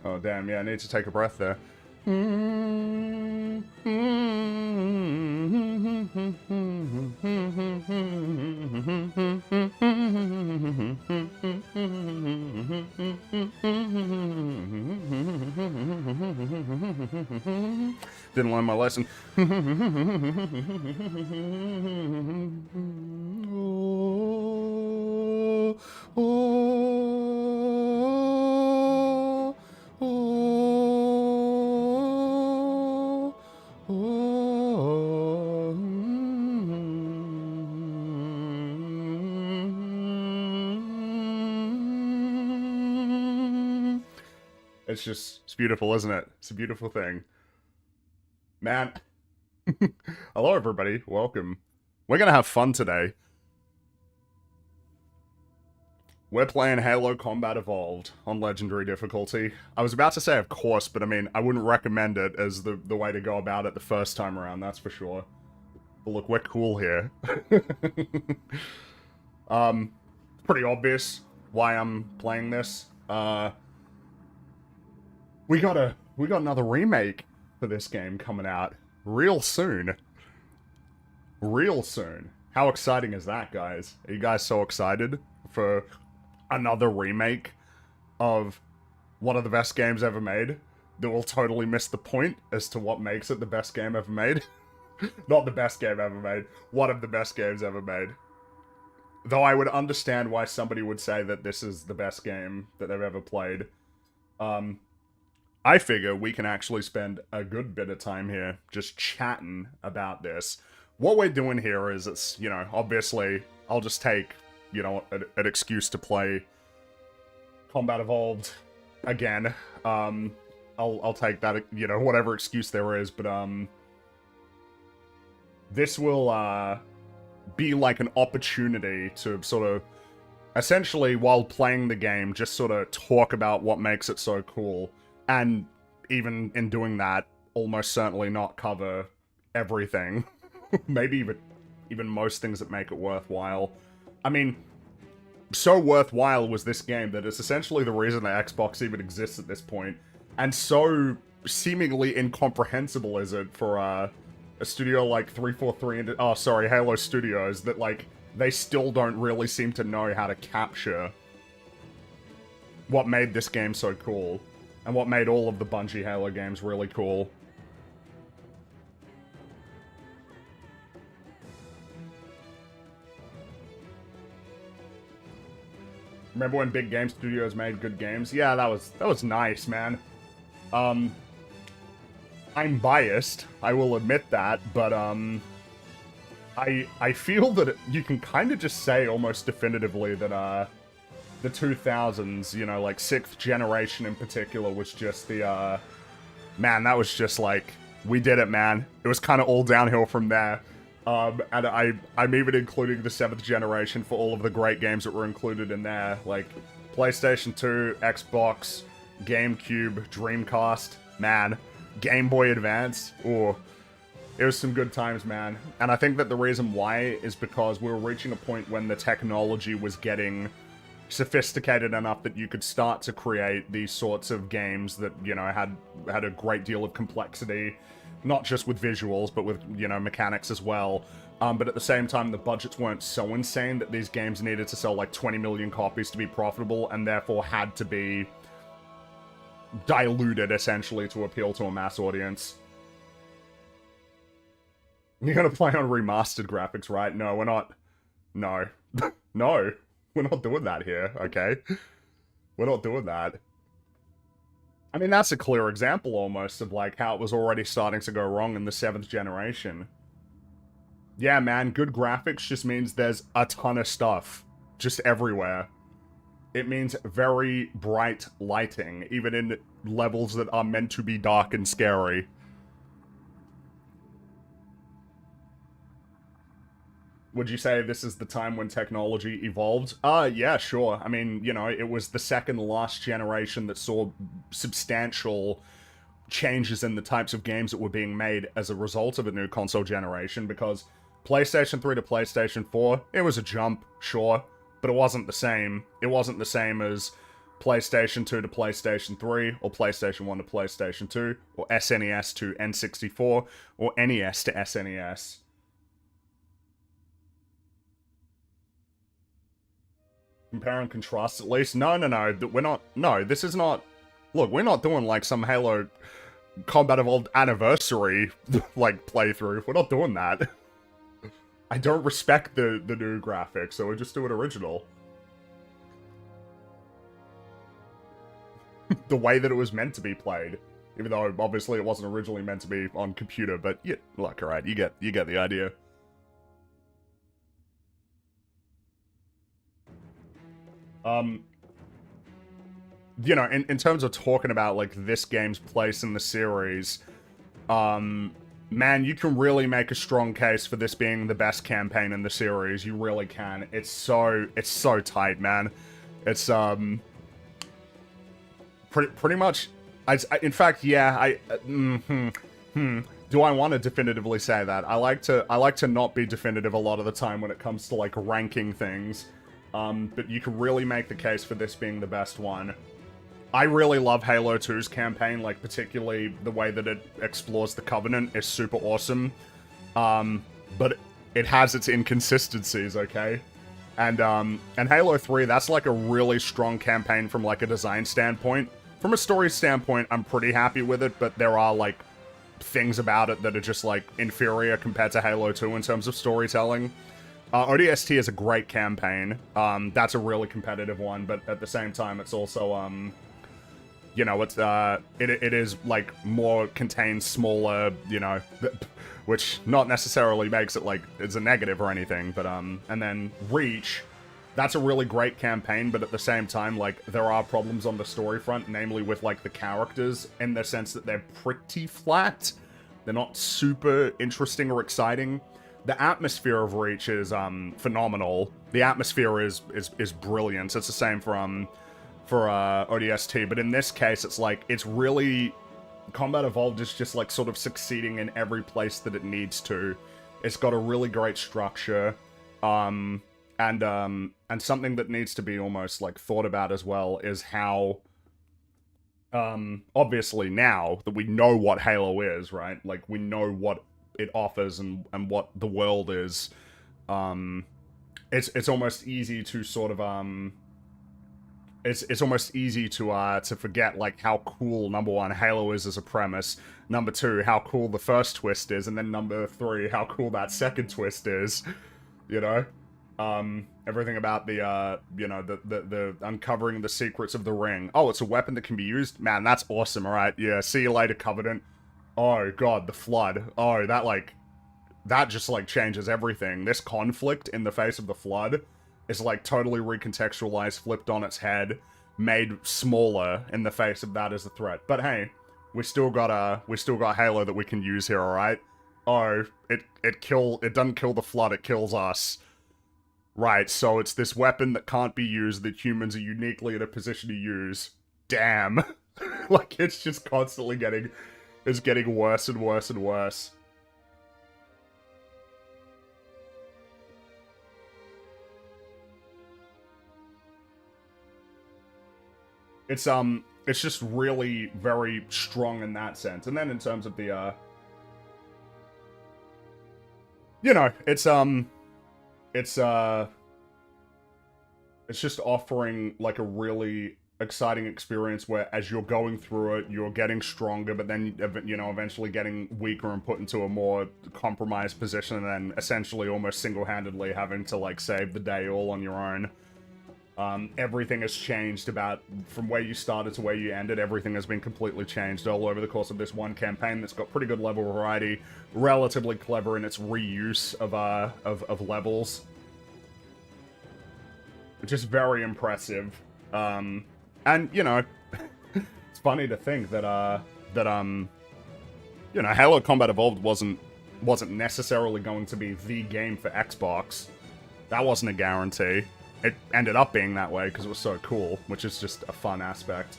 Oh, damn, yeah, I need to take a breath there. Didn't learn my lesson. It's beautiful, isn't it? It's a beautiful thing. Man. Hello, everybody. Welcome. We're gonna have fun today. We're playing Halo Combat Evolved on Legendary difficulty. I was about to say, of course, but I mean, I wouldn't recommend it as the way to go about it the first time around, that's for sure. But look, we're cool here. Pretty obvious why I'm playing this. We got another remake for this game coming out real soon. Real soon. How exciting is that, guys? Are you guys so excited for another remake of one of the best games ever made that will totally miss the point as to what makes it the best game ever made? Not the best game ever made. One of the best games ever made. Though I would understand why somebody would say that this is the best game that they've ever played. I figure we can actually spend a good bit of time here just chatting about this. What we're doing here is, it's, you know, obviously, I'll just take, you know, an excuse to play Combat Evolved again. I'll take that, you know, whatever excuse there is, but, this will, be like an opportunity to sort of, essentially, while playing the game, just sort of talk about what makes it so cool. And even in doing that, almost certainly not cover everything. Maybe even most things that make it worthwhile. I mean, so worthwhile was this game that it's essentially the reason that Xbox even exists at this point. And so seemingly incomprehensible is it for a studio like 343 and Halo Studios that, like, they still don't really seem to know how to capture what made this game so cool. And what made all of the Bungie Halo games really cool. Remember when big game studios made good games? Yeah, that was nice, man. I'm biased, I will admit that, but I feel that you can kind of just say almost definitively that the 2000s, you know, like 6th generation in particular, was just the, man, that was just like, we did it, man. It was kind of all downhill from there. And I'm even including the 7th generation for all of the great games that were included in there, like PlayStation 2, Xbox, GameCube, Dreamcast, man, Game Boy Advance, ooh. It was some good times, man. And I think that the reason why is because we were reaching a point when the technology was getting sophisticated enough that you could start to create these sorts of games that, you know, had a great deal of complexity, not just with visuals, but with, you know, mechanics as well. But at the same time, the budgets weren't so insane that these games needed to sell like 20 million copies to be profitable, and therefore had to be diluted, essentially, to appeal to a mass audience. You're gonna play on remastered graphics, right? No, we're not. No. No. We're not doing that here, okay? We're not doing that. I mean, that's a clear example almost of like how it was already starting to go wrong in the 7th generation. Yeah, man, good graphics just means there's a ton of stuff just everywhere. It means very bright lighting, even in levels that are meant to be dark and scary. Would you say this is the time when technology evolved? Yeah, sure. I mean, you know, it was the second last generation that saw substantial changes in the types of games that were being made as a result of a new console generation, because PlayStation 3 to PlayStation 4, it was a jump, sure, but it wasn't the same. It wasn't the same as PlayStation 2 to PlayStation 3, or PlayStation 1 to PlayStation 2, or SNES to N64, or NES to SNES. Compare and contrast at least? No, no, no, we're not, no, this is not, look, we're not doing like some Halo Combat Evolved Anniversary, like, playthrough. We're not doing that. I don't respect the new graphics, so we're just doing original. The way that it was meant to be played. Even though, obviously, it wasn't originally meant to be on computer, but yeah, look, alright, you get the idea. You know, in terms of talking about, like, this game's place in the series, man, you can really make a strong case for this being the best campaign in the series. You really can. It's so tight, man. It's, pretty much, in fact, yeah, do I want to definitively say that? I like to not be definitive a lot of the time when it comes to, like, ranking things. But you can really make the case for this being the best one. I really love Halo 2's campaign, like, particularly the way that it explores the Covenant is super awesome. But it has its inconsistencies, okay? And Halo 3, that's, like, a really strong campaign from, like, a design standpoint. From a story standpoint, I'm pretty happy with it, but there are, like, things about it that are just, like, inferior compared to Halo 2 in terms of storytelling. ODST is a great campaign. That's a really competitive one, but at the same time, it's also, you know, it's, it is, like, more contained, smaller, you know, which not necessarily makes it, like, it's a negative or anything, but, and then Reach, that's a really great campaign, but at the same time, like, there are problems on the story front, namely with, like, the characters, in the sense that they're pretty flat. They're not super interesting or exciting. The atmosphere of Reach is, phenomenal. The atmosphere is brilliant. It's the same for ODST, but in this case, it's like, it's really, Combat Evolved is just, like, sort of succeeding in every place that it needs to. It's got a really great structure, and something that needs to be almost, like, thought about as well is how, obviously now that we know what Halo is, right? Like, we know what it offers and what the world is, it's almost easy to sort of, it's almost easy to forget, like, how cool, number one, Halo is as a premise, number two, how cool the first twist is, and then number three, how cool that second twist is, you know? Everything about the, you know, the uncovering the secrets of the ring. Oh, it's a weapon that can be used? Man, that's awesome, alright, yeah, see you later, Covenant. Oh, God, the Flood. Oh, that just, like, changes everything. This conflict in the face of the Flood is, like, totally recontextualized, flipped on its head, made smaller in the face of that as a threat. But hey, we still got Halo that we can use here, alright? Oh, it doesn't kill the Flood, it kills us. Right, so it's this weapon that can't be used that humans are uniquely in a position to use. Damn. Like, it's just constantly getting worse and worse and worse. It's just really very strong in that sense. And then in terms of the, you know, it's just offering, like, a really exciting experience where as you're going through it, you're getting stronger, but then, you know, eventually getting weaker and put into a more compromised position, and then essentially almost single-handedly having to, like, save the day all on your own. Everything has changed about from where you started to where you ended. Everything has been completely changed all over the course of this one campaign that's got pretty good level variety, relatively clever in its reuse of levels, which is very impressive. And, you know, it's funny to think that, you know, Halo Combat Evolved wasn't necessarily going to be the game for Xbox. That wasn't a guarantee. It ended up being that way because it was so cool, which is just a fun aspect.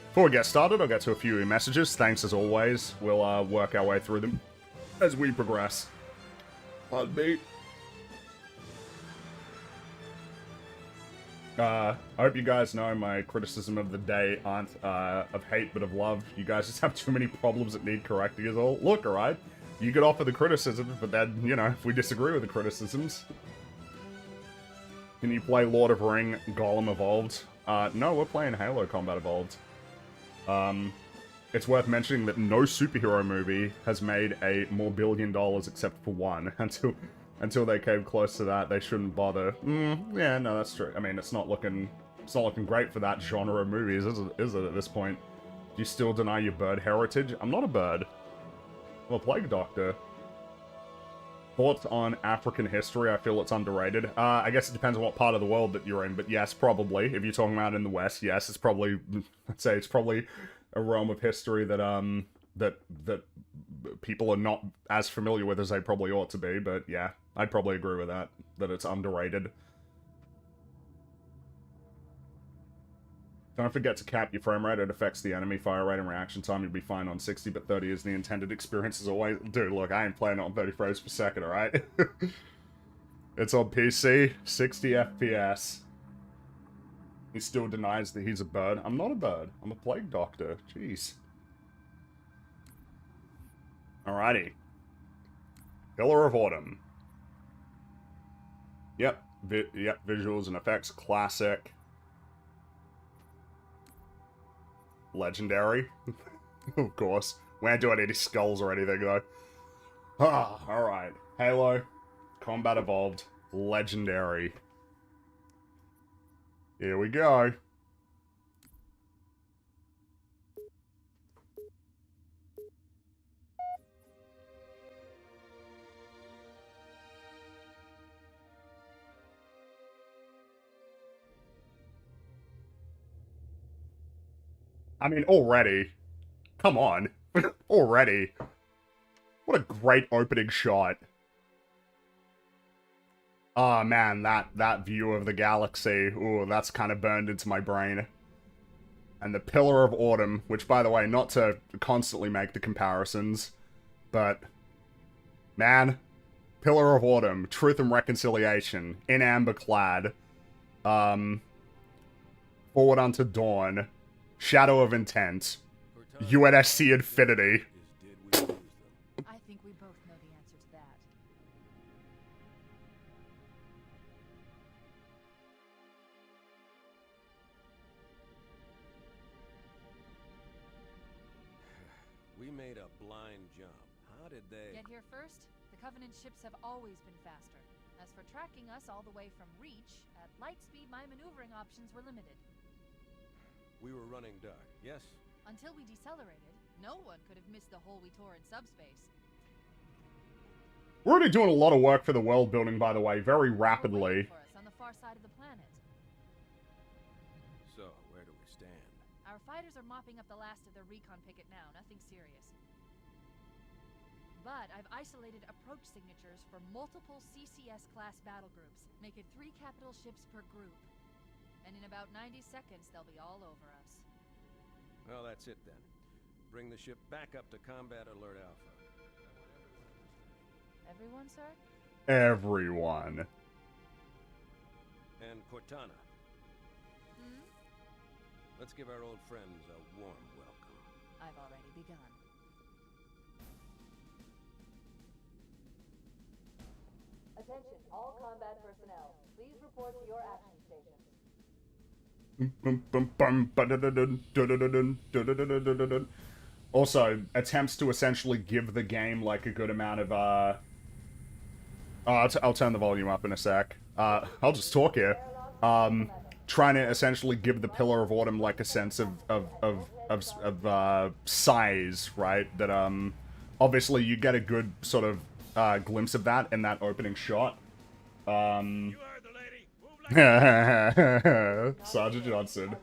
Before we get started, I'll get to a few messages. Thanks as always. We'll work our way through them as we progress. Pardon me. I hope you guys know my criticism of the day aren't of hate but of love. You guys just have too many problems that need correcting is all. Look, alright? You could offer the criticisms, but then, you know, if we disagree with the criticisms... Can you play Lord of Ring Golem Evolved? No, we're playing Halo Combat Evolved. It's worth mentioning that no superhero movie has made a more $1 billion except for one. Until they came close to that, they shouldn't bother. Yeah, no, that's true. I mean, it's not looking great for that genre of movies, is it at this point? Do you still deny your bird heritage? I'm not a bird. I'm a plague doctor. Thoughts on African history? I feel it's underrated. I guess it depends on what part of the world that you're in, but yes, probably. If you're talking about in the West, yes, it's probably, I'd say it's probably a realm of history that, that people are not as familiar with as they probably ought to be, but yeah, I'd probably agree with that it's underrated. Don't forget to cap your frame rate. It affects the enemy fire rate and reaction time. You'll be fine on 60, but 30 is the intended experience as always. Dude, look, I ain't playing it on 30 frames per second, alright? It's on PC, 60 FPS. He still denies that he's a bird. I'm not a bird. I'm a plague doctor. Jeez. Alrighty. Pillar of Autumn. Yep. Yep, visuals and effects. Classic. Legendary. Of course. We ain't doing any skulls or anything, though. Ah, alright. Halo. Combat Evolved. Legendary. Here we go. I mean, already. Come on. Already. What a great opening shot. Oh man, that view of the galaxy. Ooh, that's kind of burned into my brain. And the Pillar of Autumn, which by the way, not to constantly make the comparisons, but man, Pillar of Autumn, Truth and Reconciliation, in amber clad, Forward Unto Dawn, Shadow of Intent, UNSC Infinity. I think we both know the answer to that. We made a blind jump. How did they... Get here first? The Covenant ships have always been faster. As for tracking us all the way from Reach, at light speed my maneuvering options were limited. We were running dark, yes? Until we decelerated, no one could have missed the hole we tore in subspace. We're already doing a lot of work for the world building, by the way, very rapidly. For us on the far side of the planet. So, where do we stand? Our fighters are mopping up the last of their recon picket now, nothing serious. But I've isolated approach signatures for multiple CCS-class battle groups. Make it 3 capital ships per group. And in about 90 seconds, they'll be all over us. Well, that's it then. Bring the ship back up to Combat Alert Alpha. Everyone, sir? Everyone. And Cortana. Hmm? Let's give our old friends a warm welcome. I've already begun. Attention, all combat personnel. Please report to your action stations. Also, attempts to essentially give the game like a good amount of oh, I'll turn the volume up in a sec. I'll just talk here. Trying to essentially give the Pillar of Autumn like a sense of size, right? That obviously you get a good sort of glimpse of that in that opening shot. You heard the lady. Move like Sergeant Johnson.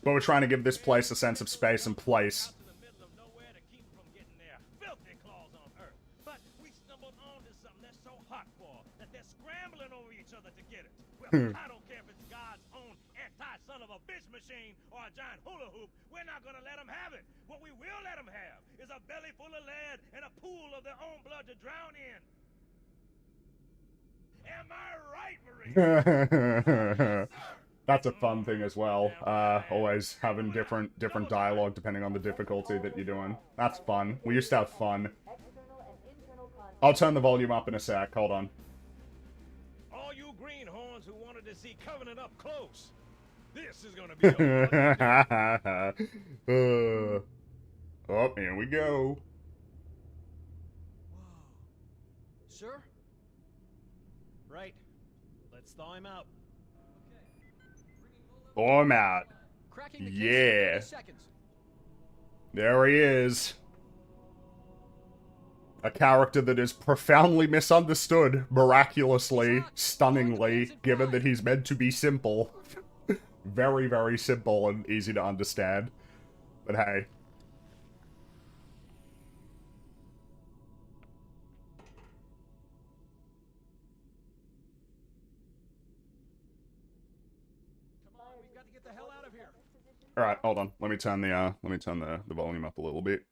But we're trying to give this place a sense of space and place. in the middle of nowhere to keep from getting their filthy claws on Earth. But we stumbled onto something that's so hot for that they're scrambling over each other to get it. Well, I don't care if it's God's own anti-son of a bitch machine or a giant hula hoop. We're not gonna let them have it. What we will let them have is a belly full of lead and a pool of their own blood to drown in. Am I right, Marie? That's a fun thing as well. Always having different dialogue depending on the difficulty that you're doing. That's fun. We used to have fun. I'll turn the volume up in a sec. Hold on. All you greenhorns who wanted to see Covenant up close, this is gonna be a Oh, here we go. Whoa. Sir? Right. Let's thaw him out. Oh, I'm out. Cracking the case Yeah. in 30 seconds. There he is. A character that is profoundly misunderstood, miraculously, stunningly, given that he's meant to be simple. Very, very simple and easy to understand. But hey. Come on, we've got to get the hell out of here. Alright, hold on. Let me turn the volume up a little bit.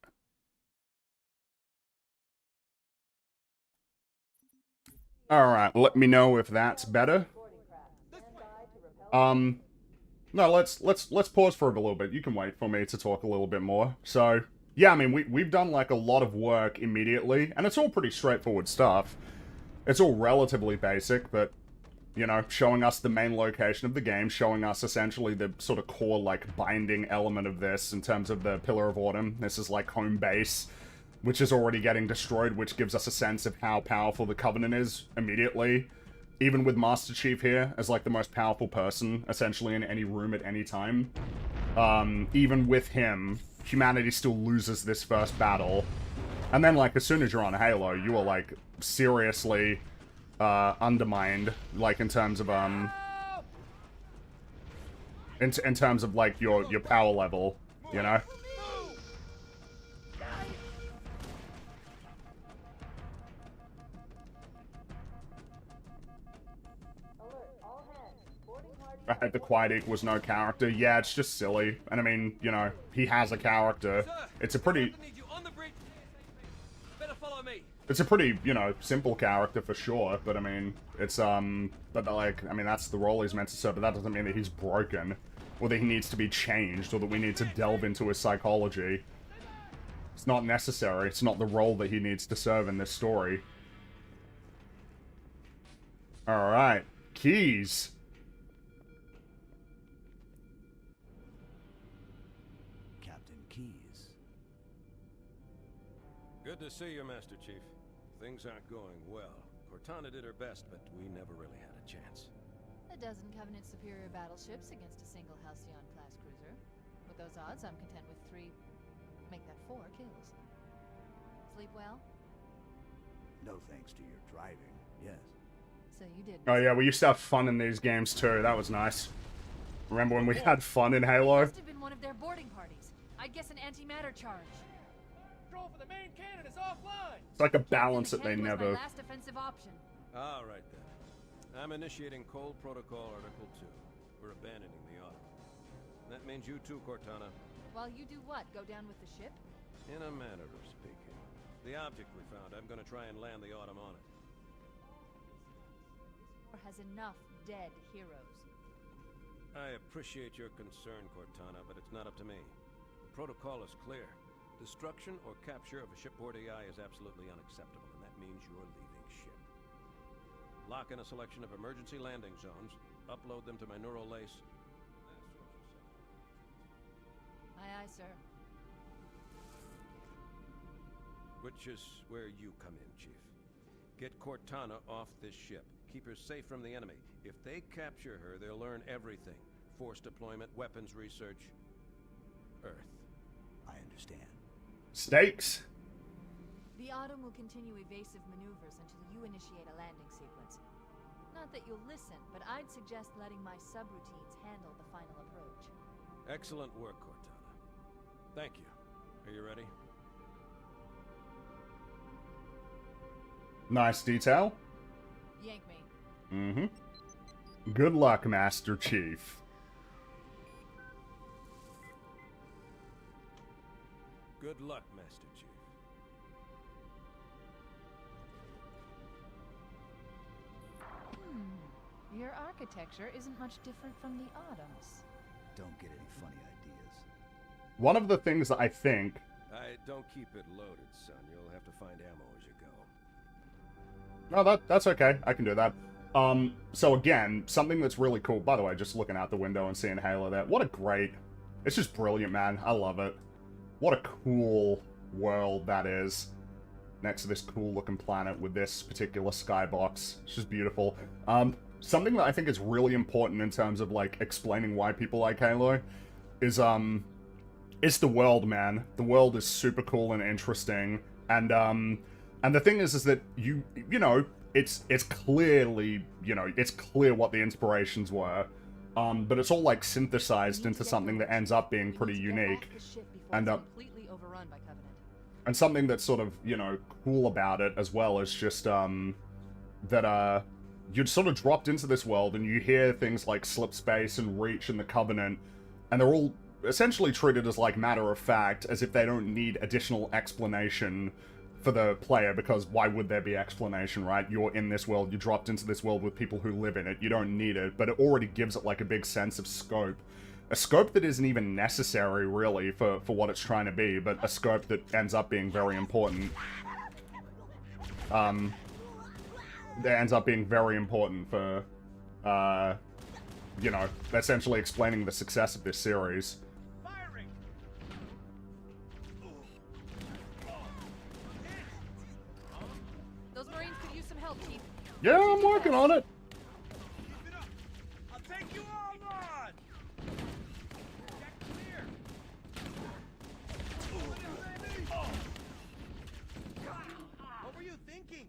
Alright, let me know if that's better. No, let's pause for a little bit. You can wait for me to talk a little bit more. So, yeah, I mean, we've done, like, a lot of work immediately, and it's all pretty straightforward stuff. It's all relatively basic, but, you know, showing us the main location of the game, showing us essentially the sort of core, like, binding element of this in terms of the Pillar of Autumn. This is, like, home base, which is already getting destroyed, which gives us a sense of how powerful the Covenant is immediately. Even with Master Chief here as, like, the most powerful person, essentially, in any room at any time. Even with him, humanity still loses this first battle. And then, like, as soon as you're on Halo, you are, like, seriously, undermined, like, in terms of, in terms of, like, your power level, you know? The quiet equals no character. Yeah, it's just silly. And I mean, you know, he has a character. It's a pretty... It's a pretty, you know, simple character for sure, but I mean, it's, but like, I mean, that's the role he's meant to serve, but that doesn't mean that he's broken, or that he needs to be changed, or that we need to delve into his psychology. It's not necessary. It's not the role that he needs to serve in this story. Alright. Keys. Good to see you, Master Chief. Things aren't going well. Cortana did her best, but we never really had a chance. A dozen Covenant superior battleships against a single Halcyon-class cruiser. With those odds, I'm content with 3... make that 4 kills. Sleep well? No thanks to your driving, yes. So you did. Oh yeah, we used to have fun in these games too. That was nice. Remember when we had fun in Halo? Must have been one of their boarding parties. I'd guess an antimatter charge. Control for the main cannon is offline. It's like a balance that they Was never... my last offensive option. All right, then. I'm initiating Cold Protocol Article 2. We're abandoning the Autumn. That means you too, Cortana. While you do what? Go down with the ship? In a manner of speaking. The object we found, I'm gonna try and land the Autumn on it. Or has enough dead heroes. I appreciate your concern, Cortana, but it's not up to me. The protocol is clear. Destruction or capture of a shipboard AI is absolutely unacceptable, and that means you're leaving ship. Lock in a selection of emergency landing zones, upload them to my neural lace. Aye, aye, sir. Which is where you come in, Chief. Get Cortana off this ship. Keep her safe from the enemy. If they capture her, they'll learn everything. Force deployment, weapons research, Earth. I understand. Stakes. The Autumn will continue evasive maneuvers until you initiate a landing sequence. Not that you'll listen, but I'd suggest letting my subroutines handle the final approach. Excellent work, Cortana. Thank you. Are you ready? Nice detail. Yank me. Mm-hmm. Good luck, Master Chief. Good luck, Master Chief. Your architecture isn't much different from the Autumn's. Don't get any funny ideas. One of the things that I think... Don't keep it loaded, son. You'll have to find ammo as you go. No, that's okay. I can do that. So again, something that's really cool... By the way, just looking out the window and seeing Halo there. What a great... It's just brilliant, man. I love it. What a cool world that is. Next to this cool-looking planet with this particular skybox. It's just beautiful. Something that I think is really important in terms of, like, explaining why people like Halo is, it's the world, man. The world is super cool and interesting. And the thing is that you know, it's clearly, you know, it's clear what the inspirations were. But it's all, like, synthesized into something that ends up being pretty unique. And, completely overrun by Covenant. and something that's sort of, you know, cool about it as well is just, that, you're sort of dropped into this world and you hear things like Slip Space and Reach and the Covenant, and they're all essentially treated as, like, matter of fact, as if they don't need additional explanation for the player, because why would there be explanation, right? You're in this world, you dropped into this world with people who live in it, you don't need it, but it already gives it, like, a big sense of scope. A scope that isn't even necessary, really, for what it's trying to be, but a scope that ends up being very important. That ends up being very important for, you know, essentially explaining the success of this series. Firing! Those Marines could use some help, Chief. Yeah, I'm working on it. Keep it up! I'll take you all on! Get clear! What were you thinking?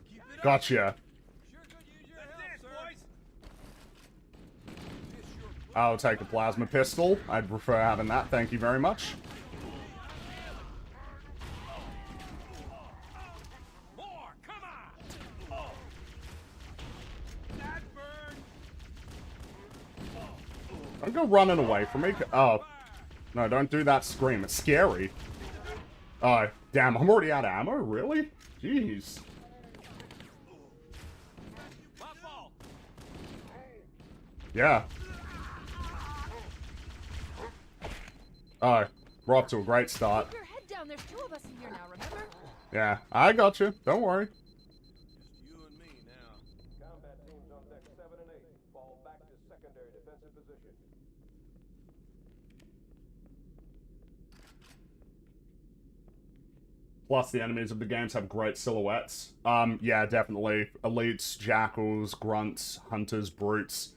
Keep it up! Gotcha. Sure could use your That's help, it, sir. boys! I'll take a plasma pistol. I'd prefer having that, thank you very much. More! Come on! That burn! Don't go running away from me. Oh. No, don't do that scream. It's scary. Oh, damn, I'm already out of ammo? Really? Jeez. My fault! Yeah. Oh, we're off to a great start. Keep your head down. There's two of us in here now, remember? Yeah, I got you. Don't worry. Just you and me now. Combat teams on deck 7 and 8. Fall back to secondary defensive position. Plus, the enemies of the games have great silhouettes. Yeah, definitely. Elites, jackals, grunts, hunters, brutes.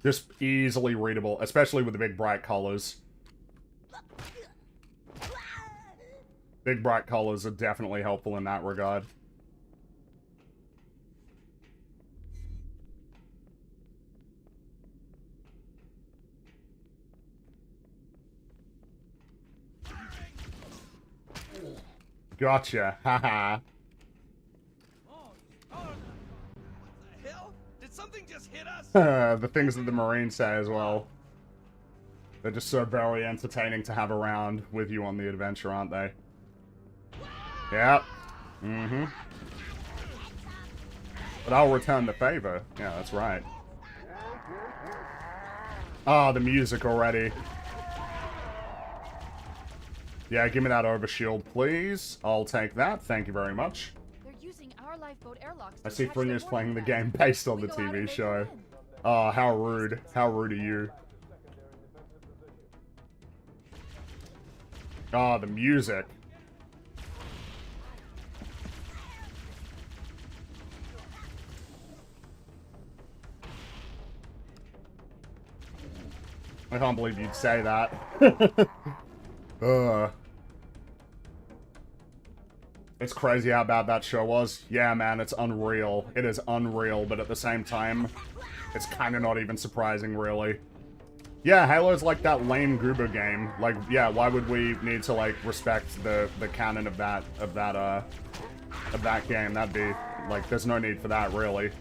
Just easily readable, especially with the big bright colors. Big bright colors are definitely helpful in that regard. Gotcha, haha. Oh, what the hell? Did something just hit us? The things that the Marines say as well. They're just so very entertaining to have around with you on the adventure, aren't they? Yep. Mm-hmm. But I'll return the favor. Yeah, that's right. Ah, the music already. Yeah, give me that overshield, please. I'll take that. Thank you very much. They're using our lifeboat airlocks. I to see attach their Fringy's playing the warning game pads. based on We the go out and TV they show. go in. Oh, how rude. How rude are you? Oh, the music. I can't believe you'd say that. It's crazy how bad that show was. Yeah, man, it's unreal. It is unreal, but at the same time, it's kind of not even surprising, really. Yeah, Halo's like that lame goober game. Like, yeah, why would we need to, like, respect the canon of that game? That'd be, like, there's no need for that, really.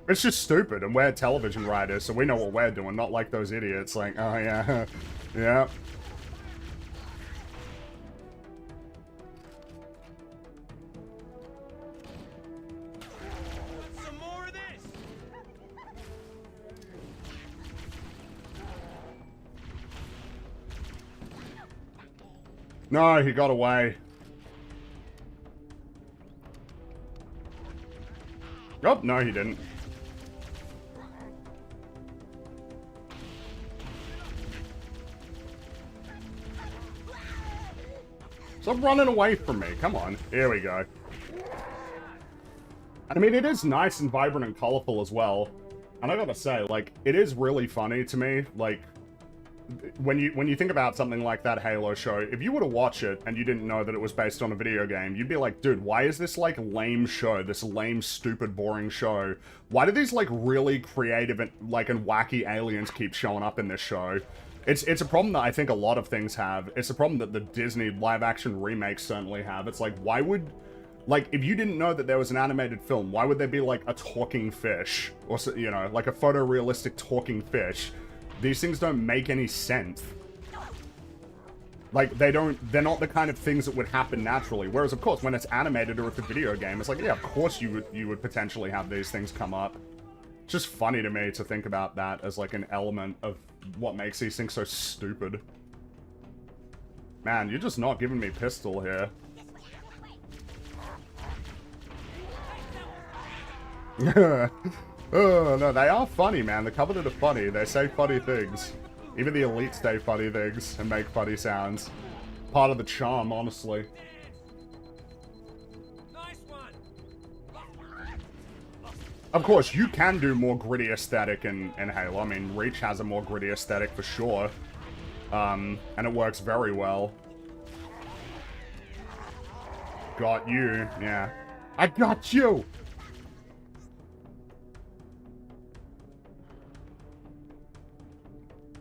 It's just stupid, and we're television writers, so we know what we're doing, not like those idiots, like, oh yeah, yeah. Some more of this. No, he got away. Oh, no, he didn't. Stop running away from me. Come on. Here we go. I mean, it is nice and vibrant and colorful as well. And I gotta say, like, it is really funny to me. Like, when you think about something like that Halo show, if you were to watch it and you didn't know that it was based on a video game, you'd be like, dude, why is this, like, lame show? This lame, stupid, boring show? Why do these, like, really creative and, like, and wacky aliens keep showing up in this show? It's a problem that I think a lot of things have. It's a problem that the Disney live-action remakes certainly have. It's like, why would... Like, if you didn't know that there was an animated film, why would there be, like, a talking fish? Or, you know, like a photorealistic talking fish? These things don't make any sense. Like, they're not the kind of things that would happen naturally. Whereas, of course, when it's animated or it's a video game, it's like, yeah, of course you would potentially have these things come up. It's just funny to me to think about that as, like, an element of what makes these things so stupid. Man, you're just not giving me pistol here. Oh, no, they are funny, man. The Covenant are funny. They say funny things. Even the Elite say funny things and make funny sounds. Part of the charm, honestly. Nice one. Of course, you can do more gritty aesthetic in Halo. I mean, Reach has a more gritty aesthetic for sure. And it works very well. Got you, yeah. I got you!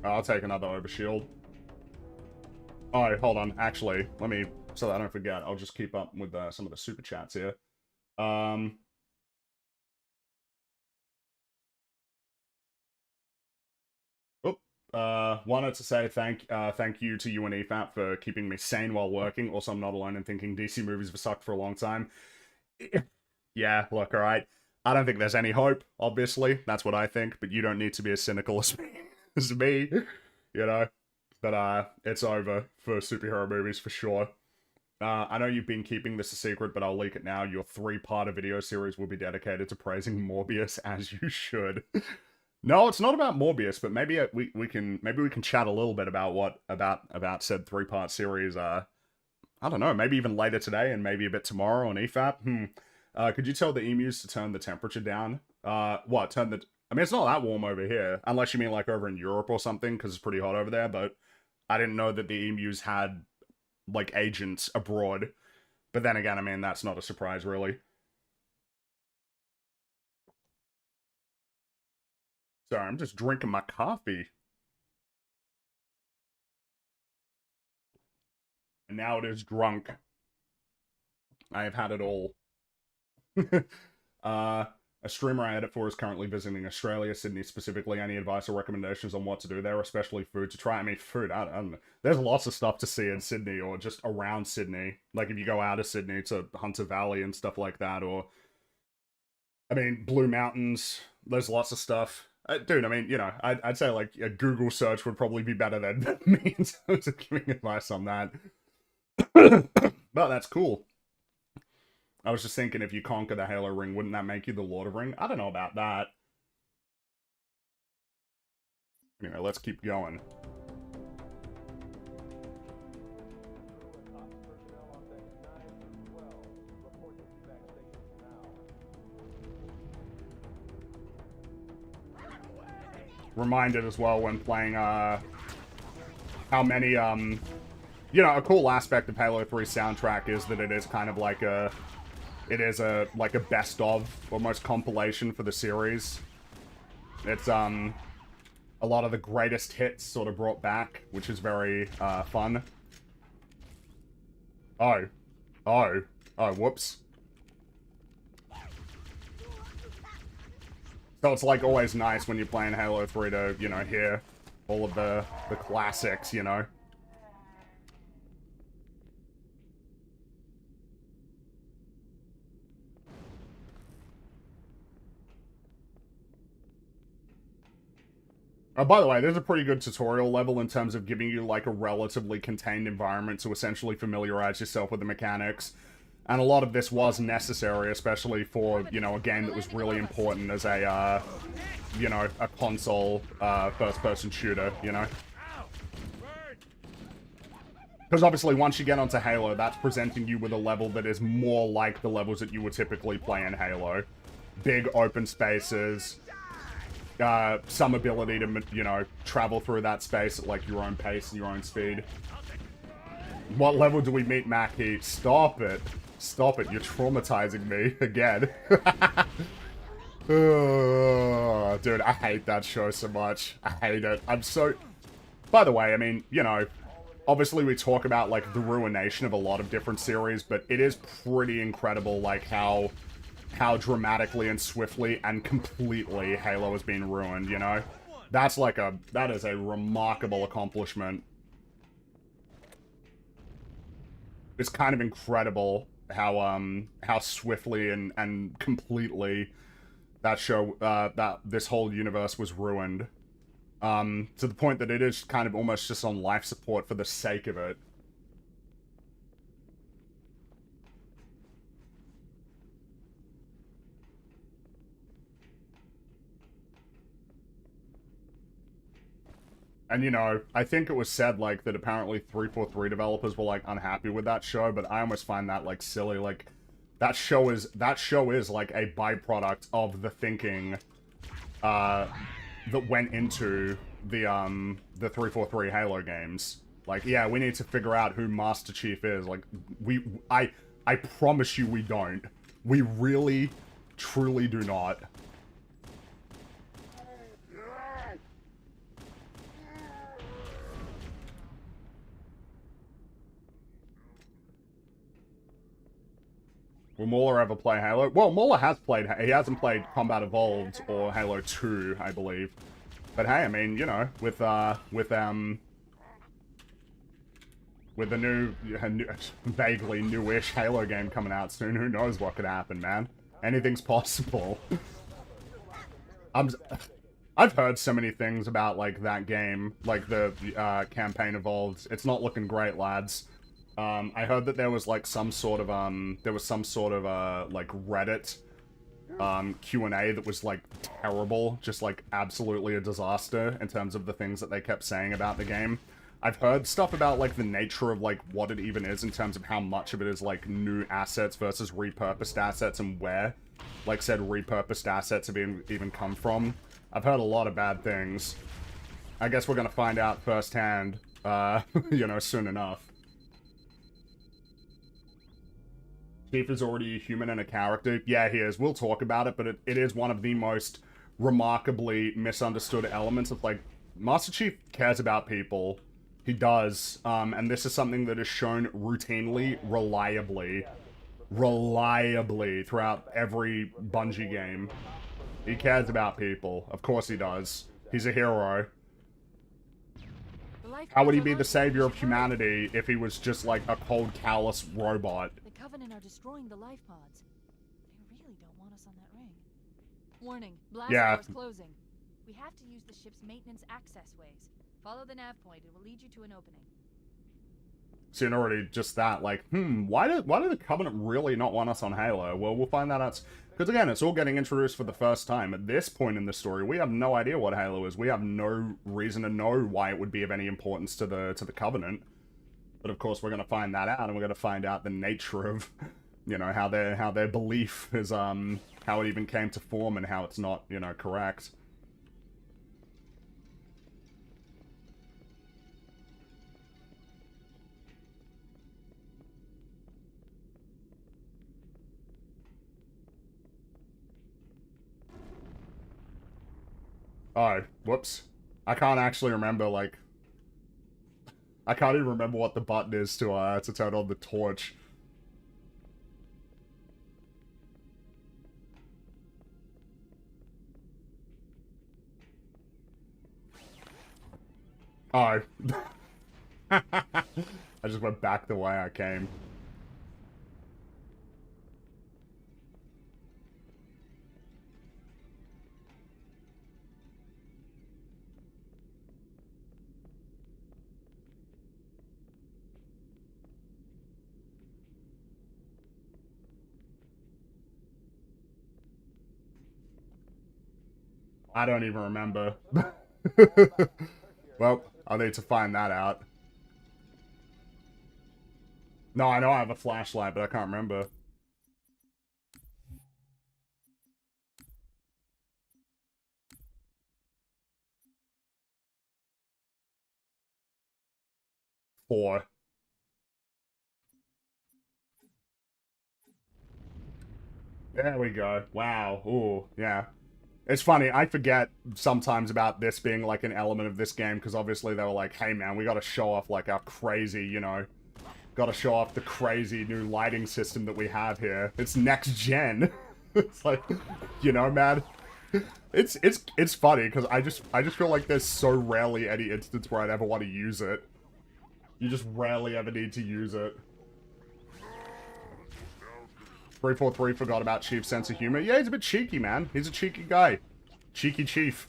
I'll take another overshield. Oh, hold on. Actually, let me, so that I don't forget, I'll just keep up with some of the super chats here. Wanted to say thank you to you and EFAP for keeping me sane while working. Also, I'm not alone in thinking DC movies have sucked for a long time. Yeah, look, alright. I don't think there's any hope, obviously. That's what I think, but you don't need to be as cynical as me. As me, you know, but it's over for superhero movies for sure. I know you've been keeping this a secret, but I'll leak it now. Your 3-part video series will be dedicated to praising Morbius, as you should. No, it's not about Morbius, but maybe we can chat a little bit about about said 3-part series. I don't know, maybe even later today and maybe a bit tomorrow on EFAP. Could you tell the emus to turn the temperature down? What? Turn the... I mean, it's not that warm over here, unless you mean like over in Europe or something, because it's pretty hot over there, but I didn't know that the emus had, like, agents abroad. But then again, I mean, that's not a surprise, really. Sorry, I'm just drinking my coffee. And now it is drunk. I have had it all. A streamer I edit for is currently visiting Australia, Sydney specifically. Any advice or recommendations on what to do there, especially food to try? I mean, food, I don't know. There's lots of stuff to see in Sydney or just around Sydney. Like, if you go out of Sydney to Hunter Valley and stuff like that, or... I mean, Blue Mountains, there's lots of stuff. Dude, I mean, you know, I'd say, like, a Google search would probably be better than me in terms of giving advice on that. But that's cool. I was just thinking, if you conquer the Halo ring, wouldn't that make you the Lord of Ring? I don't know about that. Anyway, let's keep going. Reminded as well when playing, how many, you know, a cool aspect of Halo 3 soundtrack is that it is kind of like a, like a best of, almost compilation for the series. It's, a lot of the greatest hits sort of brought back, which is very, fun. Oh, whoops. So it's like always nice when you're playing Halo 3 to, you know, hear all of the classics, you know? Oh, by the way, there's a pretty good tutorial level in terms of giving you, like, a relatively contained environment to essentially familiarize yourself with the mechanics. And a lot of this was necessary, especially for, you know, a game that was really important as a, you know, a console, first-person shooter, you know? Because obviously, once you get onto Halo, that's presenting you with a level that is more like the levels that you would typically play in Halo. Big open spaces, some ability to, you know, travel through that space at, like, your own pace and your own speed. What level do we meet Mackie? Stop it. Stop it. You're traumatizing me again. Oh, dude, I hate that show so much. I hate it. I'm so... By the way, I mean, you know, obviously we talk about, like, the ruination of a lot of different series, but it is pretty incredible, like, how dramatically and swiftly and completely Halo has been ruined, you know? That is a remarkable accomplishment. It's kind of incredible how swiftly and completely that show, this whole universe was ruined. To the point that it is kind of almost just on life support for the sake of it. And, you know, I think it was said, like, that apparently 343 developers were, like, unhappy with that show, but I almost find that, like, silly. Like, that show is, like, a byproduct of the thinking, that went into the 343 Halo games. Like, yeah, we need to figure out who Master Chief is. Like, I promise you we don't. We really, truly do not. Will Mauler ever play Halo? Well, Mauler has played... He hasn't played Combat Evolved or Halo 2, I believe. But hey, I mean, you know, with the new vaguely newish Halo game coming out soon, who knows what could happen, man? Anything's possible. I've heard so many things about, like, that game, like the campaign Evolved. It's not looking great, lads. I heard that there was, like, some sort of, like, Reddit, Q&A that was, like, terrible. Just, like, absolutely a disaster in terms of the things that they kept saying about the game. I've heard stuff about, like, the nature of, like, what it even is in terms of how much of it is, like, new assets versus repurposed assets and where, like, said repurposed assets have even come from. I've heard a lot of bad things. I guess we're gonna find out firsthand, you know, soon enough. Chief is already a human and a character. Yeah, he is. We'll talk about it, but it is one of the most remarkably misunderstood elements of, like, Master Chief cares about people. He does. And this is something that is shown routinely, reliably throughout every Bungie game. He cares about people. Of course he does. He's a hero. How would he be the savior of humanity if he was just, like, a cold, callous robot? The Covenant are destroying the life pods. They really don't want us on that ring. Warning, blast doors closing. We have to use the ship's maintenance access ways. Follow the nav point. It will lead you to an opening. So you're already just that, like, why do the Covenant really not want us on Halo? Well, we'll find that out. Because again, it's all getting introduced for the first time. At this point in the story, we have no idea what Halo is. We have no reason to know why it would be of any importance to the Covenant. But of course, we're going to find that out, and we're going to find out the nature of, you know, how their belief is, how it even came to form and how it's not, you know, correct. Oh, whoops. I can't actually remember, like... I can't even remember what the button is to turn on the torch. Oh. I just went back the way I came. I don't even remember. Well, I'll need to find that out. No, I know I have a flashlight, but I can't remember. Four. There we go. Wow. Ooh, yeah. It's funny, I forget sometimes about this being, like, an element of this game, because obviously they were like, hey man, we gotta show off, like, our crazy, you know, gotta show off the crazy new lighting system that we have here. It's next gen. It's like, you know, man, it's funny, because I just feel like there's so rarely any instance where I'd ever want to use it. You just rarely ever need to use it. 343 forgot about Chief's sense of humor. Yeah, he's a bit cheeky, man. He's a cheeky guy. Cheeky Chief.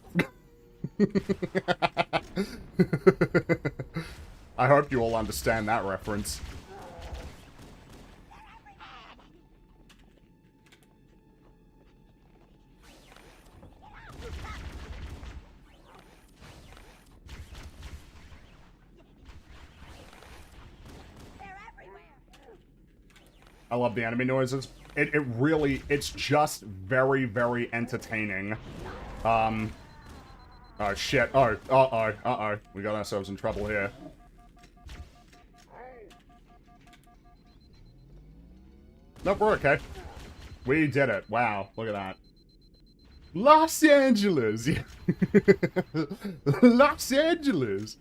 I hope you all understand that reference. I love the enemy noises. It really, it's just very, very entertaining. Oh shit. Oh, uh-oh. We got ourselves in trouble here. Nope, we're okay. We did it. Wow, look at that. Los Angeles! Los Angeles!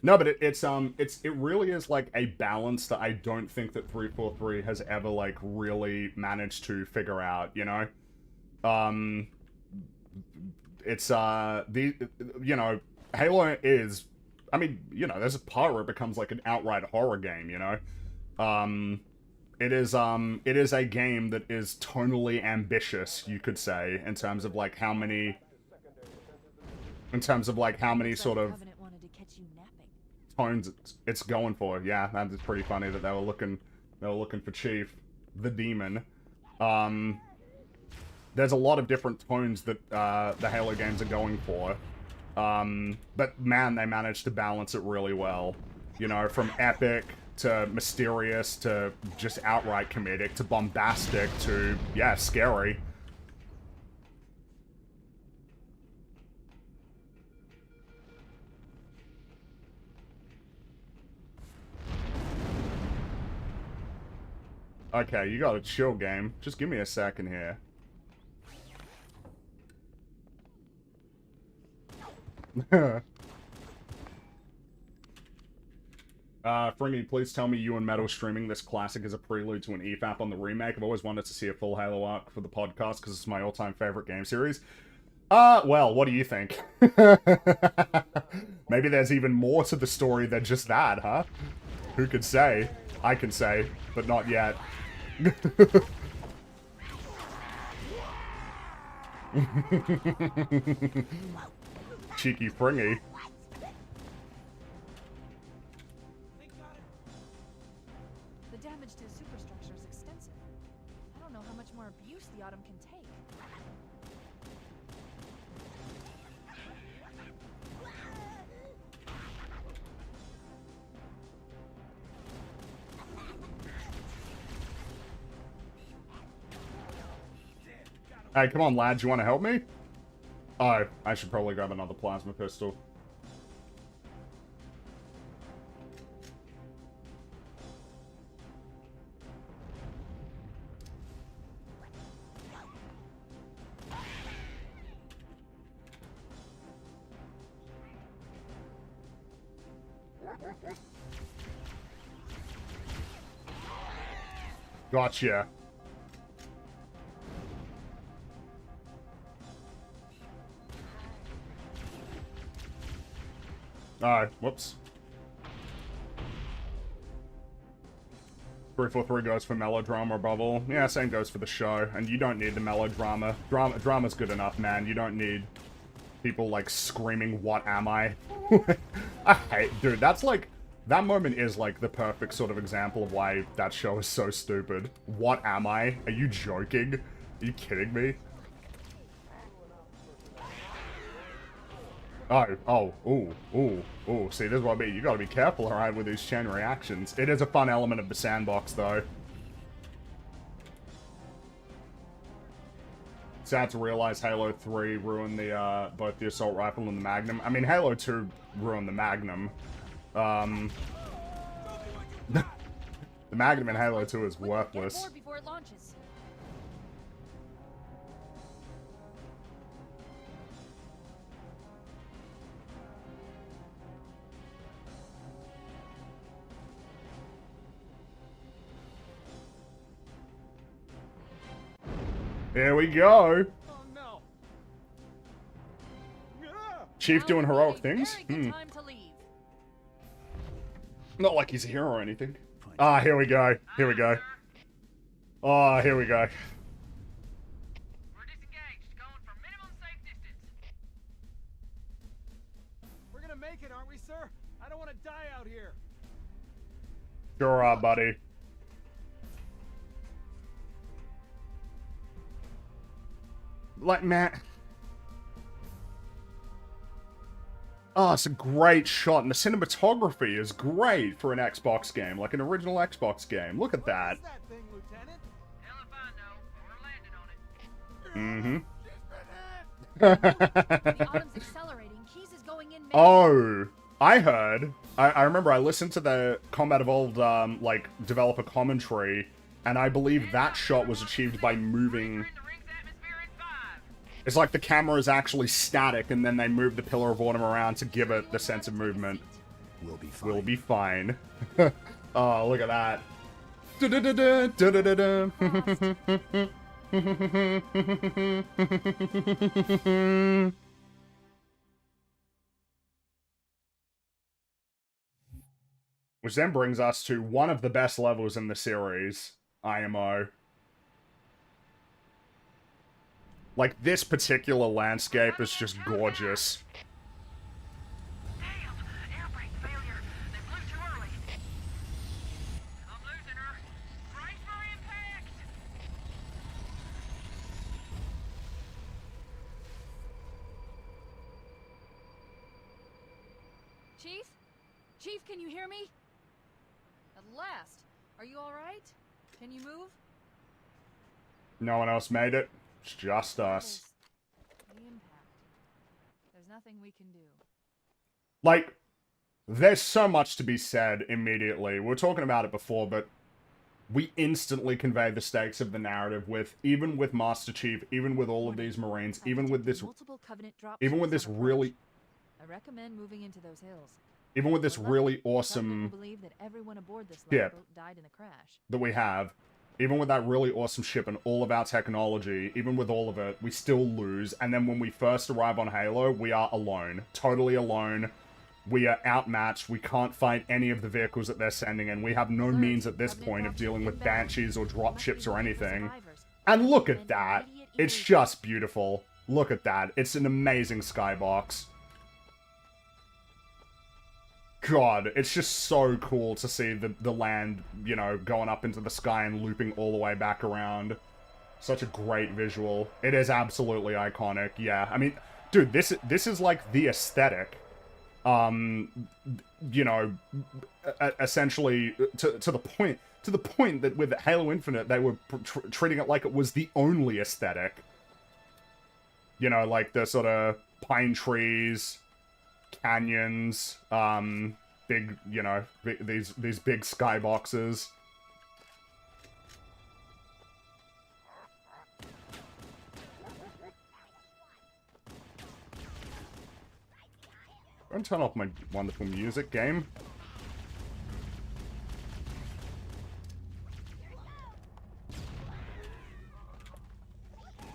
No, but it really is like a balance that I don't think that 343 has ever like really managed to figure out, you know? It's you know, Halo is, I mean, you know, there's a part where it becomes like an outright horror game, you know? It is a game that is tonally ambitious, you could say, in terms of like how many sort of tones it's going for. Yeah, that is pretty funny that they were looking for Chief, the demon. There's a lot of different tones that the Halo games are going for. But man, they managed to balance it really well. You know, from epic to mysterious to just outright comedic to bombastic to, yeah, scary. Okay, you got a chill, game. Just give me a second here. Fringy, please tell me you and Metal streaming this classic as a prelude to an EFAP on the remake. I've always wanted to see a full Halo arc for the podcast because it's my all-time favorite game series. Well, what do you think? Maybe there's even more to the story than just that, huh? Who could say? I can say, but not yet. Cheeky Fringy. damage to the superstructure is extensive. I don't know how much more abuse the Autumn can take. Hey, come on, lads. You want to help me? Oh, I should probably grab another plasma pistol. Gotcha. Oh, whoops. 343 goes for melodrama above all. Yeah, same goes for the show. And you don't need the melodrama. Drama's good enough, man. You don't need people, like, screaming, "What am I?" I hate... Dude, that's, like... That moment is, like, the perfect sort of example of why that show is so stupid. What am I? Are you joking? Are you kidding me? Ooh. See, this is what I mean. You gotta be careful, alright, with these chain reactions. It is a fun element of the sandbox, though. Sad to realize Halo 3 ruined the, both the assault rifle and the Magnum. I mean, Halo 2 ruined the Magnum. The Magnum in Halo 2 is worthless. Before it launches. Here we go. Oh no. Chief doing heroic things? Very good time to leave. Not like he's a hero or anything. Ah, here we go. Here we go. Oh, here we go. We're disengaged, going for minimum safe distance. We're gonna make it, aren't we, sir? I don't want to die out here. Sure are, buddy. Like, man. Oh, it's a great shot, and the cinematography is great for an Xbox game, like an original Xbox game. Look at that. What's that thing, Lieutenant? Hell if I know, but we're landing on it. The Autumn's accelerating. Keys is going in. Oh, I heard. I remember I listened to the Combat Evolved, like, developer commentary, and I believe that shot was achieved by moving... It's like the camera is actually static, and then they move the Pillar of Autumn around to give it the sense of movement. We'll be fine. We'll be fine. Oh, look at that. Da-da-da-da, da-da-da-da. Which then brings us to one of the best levels in the series, IMO. Like, this particular landscape is just gorgeous. Damn! Air brake failure. They blew too early. I'm losing her. Brace for impact! Chief? Chief, can you hear me? At last. Are you alright? Can you move? No one else made it. It's just us. The impact. There's nothing we can do. Like, there's so much to be said immediately. We were talking about it before, but we instantly convey the stakes of the narrative with, even with Master Chief, even with all of these Marines, even with this, really, I recommend moving into those hills. even with this We're lucky. really The Covenant awesome will believe that everyone aboard this ship lifeboat died in the crash. that we have, even with that really awesome ship and all of our technology, even with all of it, we still lose. And then when we first arrive on Halo, we are alone. Totally alone. We are outmatched. We can't fight any of the vehicles that they're sending in. We have no means at this point of dealing with Banshees or dropships or anything. And look at that. It's just beautiful. Look at that. It's an amazing skybox. God, it's just so cool to see the land, you know, going up into the sky and looping all the way back around. Such a great visual. It is absolutely iconic, yeah. I mean, dude, this is like the aesthetic. You know, essentially to the point that with Halo Infinite, they were treating it like it was the only aesthetic. You know, like the sort of pine trees, canyons, big, you know, these big skyboxes. Don't turn off my wonderful music, game.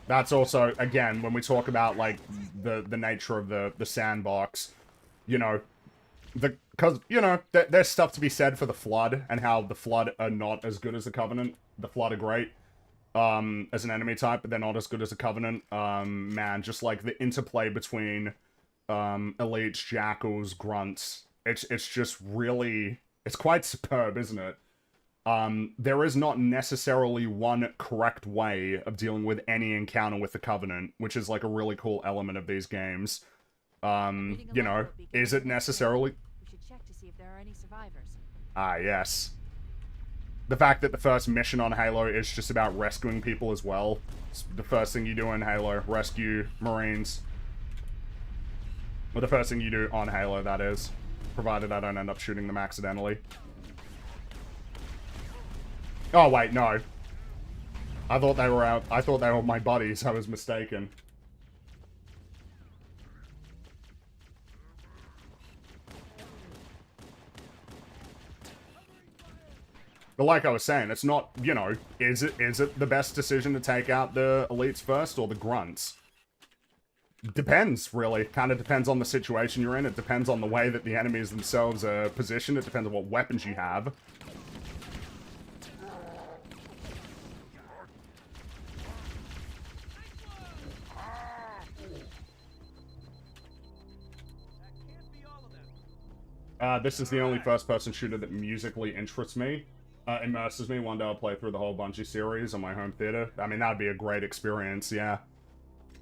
That's also, again, when we talk about, like, the nature of the sandbox, you know, because, you know, there's stuff to be said for the Flood, and how the Flood are not as good as the Covenant. The Flood are great, as an enemy type, but they're not as good as the Covenant. Man, just, like, the interplay between, elites, jackals, grunts, it's just really, it's quite superb, isn't it? There is not necessarily one correct way of dealing with any encounter with the Covenant, which is like a really cool element of these games. You know, is it necessarily? We should check to see if there are any survivors. Ah, yes. The fact that the first mission on Halo is just about rescuing people as well. It's the first thing you do in Halo, rescue Marines. Well, the first thing you do on Halo, that is. Provided I don't end up shooting them accidentally. Oh, wait, no. I thought they were out. I thought they were my buddies. I was mistaken. But like I was saying, it's not, you know, is it the best decision to take out the elites first or the grunts? Depends, really. Kind of depends on the situation you're in. It depends on the way that the enemies themselves are positioned. It depends on what weapons you have. This is the only first-person shooter that musically interests me, immerses me. One day I'll play through the whole Bungie series on my home theater. I mean, that'd be a great experience, yeah.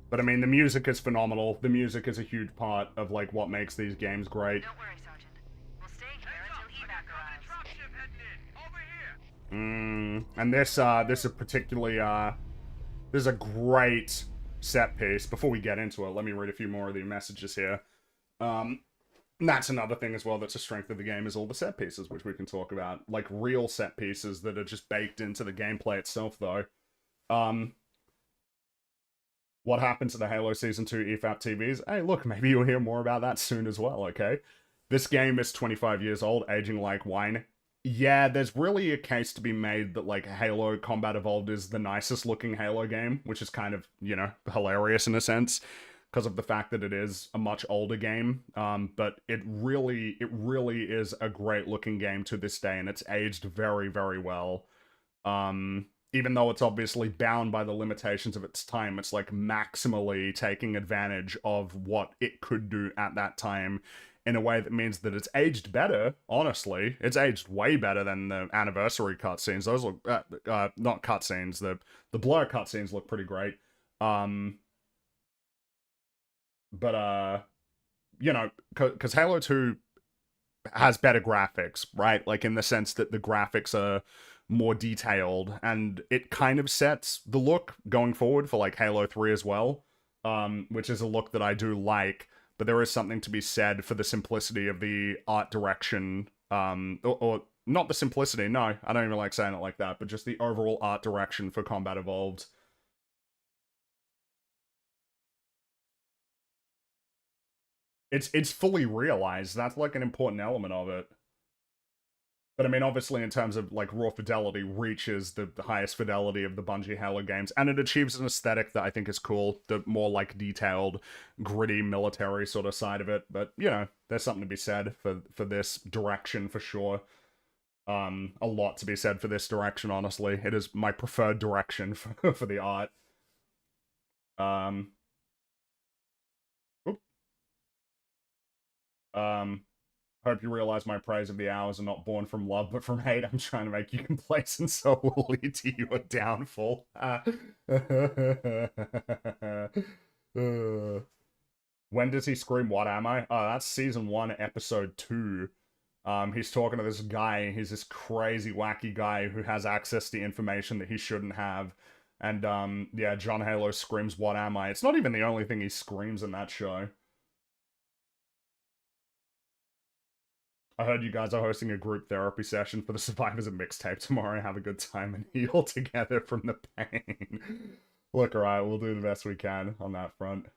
But I mean, the music is phenomenal. The music is a huge part of, like, what makes these games great. Don't worry, Sergeant. We'll stay here until evac arrives. Dropship heading in. Over here. And this is particularly, this is a great set piece. Before we get into it, let me read a few more of the messages here. That's another thing as well that's a strength of the game, is all the set pieces, which we can talk about. Like, real set pieces that are just baked into the gameplay itself, though. What happened to the Halo Season 2 EFAP TVs? Hey, look, maybe you'll hear more about that soon as well, okay? This game is 25 years old, aging like wine. Yeah, there's really a case to be made that, like, Halo Combat Evolved is the nicest looking Halo game, which is kind of, you know, hilarious in a sense, because of the fact that it is a much older game. But it really is a great looking game to this day, and it's aged very, very well. Even though it's obviously bound by the limitations of its time, it's like maximally taking advantage of what it could do at that time in a way that means that it's aged better, honestly. It's aged way better than the anniversary cutscenes. Those look, not cutscenes, the Blur cutscenes look pretty great. But, you know, because Halo 2 has better graphics, right? Like, in the sense that the graphics are more detailed, and it kind of sets the look going forward for, like, Halo 3 as well, which is a look that I do like, but there is something to be said for the simplicity of the art direction, or not the simplicity, no, I don't even like saying it like that, but just the overall art direction for Combat Evolved. It's fully realized. That's, like, an important element of it. But, I mean, obviously, in terms of, like, raw fidelity, Reach is the highest fidelity of the Bungie Halo games, and it achieves an aesthetic that I think is cool, the more, like, detailed, gritty, military sort of side of it. But, you know, there's something to be said for this direction, for sure. A lot to be said for this direction, honestly. It is my preferred direction for the art. Hope you realize my praise of the hours are not born from love, but from hate. I'm trying to make you complacent, so it will lead to your downfall. When does he scream, "What am I?" Oh, that's season 1, episode 2. He's talking to this guy. He's this crazy, wacky guy who has access to information that he shouldn't have. And, yeah, John Halo screams, "What am I?" It's not even the only thing he screams in that show. I heard you guys are hosting a group therapy session for the survivors of mixtape tomorrow. Have a good time and heal together from the pain. Look, alright, we'll do the best we can on that front.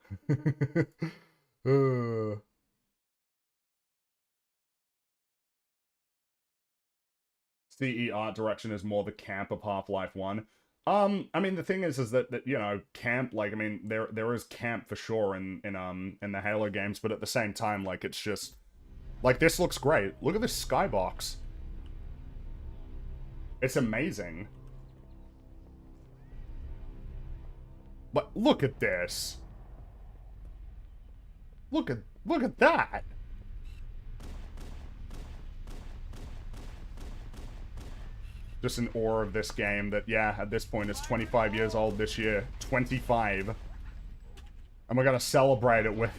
CE art direction is more the camp of Half-Life 1. I mean, the thing is that you know, camp, like, I mean, there is camp for sure in the Halo games, but at the same time, like, it's just, like, this looks great. Look at this skybox. It's amazing. But look at this. Look at that. Just in awe of this game that, yeah, at this point, it's 25 years old this year. 25. And we're gonna celebrate it with...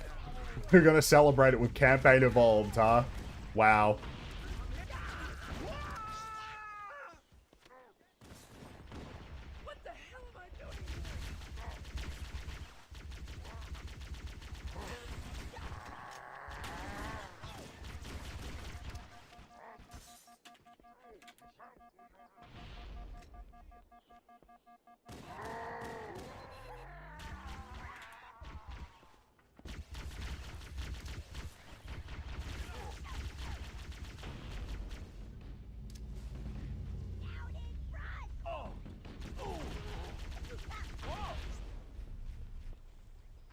We're gonna celebrate it with Campaign Evolved, huh? Wow. What the hell am I doing?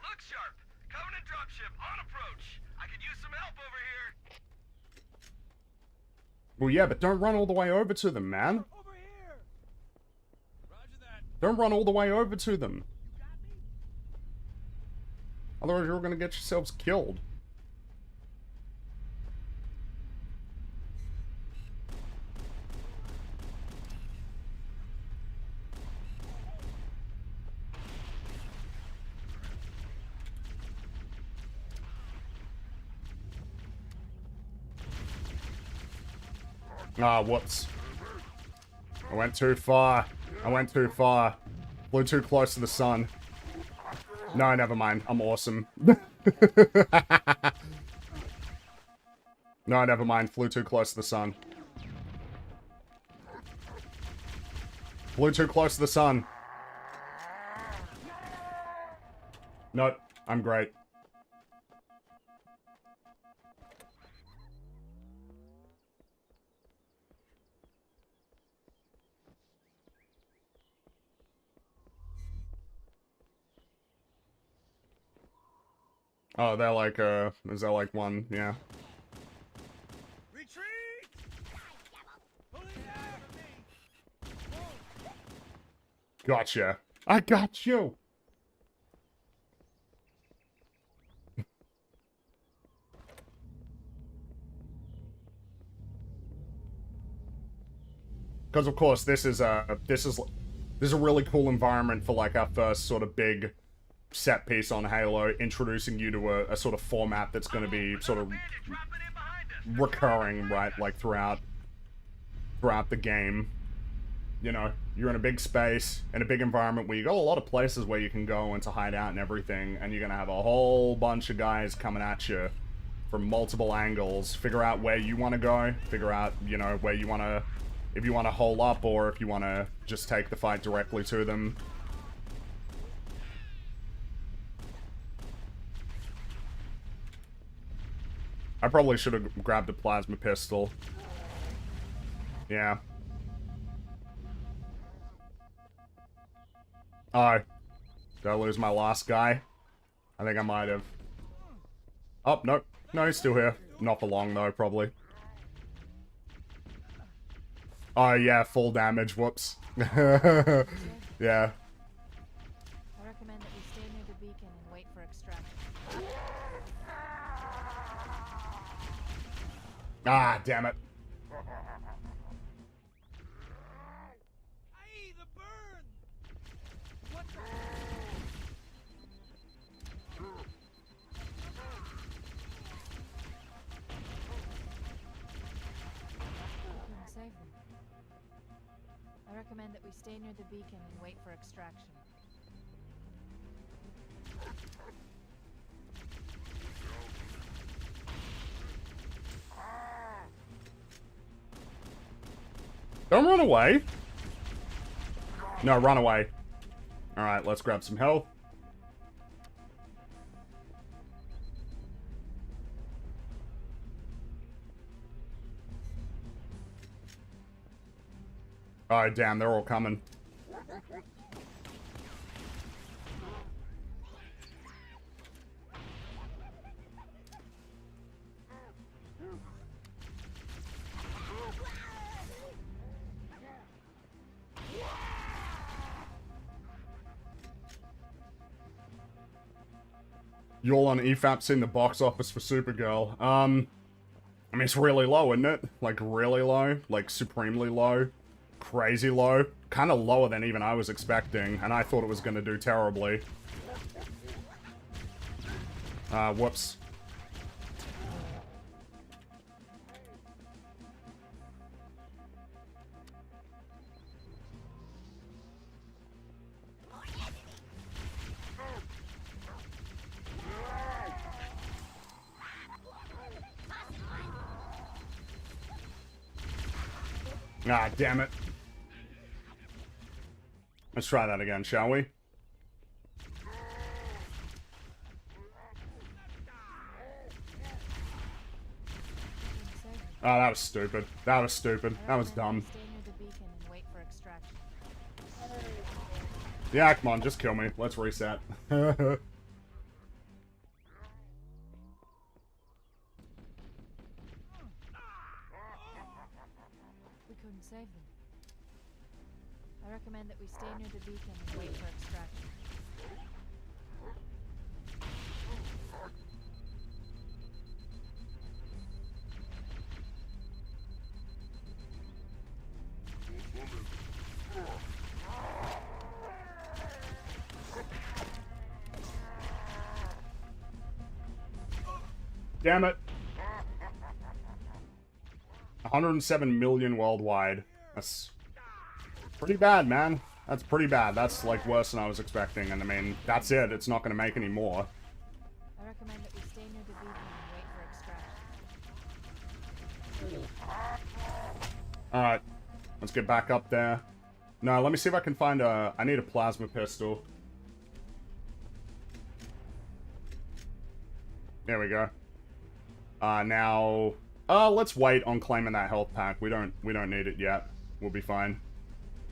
Look sharp! Covenant dropship on approach! I could use some help over here! Well, yeah, but don't run all the way over to them, man. Over here! Roger that. Don't run all the way over to them. You got me? Otherwise, you're gonna get yourselves killed. Ah, whoops. I went too far. I went too far. Flew too close to the sun. No, never mind. I'm awesome. No, never mind. Flew too close to the sun. Flew too close to the sun. Nope. I'm great. Oh, they're like, is there like one? Yeah. Retreat! Pulling out of me! Whoa. Gotcha. I got you! Because of course this is a really cool environment for like our first sort of big set piece on Halo, introducing you to a sort of format that's going to be sort of recurring, right, like throughout the game. You know, you're in a big space, in a big environment where you got a lot of places where you can go and to hide out and everything, and you're going to have a whole bunch of guys coming at you from multiple angles. Figure out where you want to go, figure out, you know, where you want to, if you want to hole up or if you want to just take the fight directly to them. I probably should have grabbed a plasma pistol. Yeah. Oh. Did I lose my last guy? I think I might have. Oh, nope. No, he's still here. Not for long, though, probably. Oh, yeah, full damage. Whoops. Yeah. I recommend that we stay near the beacon and wait for extraction. Ah, damn it. Aye, the burn! What the? Couldn't save them. I recommend that we stay near the beacon and wait for extraction. Don't run away. No, run away. Alright, let's grab some health. Oh, damn, they're all coming. Y'all on EFAP seen the box office for Supergirl. I mean, it's really low, isn't it? Like, really low. Like, supremely low. Crazy low. Kind of lower than even I was expecting, and I thought it was going to do terribly. Whoops. Ah, damn it. Let's try that again, shall we? Oh, that was stupid. That was stupid. That was dumb. Stay near the beacon and wait for extraction. Yeah, come on, just kill me. Let's reset. We couldn't save them. I recommend that we stay near the beacon and wait for extraction. Damn it. 107 million worldwide. That's pretty bad, man. That's pretty bad. That's, like, worse than I was expecting. And, I mean, that's it. It's not going to make any more. I recommend that we stay near the beacon and wait for extraction. Alright. Let's get back up there. No, let me see if I can find a... I need a plasma pistol. There we go. Now... let's wait on claiming that health pack. We don't need it yet. We'll be fine.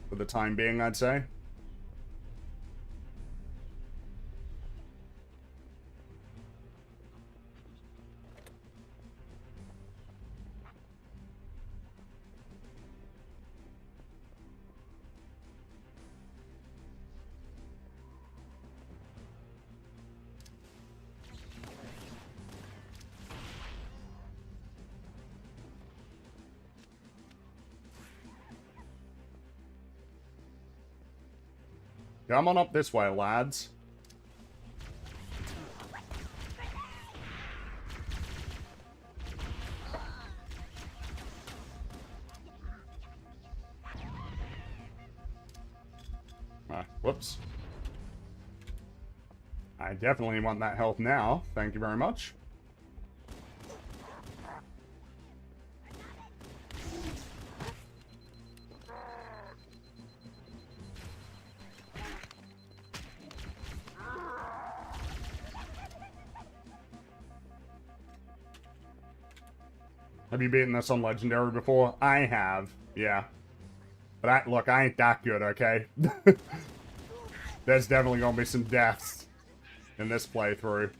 For the time being, I'd say. Come on up this way, lads. Whoops. I definitely want that health now. Thank you very much. Have you beaten this on Legendary before? I have, yeah. But look, I ain't that good, okay? There's definitely gonna be some deaths in this playthrough.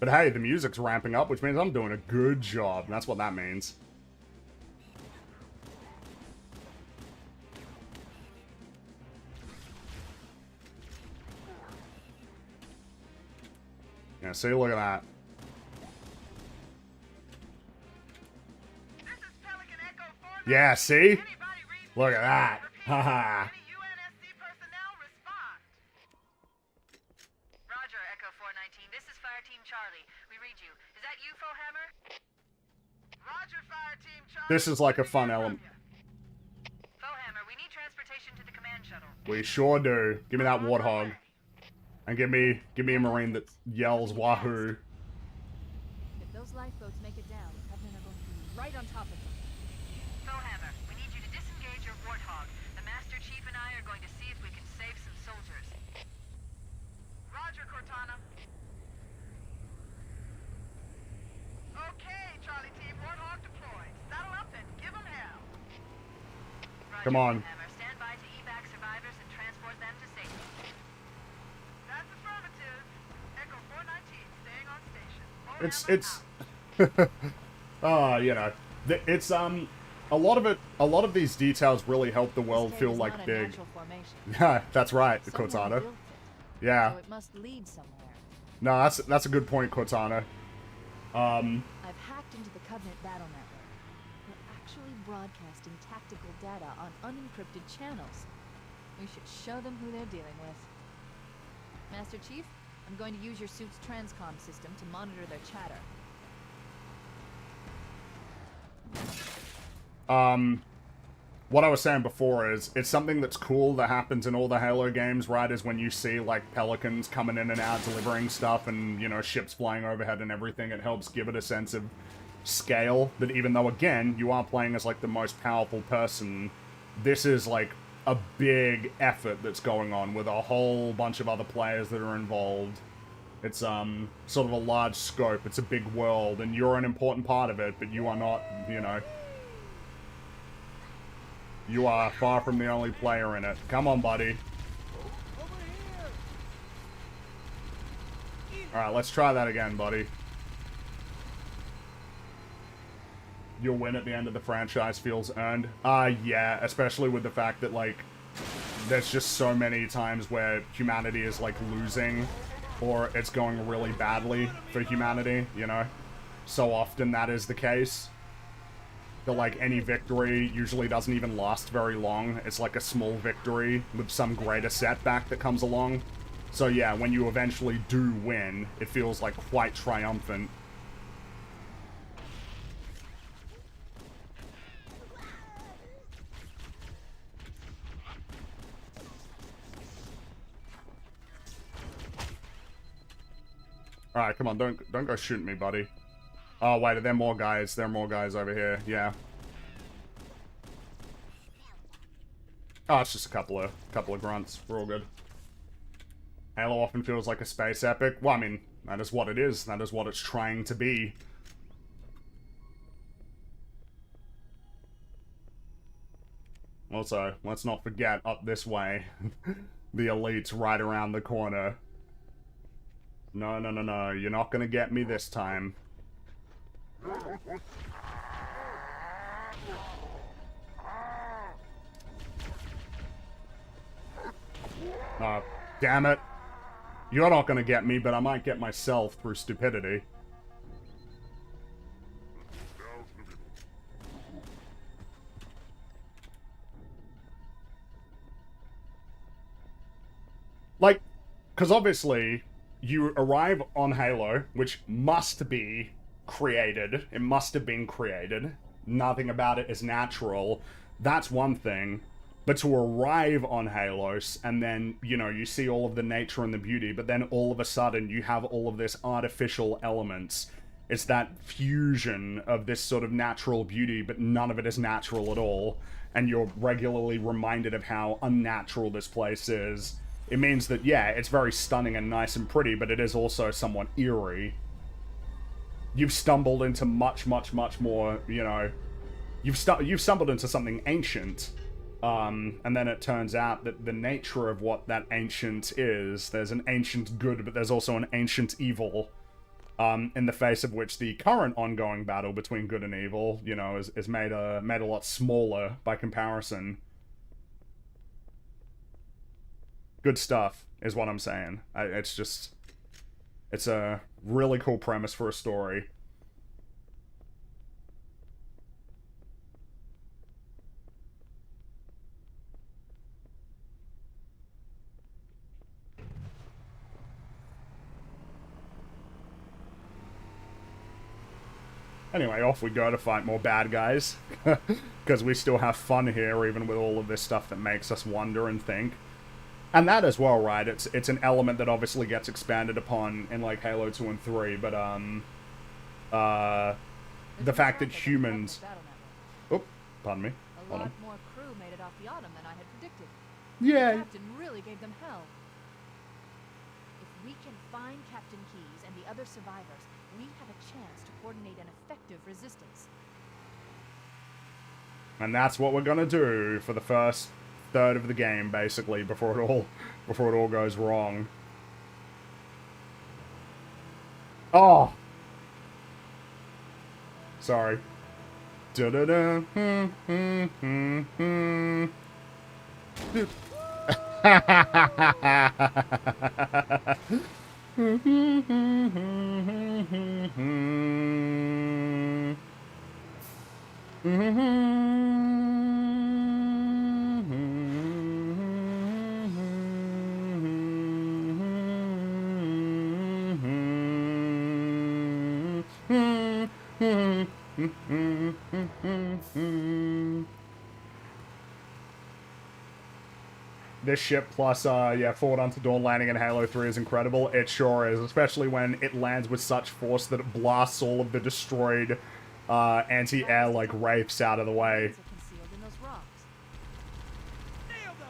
But hey, the music's ramping up, which means I'm doing a good job. And that's what that means. Yeah, see, look at that. Yeah, see? Anybody read Look at that. Repeat. Haha. Any UNSC personnel respond. Roger, Echo 419. This is Fire Team Charlie. We read you. Is that you, Fohammer? Roger, Fire Team Charlie. This is like a fun element. Fohammer, we need transportation to the command shuttle. We sure do. Give me that warthog. And give me a marine that yells wahoo. If those lifeboats make it down, the Covenant are going to be right on top of them. Fohammer, we need you to disengage your warthog. The Master Chief and I are going to see if we can save some soldiers. Roger, Cortana. Okay, Charlie Team, warthog deployed. Saddle up and give them hell. Roger, Come on. Fohammer, stand by to evac survivors and transport them to safety. That's affirmative. Echo 419, staying on station. You know, it's a lot of these details really help the world This cave feel is like not a big. natural formation. Yeah, that's right, Someone Cortana. built it, Yeah. so it must lead somewhere. No, that's a good point, Cortana. I've hacked into the Covenant battle network. We're actually broadcasting tactical data on unencrypted channels. We should show them who they're dealing with. Master Chief, I'm going to use your suit's transcom system to monitor their chatter. What I was saying before is, it's something that's cool that happens in all the Halo games, right, is when you see, like, pelicans coming in and out delivering stuff and, you know, ships flying overhead and everything. It helps give it a sense of scale, that even though, again, you are playing as, like, the most powerful person, this is, like, a big effort that's going on with a whole bunch of other players that are involved. It's, sort of a large scope, it's a big world, and you're an important part of it, but you are not, you know... You are far from the only player in it. Come on, buddy. Alright, let's try that again, buddy. Your win at the end of the franchise feels earned. Yeah, especially with the fact that, like, there's just so many times where humanity is, like, losing, or it's going really badly for humanity, you know? So often that is the case. That, like, any victory usually doesn't even last very long. It's like a small victory with some greater setback that comes along. So yeah, when you eventually do win, it feels like quite triumphant. Alright, come on, don't go shooting me, buddy. Oh, wait, are there more guys? There are more guys over here, yeah. Oh, it's just a couple of grunts. We're all good. Halo often feels like a space epic. Well, I mean, that is what it is. That is what it's trying to be. Also, let's not forget, up this way, the elite's right around the corner. No, no, no, no. You're not gonna get me this time. Oh, damn it. You're not gonna get me, but I might get myself through stupidity. Like, because obviously, you arrive on Halo, which must be created. It must have been created. Nothing about it is natural. That's one thing. But to arrive on Halos, and then, you know, you see all of the nature and the beauty, but then all of a sudden you have all of this artificial elements. It's that fusion of this sort of natural beauty, but none of it is natural at all. And you're regularly reminded of how unnatural this place is. It means that, yeah, it's very stunning and nice and pretty, but it is also somewhat eerie. You've stumbled into much, much, much more, you know... You've stumbled into something ancient. And then it turns out that the nature of what that ancient is, there's an ancient good, but there's also an ancient evil, in the face of which the current ongoing battle between good and evil, you know, is made a lot smaller by comparison. Good stuff, is what I'm saying. It's a really cool premise for a story. Anyway, off we go to fight more bad guys. Because we still have fun here, even with all of this stuff that makes us wonder and think. And that as well, right? It's an element that obviously gets expanded upon in, like, Halo 2 and 3, but, the fact that humans... Oh, pardon me. A lot more crew made it off the Autumn than I had predicted. Yeah. The captain really gave them hell. If we can find Captain Keyes and the other survivors, we have a chance to coordinate an effective resistance. And that's what we're gonna do for the first third of the game, basically, before it all goes wrong. Oh! Sorry. Da-da-da. Dude. This ship plus, yeah, Forward Unto Dawn landing in Halo 3 is incredible. It sure is, especially when it lands with such force that it blasts all of the destroyed anti-air, like, wraiths out of the way.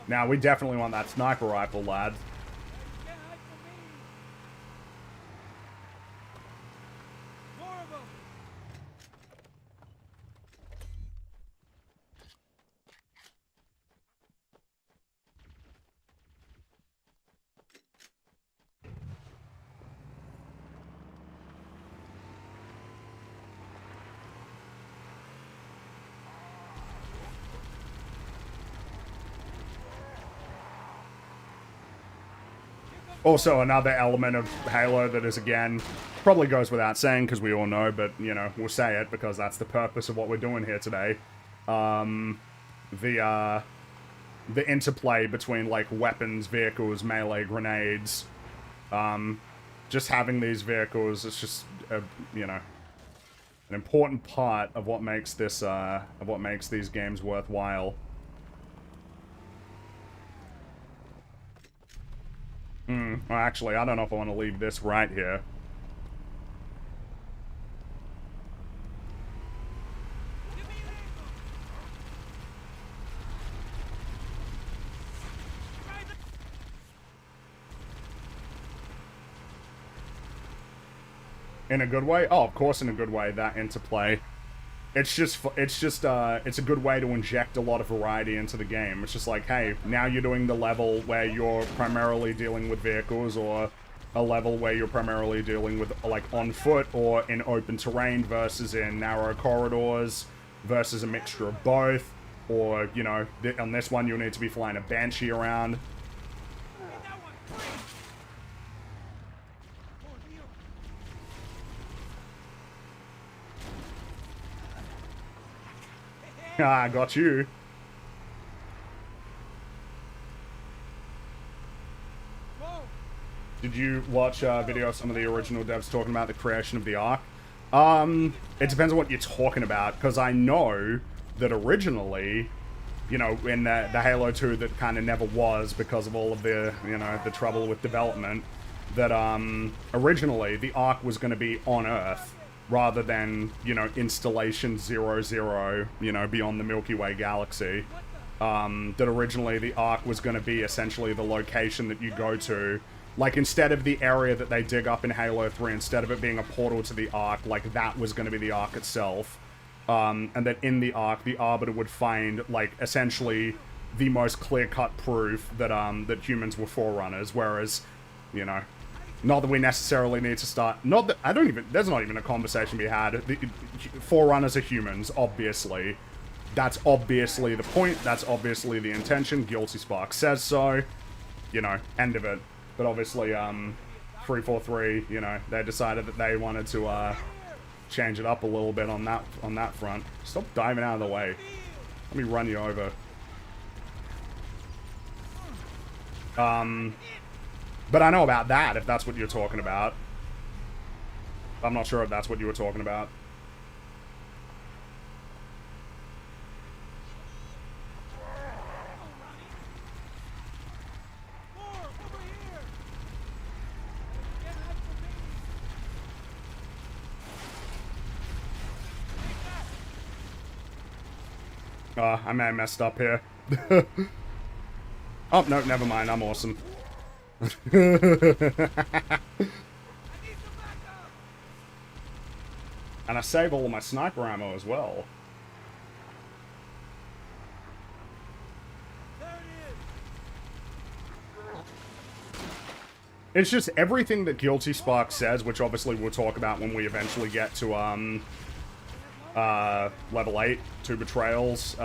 Now, we definitely want that sniper rifle, lad. Also, another element of Halo that is, again, probably goes without saying because we all know, but, you know, we'll say it because that's the purpose of what we're doing here today. The interplay between, like, weapons, vehicles, melee, grenades. Just having these vehicles is just, you know, an important part of what makes this, of what makes these games worthwhile. Well, actually, I don't know if I want to leave this right here. In a good way? Oh, of course in a good way, that interplay. It's a good way to inject a lot of variety into the game. It's just like, hey, now you're doing the level where you're primarily dealing with vehicles, or a level where you're primarily dealing with, like, on foot or in open terrain versus in narrow corridors versus a mixture of both. Or, you know, on this one you'll need to be flying a Banshee around. Ah, I got you. Did you watch a video of some of the original devs talking about the creation of the Ark? It depends on what you're talking about, because I know that originally, you know, in the Halo 2 that kind of never was because of all of the, you know, the trouble with development, that originally the Ark was going to be on Earth, rather than, you know, Installation 00, you know, beyond the Milky Way galaxy. That originally the Ark was going to be essentially the location that you go to. Like, instead of the area that they dig up in Halo 3, instead of it being a portal to the Ark, like, that was going to be the Ark itself. And that in the Ark, the Arbiter would find, like, essentially the most clear-cut proof that, that humans were Forerunners, whereas, you know... Not that we necessarily need to start... Not that... I don't even... There's not even a conversation to be had. The Forerunners are humans, obviously. That's obviously the point. That's obviously the intention. Guilty Spark says so. You know, end of it. But obviously, 343, you know, they decided that they wanted to, change it up a little bit on that front. Stop diving out of the way. Let me run you over. But I know about that, if that's what you're talking about. I'm not sure if that's what you were talking about. I may have messed up here. Oh, no, never mind. I'm awesome. And I save all of my sniper ammo as well. It's just everything that Guilty Spark says, which obviously we'll talk about when we eventually get to, level 8, 2 Betrayals.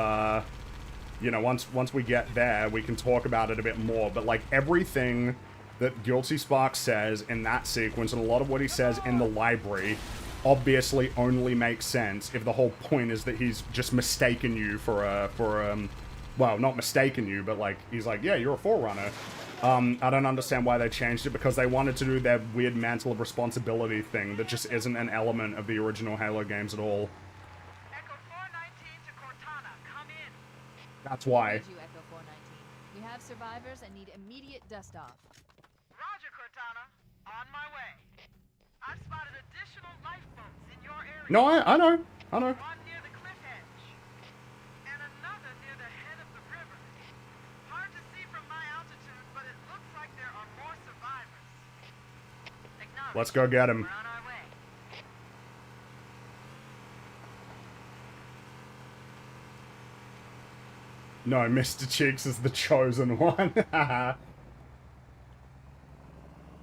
You know, once we get there, we can talk about it a bit more. But, like, everything that Guilty Spark says in that sequence, and a lot of what he says in the library, obviously only makes sense if the whole point is that he's just mistaken you for well, not mistaken you, but, like, he's like, yeah, you're a Forerunner. I don't understand why they changed it, because they wanted to do their weird mantle of responsibility thing that just isn't an element of the original Halo games at all. Echo 419 to Cortana, come in. That's why. Need you, Echo 419. We have survivors and need immediate dust off. Roger, Cortana. On my way. I've spotted additional lifeboats in your area. No, I know. One near the cliff edge. And another near the head of the river. Hard to see from my altitude, but it looks like there are more survivors. Acknowledge. Let's go get him. We're on our way. No, Mr. Cheeks is the chosen one.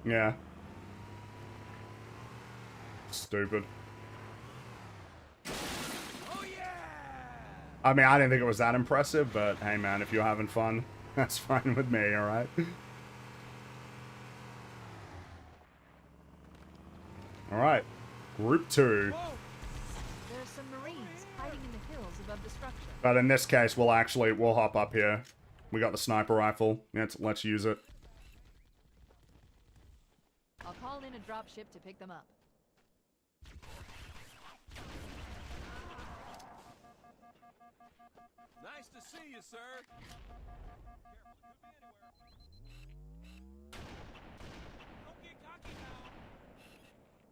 Yeah. Stupid. Oh yeah! I mean, I didn't think it was that impressive, but hey man, if you're having fun, that's fine with me, alright? Alright. Group 2. Whoa! There's some Marines hiding in the hills above the structure. But in this case, we'll hop up here. We got the sniper rifle. Let's use it. I'll call in a dropship to pick them up. Nice to see you, sir. Don't get cocky now.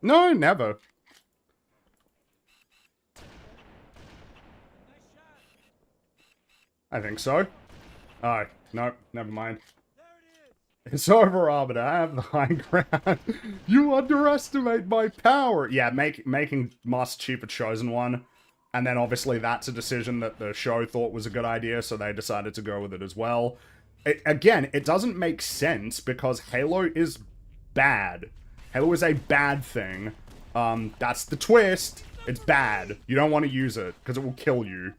No, never. Nice shot. I think so. Oh, no, never mind. There it is. It's over, Arbiter. I have the high ground. You underestimate my power. Yeah, making Master Chief a chosen one. And then obviously that's a decision that the show thought was a good idea, so they decided to go with it as well. Again, it doesn't make sense because Halo is bad. Halo is a bad thing. That's the twist. It's bad. You don't want to use it because it will kill you.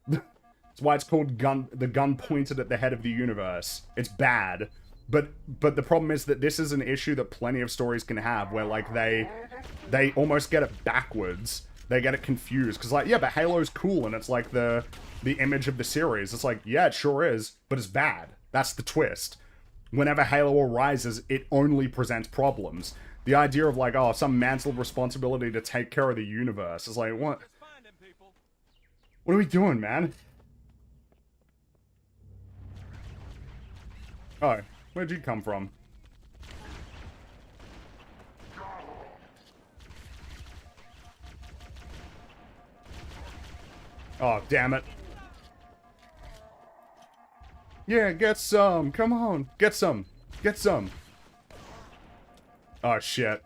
That's why it's called the gun pointed at the head of the universe. It's bad. But the problem is that this is an issue that plenty of stories can have, where like they almost get it backwards. They get it confused because, like, yeah, but Halo's cool and it's like the image of the series. It's like, yeah, it sure is, but it's bad. That's the twist. Whenever Halo arises, it only presents problems. The idea of like, oh, some mantle of responsibility to take care of the universe is like, what? Let's find them, people. What are we doing, man? Oh, where'd you come from? Oh, damn it. Yeah, get some. Come on. Get some. Get some. Oh, shit.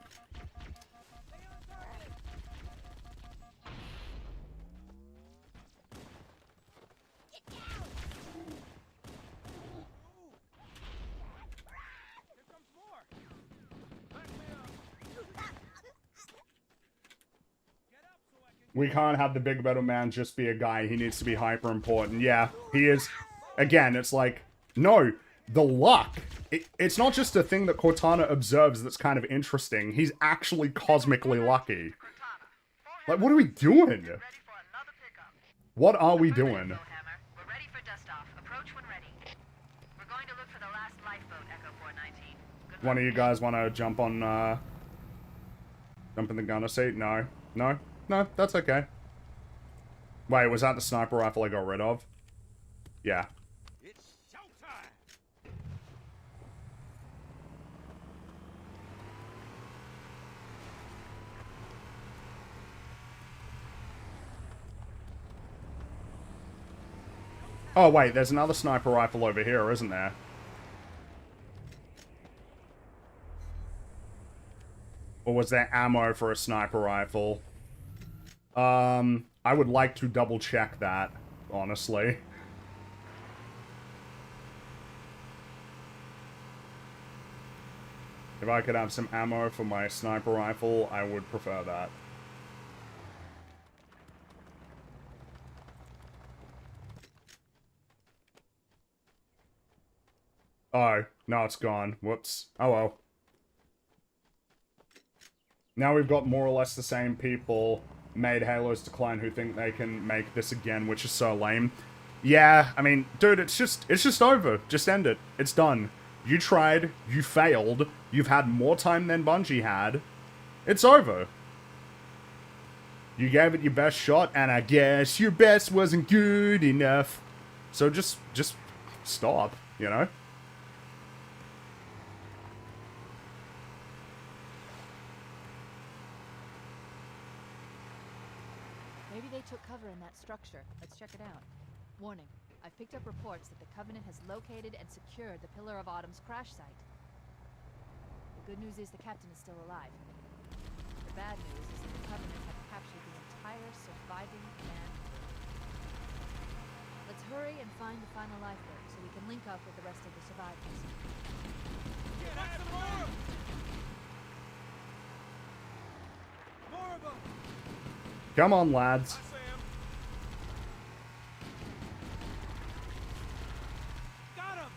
Here comes more. Back me up. Get up so I can. We can't have the big metal man just be a guy. He needs to be hyper important. Yeah, he is. Again, it's like, no, the luck. It's not just a thing that Cortana observes that's kind of interesting. He's actually cosmically lucky. Like, what are we doing? Ready for another pickup. What are we doing? Hammer. We're ready for dust off. Approach when ready. We're going to look for the last lifeboat, Echo 419. Good One of you guys want to jump on, jump in the gunner seat? No. No? No, that's okay. Wait, was that the sniper rifle I got rid of? Yeah. It's showtime! Oh, wait, there's another sniper rifle over here, isn't there? Or was there ammo for a sniper rifle? I would like to double check that, honestly. If I could have some ammo for my sniper rifle, I would prefer that. Oh, no, it's gone. Whoops. Oh well. Now we've got more or less the same people made Halo's Decline who think they can make this again, which is so lame. Yeah, I mean, dude, it's just over. Just end it. It's done. You tried, you failed, you've had more time than Bungie had. It's over. You gave it your best shot, and I guess your best wasn't good enough. So just stop, you know? Maybe they took cover in that structure. Let's check it out. Warning. I've picked up reports that the Covenant has located and secured the Pillar of Autumn's crash site. The good news is the captain is still alive. The bad news is that the Covenant have captured the entire surviving command. Let's hurry and find the final lifeboat so we can link up with the rest of the survivors. Get after more! More of them! Come on, lads. I say 'em. Got him!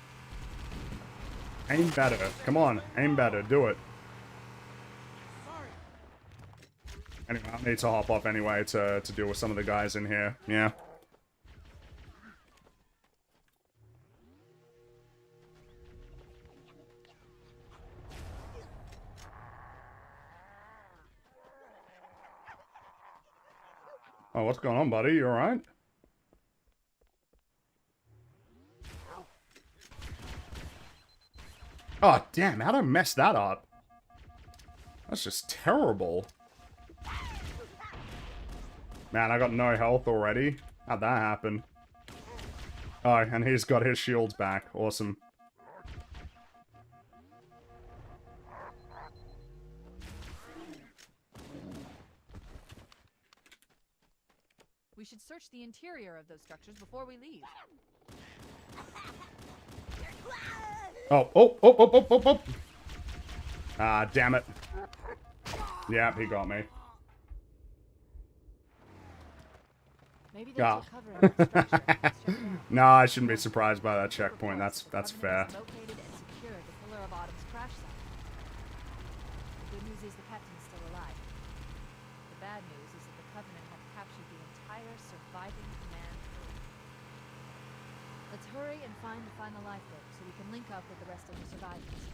Aim better. Come on, aim better. Do it. Sorry. Anyway, I need to hop off anyway to deal with some of the guys in here. Yeah. Oh, what's going on, buddy? You alright? Oh, damn. How'd I mess that up? That's just terrible. Man, I got no health already. How'd that happen? Oh, and he's got his shields back. Awesome. We should search the interior of those structures before we leave. Oh. Ah, damn it. Yeah, he got me. Maybe they Ah. took cover in that structure. Let's check it out. No, I shouldn't be surprised by that checkpoint. That's fair. Located and secured the Pillar of Autumn's crash site. The good news is the captain is still alive. The bad news is that the Covenant have captured the entire surviving command crew. Let's hurry and find the final lifeboat so we can link up with the rest of the survivors.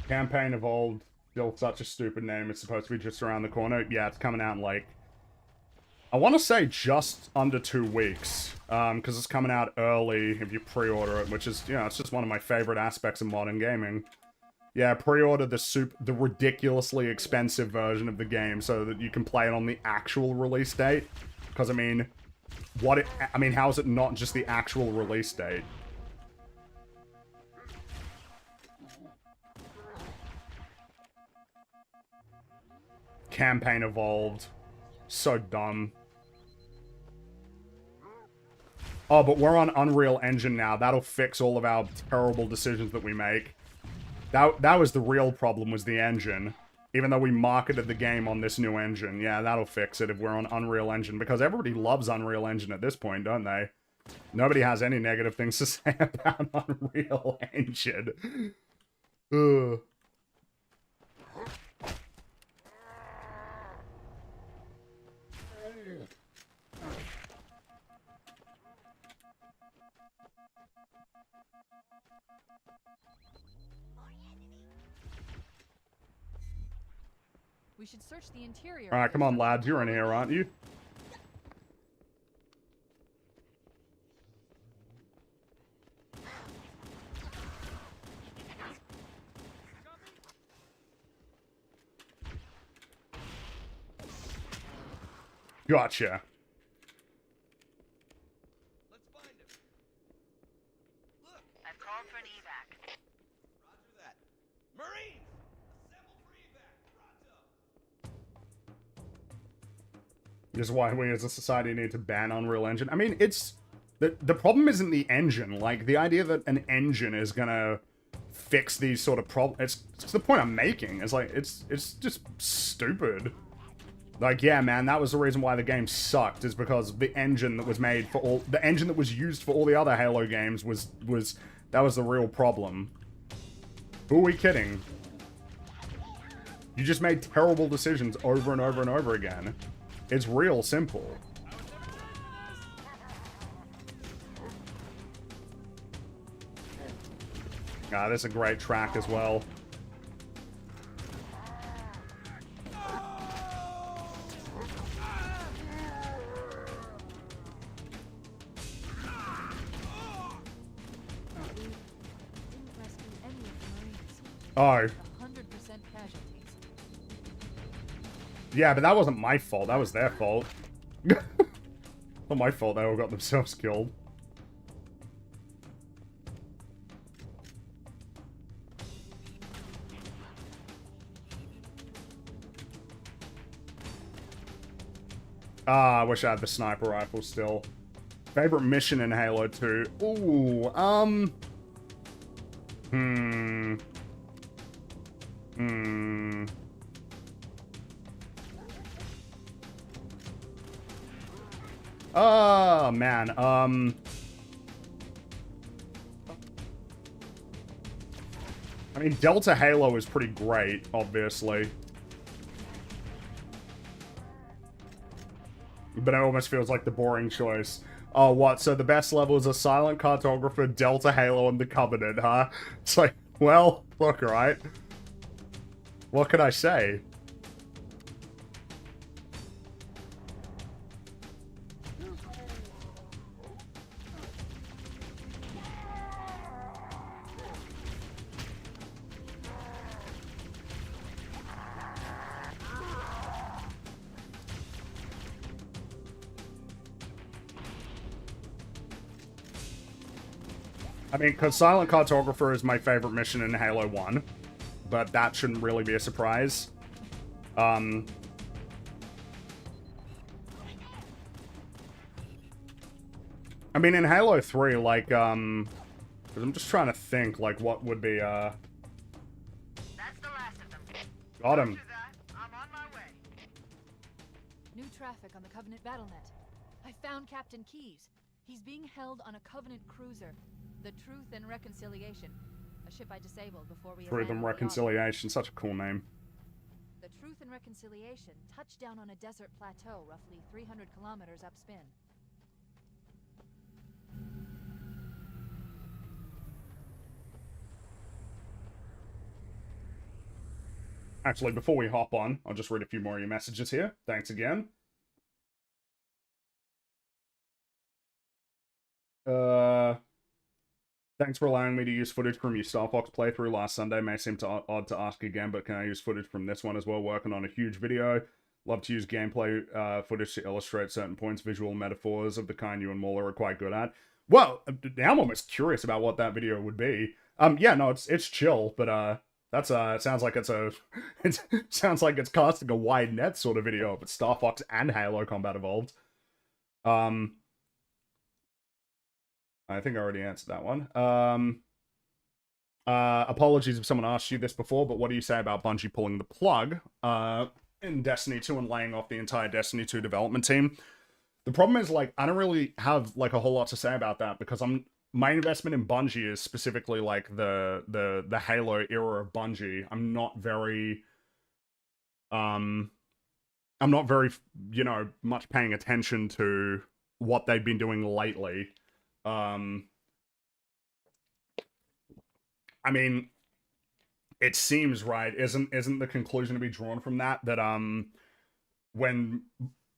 Campaign Evolved. Still such a stupid name. It's supposed to be just around the corner. Yeah, it's coming out in like, I want to say just under 2 weeks. Because it's coming out early if you pre-order it, which is, you know, it's just one of my favorite aspects of modern gaming. Yeah, pre-order the ridiculously expensive version of the game so that you can play it on the actual release date. Because, I mean, how is it not just the actual release date? Campaign Evolved. So dumb. Oh, but we're on Unreal Engine now. That'll fix all of our terrible decisions that we make. That was the real problem, was the engine. Even though we marketed the game on this new engine. Yeah, that'll fix it if we're on Unreal Engine. Because everybody loves Unreal Engine at this point, don't they? Nobody has any negative things to say about Unreal Engine. Ugh. We should search the interior. Alright, come on, lads. You're in here, aren't you? Gotcha. Let's find him. Look, I've called for an evac. roger that. Marines, assemble for evac. Pronto. This is why we as a society need to ban Unreal Engine. I mean, it's... The problem isn't the engine. Like, the idea that an engine is gonna fix these sort of problems... It's the point I'm making. It's like, it's just stupid. Like, yeah, man, that was the reason why the game sucked, is because the engine that was made for all... The engine that was used for all the other Halo games was that was the real problem. Who are we kidding? You just made terrible decisions over and over and over again. It's real simple. Ah, this is a great track as well. Didn't rescue any of the Marines. Oh, 100% casualties. yeah, but that wasn't my fault. That was their fault. Not my fault. They all got themselves killed. Ah, I wish I had the sniper rifle still. Favorite mission in Halo 2? Ooh, Oh, man, I mean, Delta Halo is pretty great, obviously. But it almost feels like the boring choice. Oh, what? So the best levels are Silent Cartographer, Delta Halo, and the Covenant, huh? It's like, well, look, right? What can I say? I mean, because Silent Cartographer is my favorite mission in Halo 1, but that shouldn't really be a surprise. I mean, in Halo 3, like, 'cause I'm just trying to think, like, what would be, That's the last of them. Got him. After that, I'm on my way. New traffic on the Covenant BattleNet. I found Captain Keyes. He's being held on a Covenant cruiser. The Truth and Reconciliation. A ship I disabled before we Truth and abandoned the Reconciliation, such a cool name. Autumn. The Truth and Reconciliation touched down on a desert plateau roughly 300 kilometers upspin. Actually, before we hop on, I'll just read a few more of your messages here. Thanks again. Thanks for allowing me to use footage from your Star Fox playthrough last Sunday. May seem odd to ask again, but can I use footage from this one as well? Working on a huge video. Love to use gameplay footage to illustrate certain points, visual metaphors of the kind you and Mauler are quite good at. Well, now I'm almost curious about what that video would be. Yeah, no, it's chill, but that's it sounds like it sounds like it's casting a wide net sort of video, but Star Fox and Halo Combat Evolved. I think I already answered that one. Apologies if someone asked you this before, but what do you say about Bungie pulling the plug in Destiny 2 and laying off the entire Destiny 2 development team? The problem is, like, I don't really have, like, a whole lot to say about that, because my investment in Bungie is specifically, like, the Halo era of Bungie. I'm not very, you know, much paying attention to what they've been doing lately. I mean, it seems, right, isn't the conclusion to be drawn from that when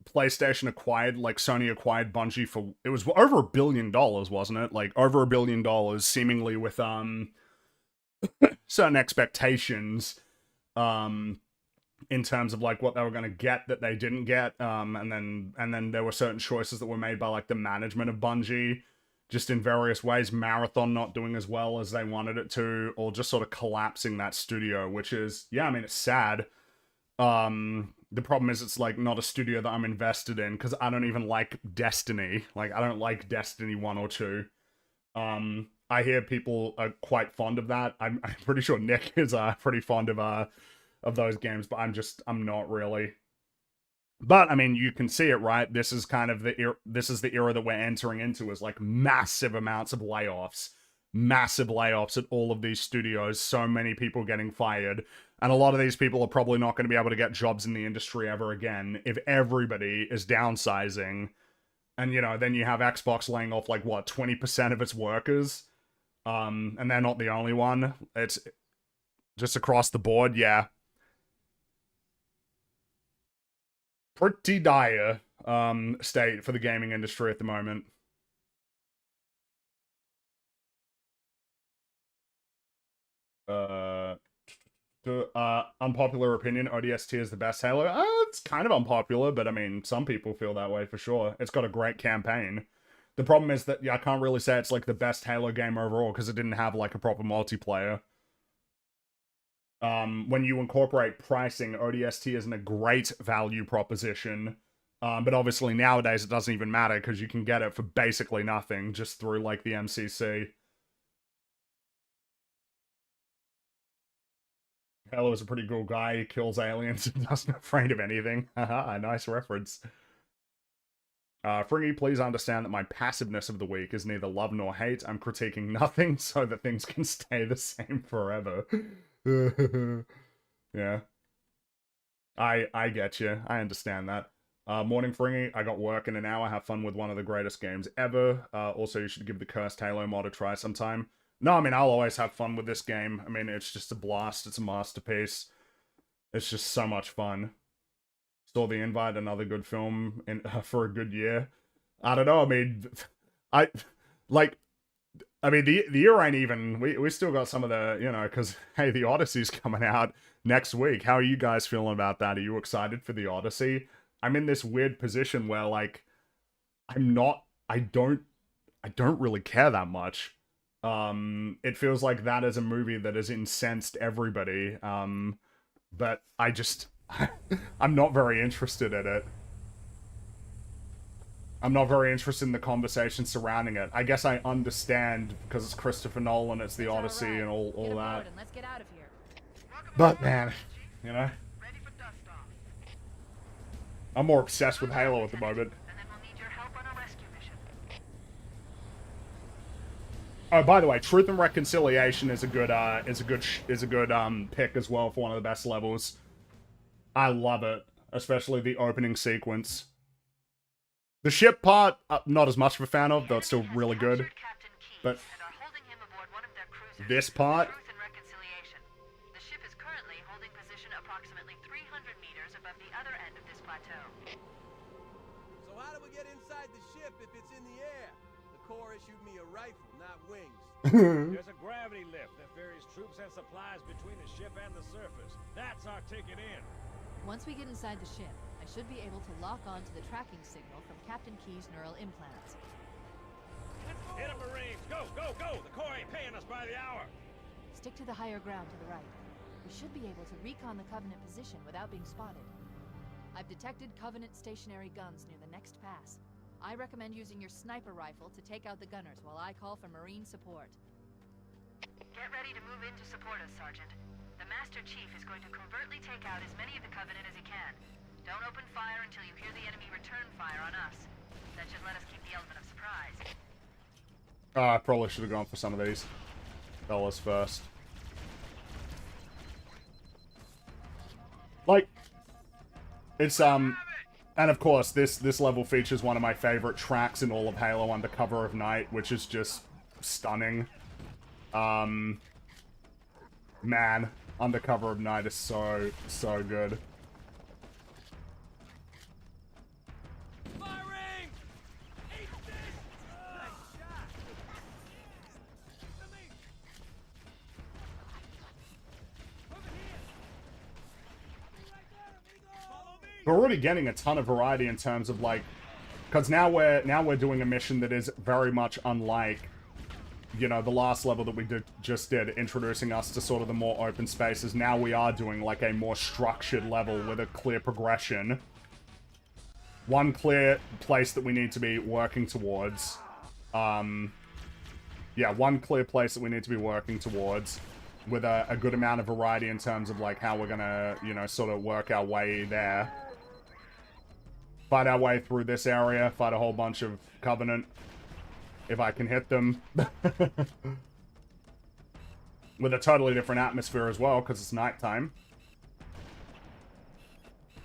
PlayStation acquired, like, Sony acquired Bungie for, it was over $1 billion, wasn't it? Like, over $1 billion, seemingly with, certain expectations, in terms of like what they were going to get that they didn't get, and then there were certain choices that were made by like the management of Bungie, just in various ways. Marathon not doing as well as they wanted it to, or just sort of collapsing that studio, which is, yeah, I mean, it's sad. The problem is it's like not a studio that I'm invested in, because I don't even like Destiny. Like, I don't like Destiny 1 or 2. I hear people are quite fond of that. I'm pretty sure Nick is pretty fond of those games, but I'm not really. But I mean, you can see it, right? This is kind of the era that we're entering into, is like massive amounts of layoffs. Massive layoffs at all of these studios, so many people getting fired, and a lot of these people are probably not going to be able to get jobs in the industry ever again if everybody is downsizing. And, you know, then you have Xbox laying off like, what, 20% of its workers? And they're not the only one. It's just across the board, yeah. Pretty dire state for the gaming industry at the moment. Unpopular opinion, ODST is the best Halo. It's kind of unpopular, but I mean, some people feel that way for sure. It's got a great campaign. The problem is that, yeah, I can't really say it's like the best Halo game overall, because it didn't have like a proper multiplayer. When you incorporate pricing, ODST isn't a great value proposition. But obviously nowadays it doesn't even matter, because you can get it for basically nothing just through like the MCC. Halo is a pretty cool guy. He kills aliens and doesn't afraid of anything. Haha, nice reference. Fringy, please understand that my passiveness of the week is neither love nor hate. I'm critiquing nothing so that things can stay the same forever. Yeah. I get you. I understand that. Morning, Fringy. I got work in an hour. Have fun with one of the greatest games ever. Also, you should give the Cursed Halo mod a try sometime. No, I mean, I'll always have fun with this game. I mean, it's just a blast. It's a masterpiece. It's just so much fun. Saw The Invite, another good film for a good year. I don't know. I mean, the year ain't even. We still got some of the, you know, because hey, the Odyssey's coming out next week. How are you guys feeling about that? Are you excited for the Odyssey? I'm in this weird position where like I don't really care that much. It feels like that is a movie that has incensed everybody. But I just I'm not very interested in it. I'm not very interested in the conversation surrounding it. I guess I understand because it's Christopher Nolan, it's the Odyssey, and all that. And let's get out of here. But man, you know, I'm more obsessed with Halo at the moment. And then we'll need your help on a rescue mission. Oh, by the way, Truth and Reconciliation is a good pick as well for one of the best levels. I love it, especially the opening sequence. The ship part, not as much of a fan of, though it's still really good. But this part, Truth and Reconciliation. The ship is currently holding position approximately 300 meters above the other end of this plateau. So how do we get inside the ship if it's in the air? The Corps issued me a rifle, not wings. There's a gravity lift that ferries troops and supplies between the ship and the surface. That's our ticket in. Once we get inside the ship, I should be able to lock on to the tracking signal from Captain Key's neural implants. Hit 'em, Marines! Go, go, go! The Corps ain't paying us by the hour! Stick to the higher ground to the right. We should be able to recon the Covenant position without being spotted. I've detected Covenant stationary guns near the next pass. I recommend using your sniper rifle to take out the gunners while I call for Marine support. Get ready to move in to support us, Sergeant. The Master Chief is going to covertly take out as many of the Covenant as he can. Don't open fire until you hear the enemy return fire on us. That should let us keep the element of surprise. I probably should have gone for some of these fellas first. Like, it's, and of course, this level features one of my favorite tracks in all of Halo, Under Cover of Night, which is just stunning. Man, Under Cover of Night is so good. Firing! Eat this! Nice shot! To me! Over here! Right we're already getting a ton of variety in terms of, like, because now we're doing a mission that is very much unlike, you know, the last level that we just did, introducing us to sort of the more open spaces. Now we are doing, like, a more structured level with a clear progression. One clear place that we need to be working towards. Yeah, one clear place that we need to be working towards with a good amount of variety in terms of, like, how we're gonna, you know, sort of work our way there. Fight our way through this area, fight a whole bunch of Covenant, if I can hit them. With a totally different atmosphere as well, because it's nighttime.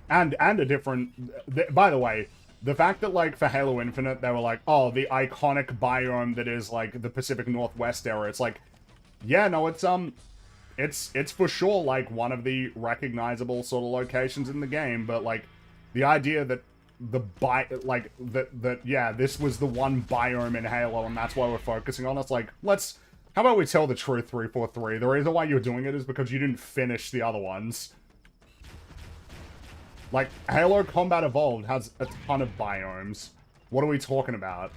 And a different... By the way, the fact that, like, for Halo Infinite, they were like, oh, the iconic biome that is, like, the Pacific Northwest area. It's like, yeah, no, it's for sure, like, one of the recognizable sort of locations in the game, but, like, the idea that yeah, this was the one biome in Halo, and that's why we're focusing on it. It's like, how about we tell the truth, 343? The reason why you're doing it is because you didn't finish the other ones. Like, Halo Combat Evolved has a ton of biomes. What are we talking about?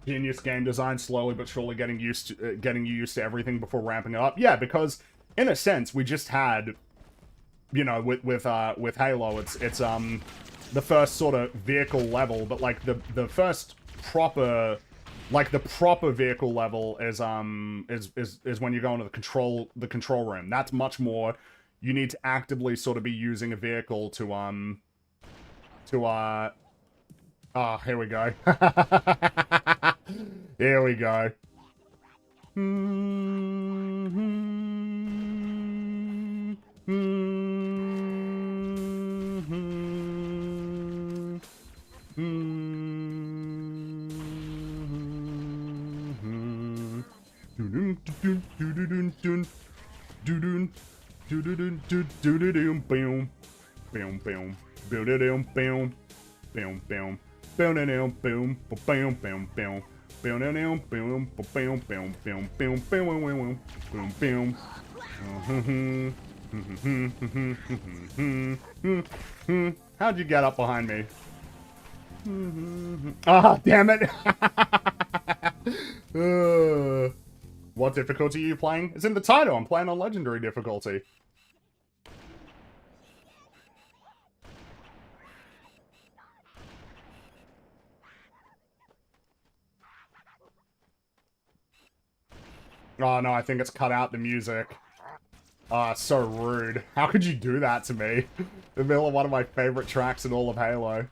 Genius game design, slowly but surely getting you used to everything before ramping up. Yeah, because in a sense we just had, you know, with Halo, it's the first sort of vehicle level, but like the first proper, like the proper vehicle level is when you go into the control room. That's much more. You need to actively sort of be using a vehicle to here we go. Here we go. How'd you get up behind me? Ah, damn it! What difficulty are you playing? It's in the title. I'm playing on Legendary difficulty. Oh no, I think it's cut out the music. Ah, so rude. How could you do that to me? In the middle of one of my favorite tracks in all of Halo.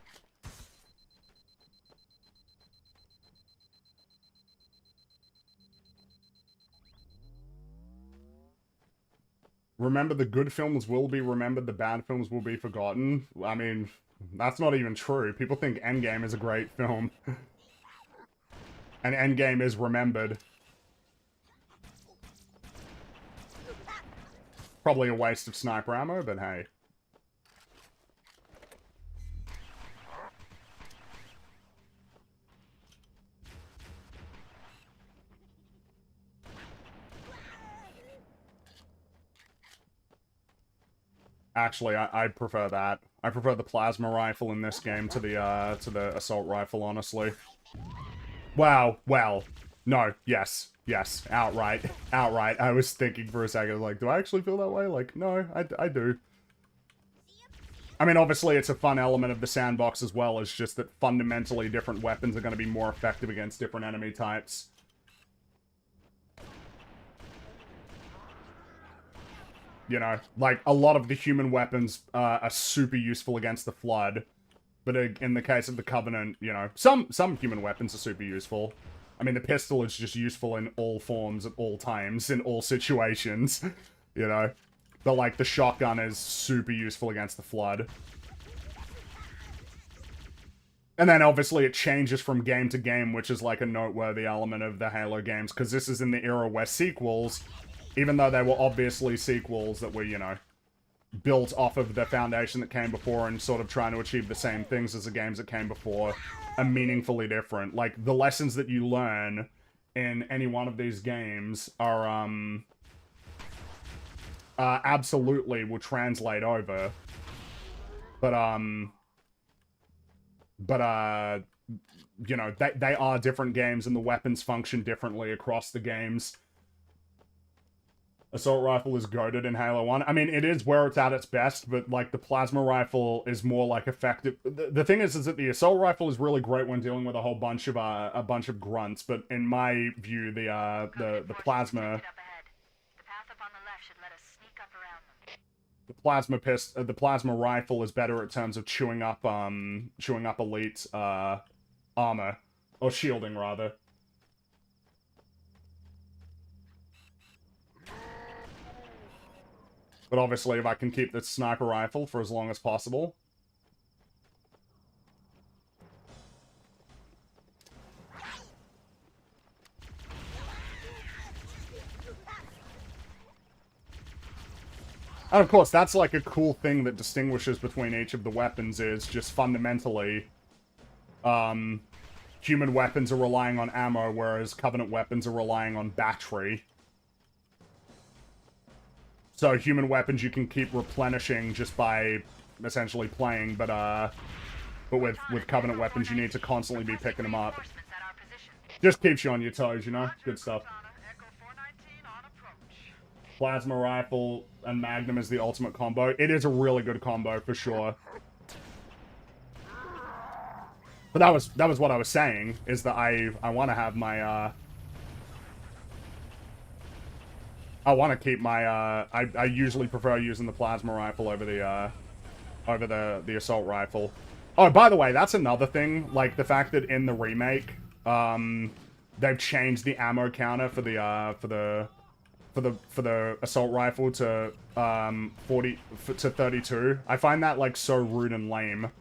Remember, the good films will be remembered, the bad films will be forgotten. I mean, that's not even true. People think Endgame is a great film. And Endgame is remembered. Probably a waste of sniper ammo, but hey. Actually, I prefer that. I prefer the plasma rifle in this game to the assault rifle, honestly. Wow, well, no, yes, outright. I was thinking for a second, like, do I actually feel that way? Like, no, I do. I mean, obviously, it's a fun element of the sandbox as well. It's just that fundamentally different weapons are going to be more effective against different enemy types. You know, like, a lot of the human weapons are super useful against the Flood. But in the case of the Covenant, you know, some human weapons are super useful. I mean, the pistol is just useful in all forms at all times, in all situations, you know. But, like, the shotgun is super useful against the Flood. And then, obviously, it changes from game to game, which is, like, a noteworthy element of the Halo games, because this is in the era where sequels, even though they were obviously sequels that were, you know, built off of the foundation that came before and sort of trying to achieve the same things as the games that came before are meaningfully different. Like, the lessons that you learn in any one of these games are, absolutely will translate over. But, you know, they are different games and the weapons function differently across the games. Assault rifle is goated in Halo 1. I mean, it is where it's at its best, but, like, the plasma rifle is more, like, effective. The thing is that the assault rifle is really great when dealing with a whole bunch of grunts, but in my view, the plasma... The plasma rifle is better in terms of chewing up elite, armor. Or shielding, rather. But obviously, if I can keep the sniper rifle for as long as possible. And of course, that's like a cool thing that distinguishes between each of the weapons is just fundamentally, human weapons are relying on ammo, whereas Covenant weapons are relying on battery. So human weapons you can keep replenishing just by essentially playing, but with Covenant weapons you need to constantly be picking them up. Just keeps you on your toes, you know? Good stuff. Plasma rifle and Magnum is the ultimate combo. It is a really good combo for sure. But that was what I was saying, is that I want to have my I want to keep my I usually prefer using the plasma rifle over the assault rifle. Oh, by the way, that's another thing, like the fact that in the remake they've changed the ammo counter for the assault rifle to 32. I find that like so rude and lame.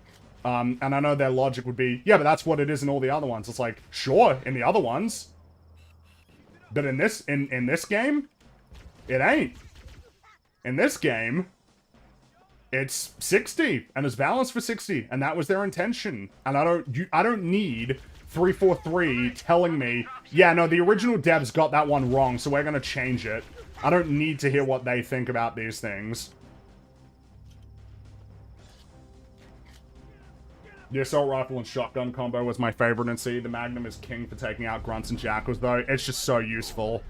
And I know their logic would be, yeah, but that's what it is in all the other ones. It's like, sure, in the other ones, but in this game, it ain't. In this game, it's 60 and it's balanced for 60, and that was their intention. And I don't need 343 telling me, yeah, no, the original devs got that one wrong, so we're gonna change it. I don't need to hear what they think about these things. The assault rifle and shotgun combo was my favorite in C. The Magnum is king for taking out grunts and jackals, though. It's just so useful.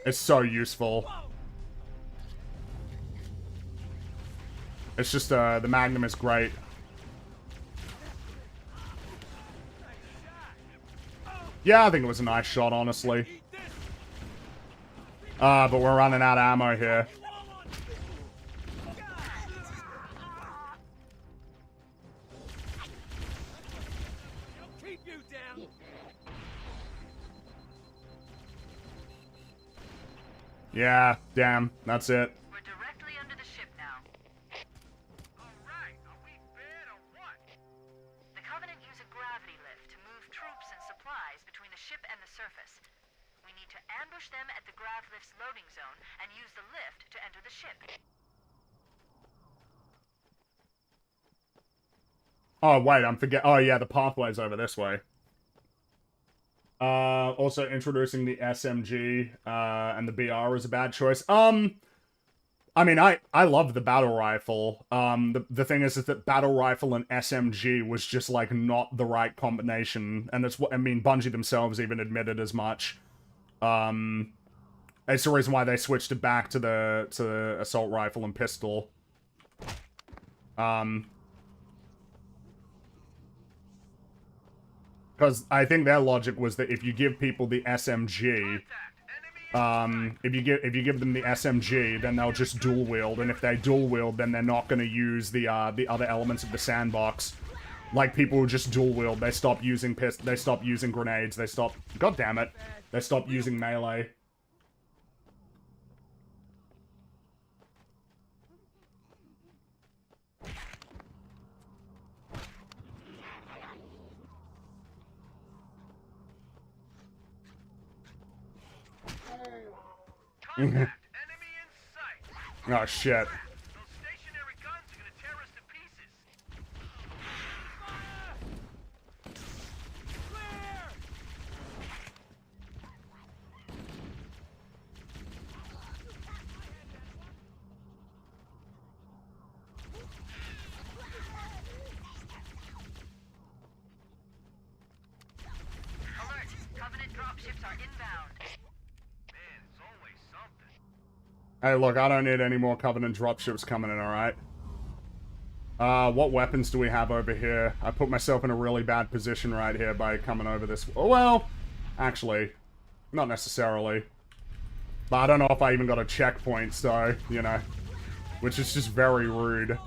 It's so useful. It's just, the Magnum is great. Yeah, I think it was a nice shot, honestly. But we're running out of ammo here. Yeah, damn, that's it. We're directly under the ship now. Alright, are we bad or what? The Covenant use a gravity lift to move troops and supplies between the ship and the surface. We need to ambush them at the grav lift's loading zone and use the lift to enter the ship. Oh, wait, oh, yeah, the pathway's over this way. Also introducing the SMG, and the BR is a bad choice. I mean, I love the battle rifle. The thing is that battle rifle and SMG was just, like, not the right combination. And that's what, I mean, Bungie themselves even admitted as much. It's the reason why they switched it back to the assault rifle and pistol. Because I think their logic was that if you give people the SMG, if you give them the SMG, then they'll just dual wield, and if they dual wield, then they're not going to use the other elements of the sandbox. Like, people who just dual wield, they stop using they stop using grenades, they stop, god damn it, they stop using melee. Contact! Enemy in sight! Oh, shit. Those stationary guns are gonna tear us to pieces! Clear! Alert! Covenant dropships are inbound. Man, it's always something. Hey, look, I don't need any more Covenant dropships coming in, alright? What weapons do we have over here? I put myself in a really bad position right here by coming over this... Oh, well, actually, not necessarily. But I don't know if I even got a checkpoint, so, you know. Which is just very rude. Cortana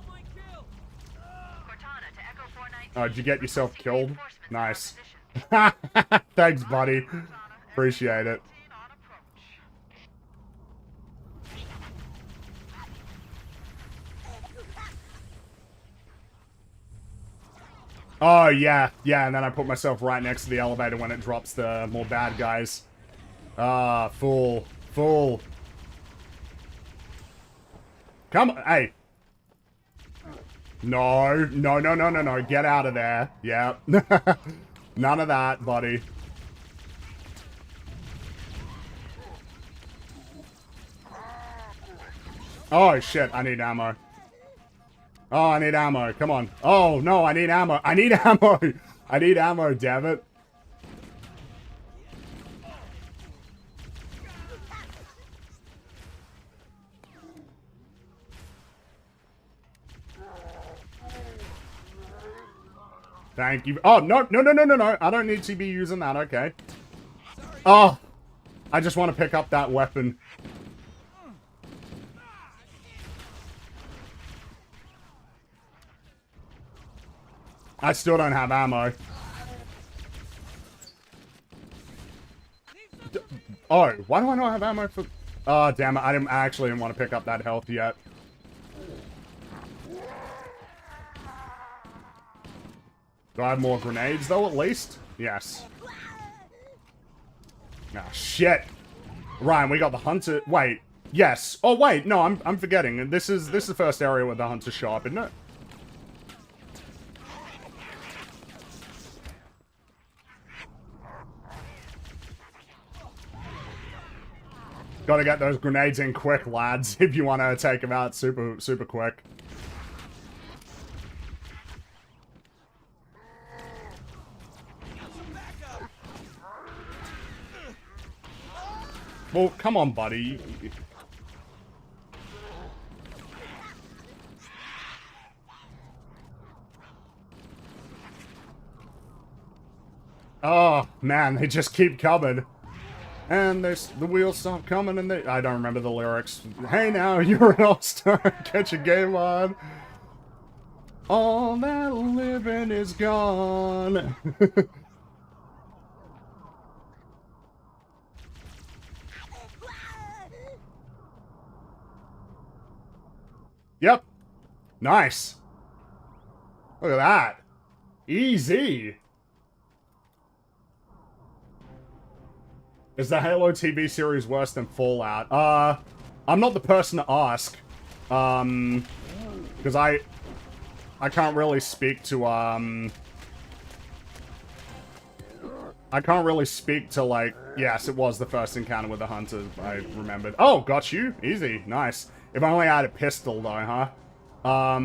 to Echo 419. Oh, did you get yourself Requesting killed? reinforcements Nice. in our position. Thanks, buddy. Appreciate it. 19 on approach. Oh, yeah. Yeah, and then I put myself right next to the elevator when it drops the more bad guys. Ah, fool. Fool. Come on. Hey. No. No, no, no, no, no. Get out of there. Yep. None of that, buddy. Oh, shit. I need ammo. Oh, I need ammo. Come on. Oh, no, I need ammo. I need ammo. I need ammo, damn it. Thank you. Oh, no, no, no, no, no, no. I don't need to be using that. Okay. Oh, I just want to pick up that weapon. I still don't have ammo. Oh, why do I not have ammo for... Oh, damn it. I actually didn't want to pick up that health yet. Do I have more grenades, though, at least? Yes. Ah, shit. Ryan, we got the hunter... Wait. Yes. Oh, wait. No, I'm forgetting. This is the first area where the hunter show up, isn't it? Gotta get those grenades in quick, lads, if you want to take them out super, super quick. Well, come on, buddy. Oh, man, they just keep coming. And the wheels stop coming and I don't remember the lyrics. Hey now, you're an all-star, get your game on. All that living is gone. Yep. Nice. Look at that. Easy. Is the Halo TV series worse than Fallout? I'm not the person to ask. Because I can't really speak to, I can't really speak to, like, yes, it was the first encounter with the hunters, I remembered. Oh, got you. Easy. Nice. If only I had a pistol, though, huh? I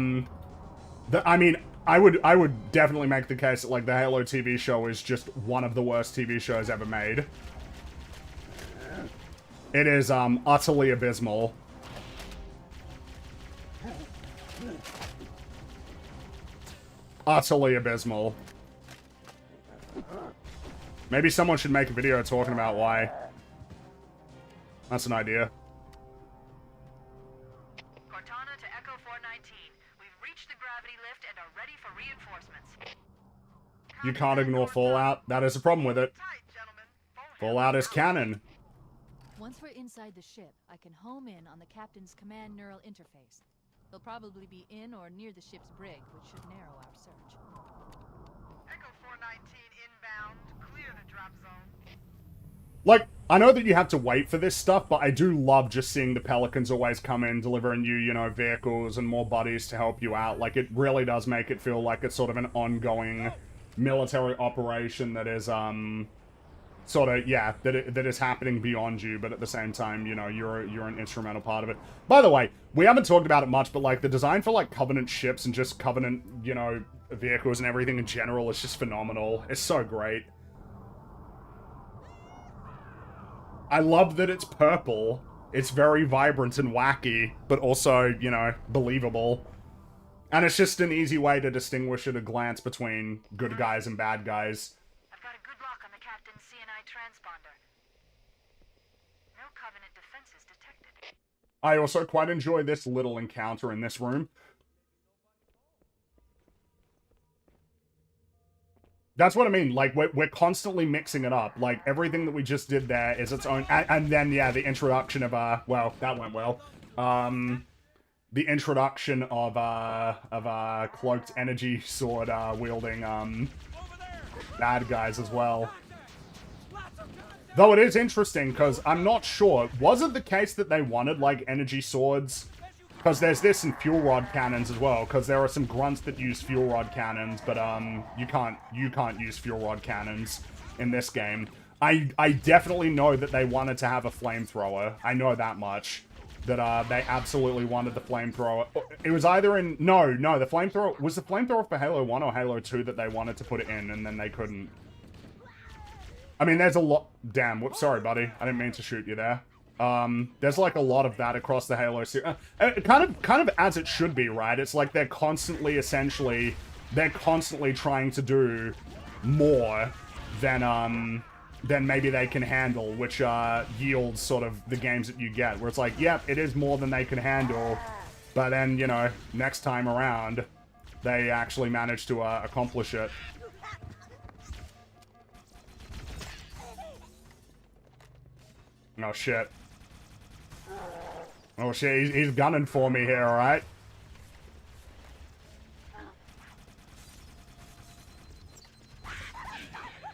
mean, I would definitely make the case that, like, the Halo TV show is just one of the worst TV shows ever made. It is, utterly abysmal. Utterly abysmal. Maybe someone should make a video talking about why. That's an idea. Cortana to Echo 419. We've reached the gravity lift and are ready for reinforcements. You can't ignore Fallout. That is a problem with it. Tight, gentlemen. Fallout is canon. Once we're inside the ship, I can home in on the captain's command neural interface. They'll probably be in or near the ship's brig, which should narrow our search. Echo 419 inbound. Clear the drop zone. Like, I know that you have to wait for this stuff, but I do love just seeing the Pelicans always come in, delivering you, you know, vehicles and more buddies to help you out. Like, it really does make it feel like it's sort of an ongoing military operation that is, sort of, yeah, that is happening beyond you, but at the same time, you know, you're an instrumental part of it. By the way, we haven't talked about it much, but, like, the design for, like, Covenant ships and just Covenant, you know, vehicles and everything in general is just phenomenal. It's so great. I love that it's purple. It's very vibrant and wacky, but also, you know, believable. And it's just an easy way to distinguish at a glance between good guys and bad guys. I've got a good lock on the captain's CNI transponder. No Covenant defenses detected. I also quite enjoy this little encounter in this room. That's what I mean, like, we're constantly mixing it up. Like, everything that we just did there is its own... And then, yeah, the introduction of, well, that went well. The introduction of cloaked energy sword, wielding, bad guys as well. Though it is interesting, because I'm not sure. Was it the case that they wanted, like, energy swords? Because there's this in fuel rod cannons as well, because there are some grunts that use fuel rod cannons, but you can't use fuel rod cannons in this game. I definitely know that they wanted to have a flamethrower. I know that much. That they absolutely wanted the flamethrower. It was either in no, the flamethrower was the flamethrower for Halo 1 or Halo 2 that they wanted to put it in, and then they couldn't. I mean, there's a lot. Damn, whoops, sorry, buddy. I didn't mean to shoot you there. There's like a lot of that across the Halo series. Kind of as it should be, right? It's like they're constantly trying to do more than maybe they can handle, which yields sort of the games that you get, where it's like, yep, it is more than they can handle, but then, you know, next time around, they actually manage to accomplish it. Oh shit. Oh shit, he's gunning for me here, alright?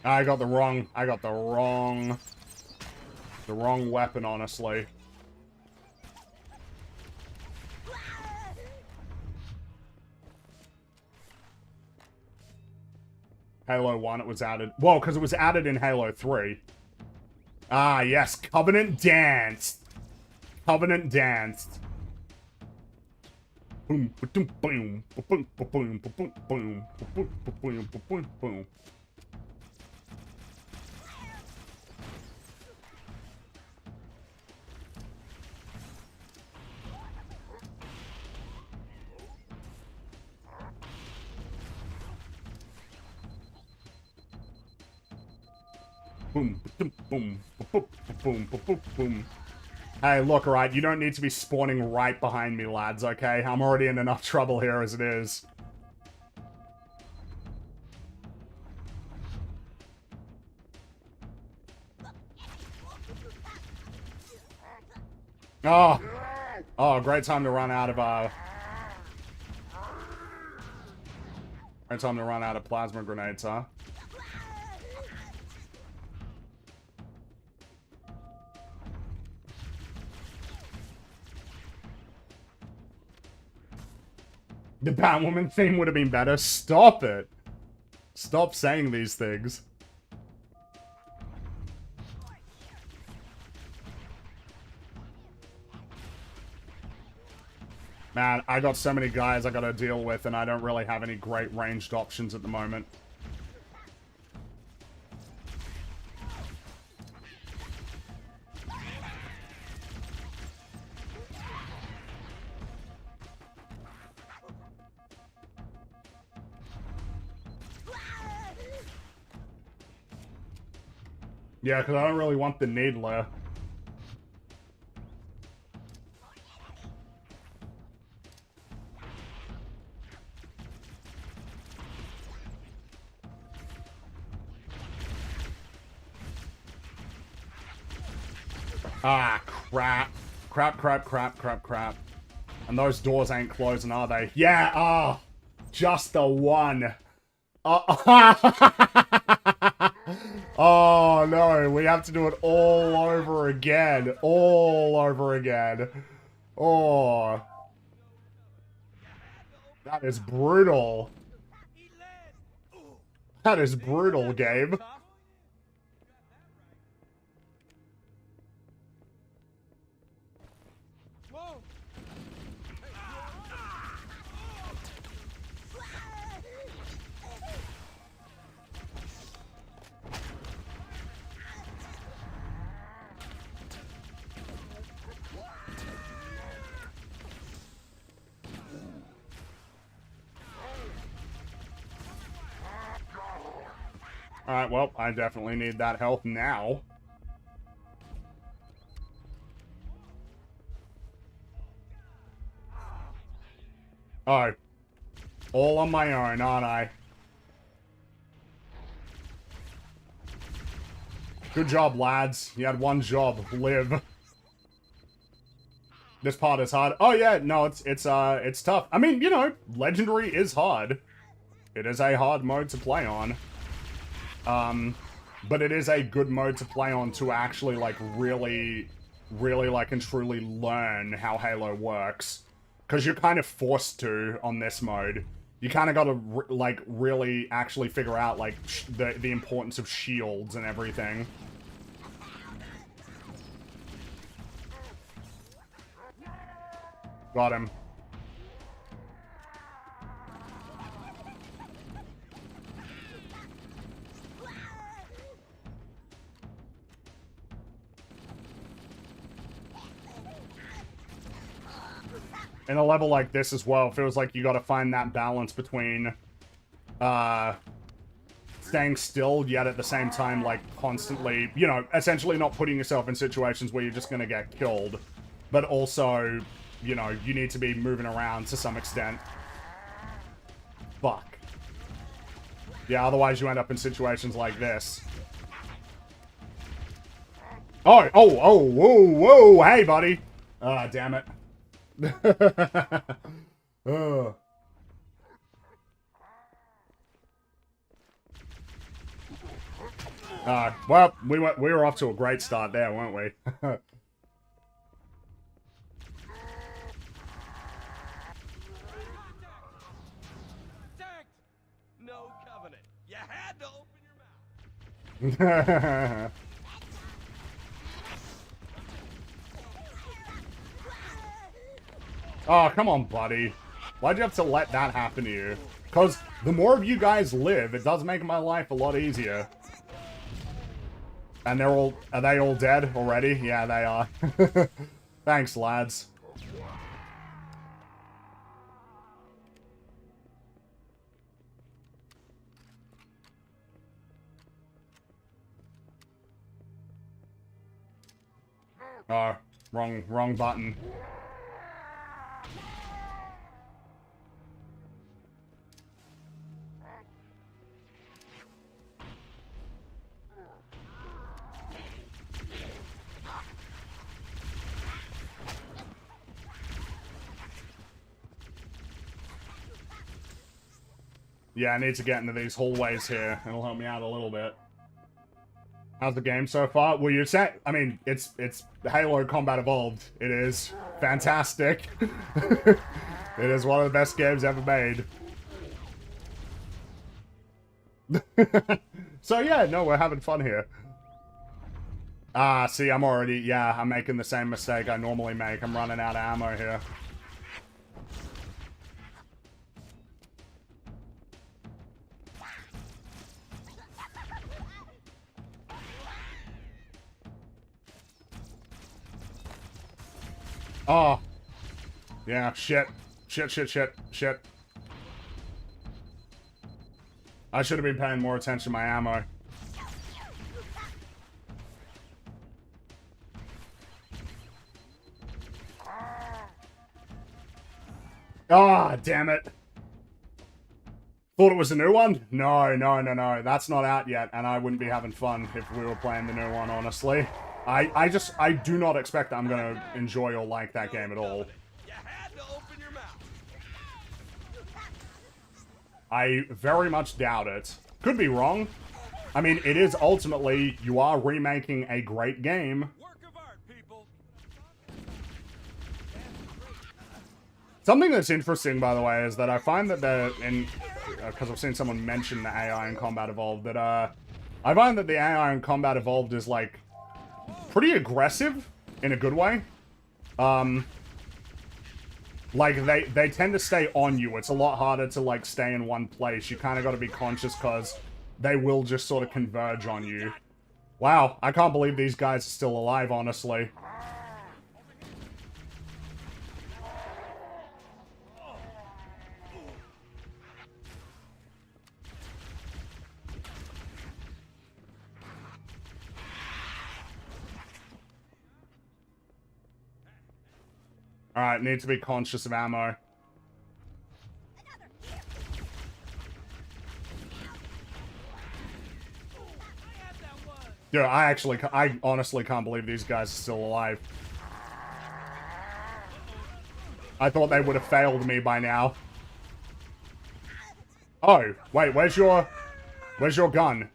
I got the wrong weapon, honestly. Halo 1, it was added. Well, because it was added in Halo 3. Ah, yes, Covenant danced. Covenant danced. Boom, boom, boom, boom, boom, boom, boom, boom, boom, boom, boom. Boom, boom, boom, boom, boom, boom, boom. Hey, look, alright, you don't need to be spawning right behind me, lads, okay? I'm already in enough trouble here as it is. Oh! Oh, great time to run out of, Great time to run out of plasma grenades, huh? The Batwoman theme would have been better. Stop it. Stop saying these things. Man, I got so many guys I gotta deal with, and I don't really have any great ranged options at the moment. Yeah, because I don't really want the Needler. Ah, crap. Crap. And those doors ain't closing, are they? Yeah, oh, just the one. Oh, Oh no, we have to do it all over again. All over again. Oh. That is brutal. That is brutal, game. Alright, well, I definitely need that health now. Oh. All on my own, aren't I? Good job, lads. You had one job. Live. This part is hard. Oh yeah, no, it's tough. I mean, you know, Legendary is hard. It is a hard mode to play on. But it is a good mode to play on to actually, like, really, like, and truly learn how Halo works. Because you're kind of forced to on this mode. You kind of got to, like, really actually figure out, like, the importance of shields and everything. Got him. In a level like this as well, it feels like you gotta find that balance between, staying still, yet at the same time, like, constantly, you know, essentially not putting yourself in situations where you're just gonna get killed. But also, you know, you need to be moving around to some extent. Fuck. Yeah, otherwise you end up in situations like this. Oh, whoa, hey, buddy. Ah, damn it. Oh. Well, we were off to a great start there, weren't we? No covenant. You had to open your mouth. Oh, come on, buddy. Why'd you have to let that happen to you? Because the more of you guys live, it does make my life a lot easier. And are they all dead already? Yeah, they are. Thanks, lads. Oh, wrong button. Yeah, I need to get into these hallways here. It'll help me out a little bit. How's the game so far? Well, you're saying, I mean, it's Halo Combat Evolved. It is fantastic. It is one of the best games ever made. So yeah, no, we're having fun here. See, I'm making the same mistake I normally make. I'm running out of ammo here. Oh. Yeah, shit. Shit. I should have been paying more attention to my ammo. Ah, damn it. Thought it was a new one? No. That's not out yet, and I wouldn't be having fun if we were playing the new one, honestly. I do not expect that I'm gonna enjoy or like that game at all. You had to open your mouth. I very much doubt it. Could be wrong. I mean, it is ultimately, you are remaking a great game. Work of art, people. Something that's interesting, by the way, is that I find that because I've seen someone mention the AI in Combat Evolved, that, I find that the AI in Combat Evolved is, like, pretty aggressive in a good way. Like, they tend to stay on you. It's a lot harder to, like, stay in one place. You kind of got to be conscious because they will just sort of converge on you. Wow, I can't believe these guys are still alive, honestly. Alright, need to be conscious of ammo. Dude, I honestly can't believe these guys are still alive. I thought they would have failed me by now. Oh, wait, where's your gun?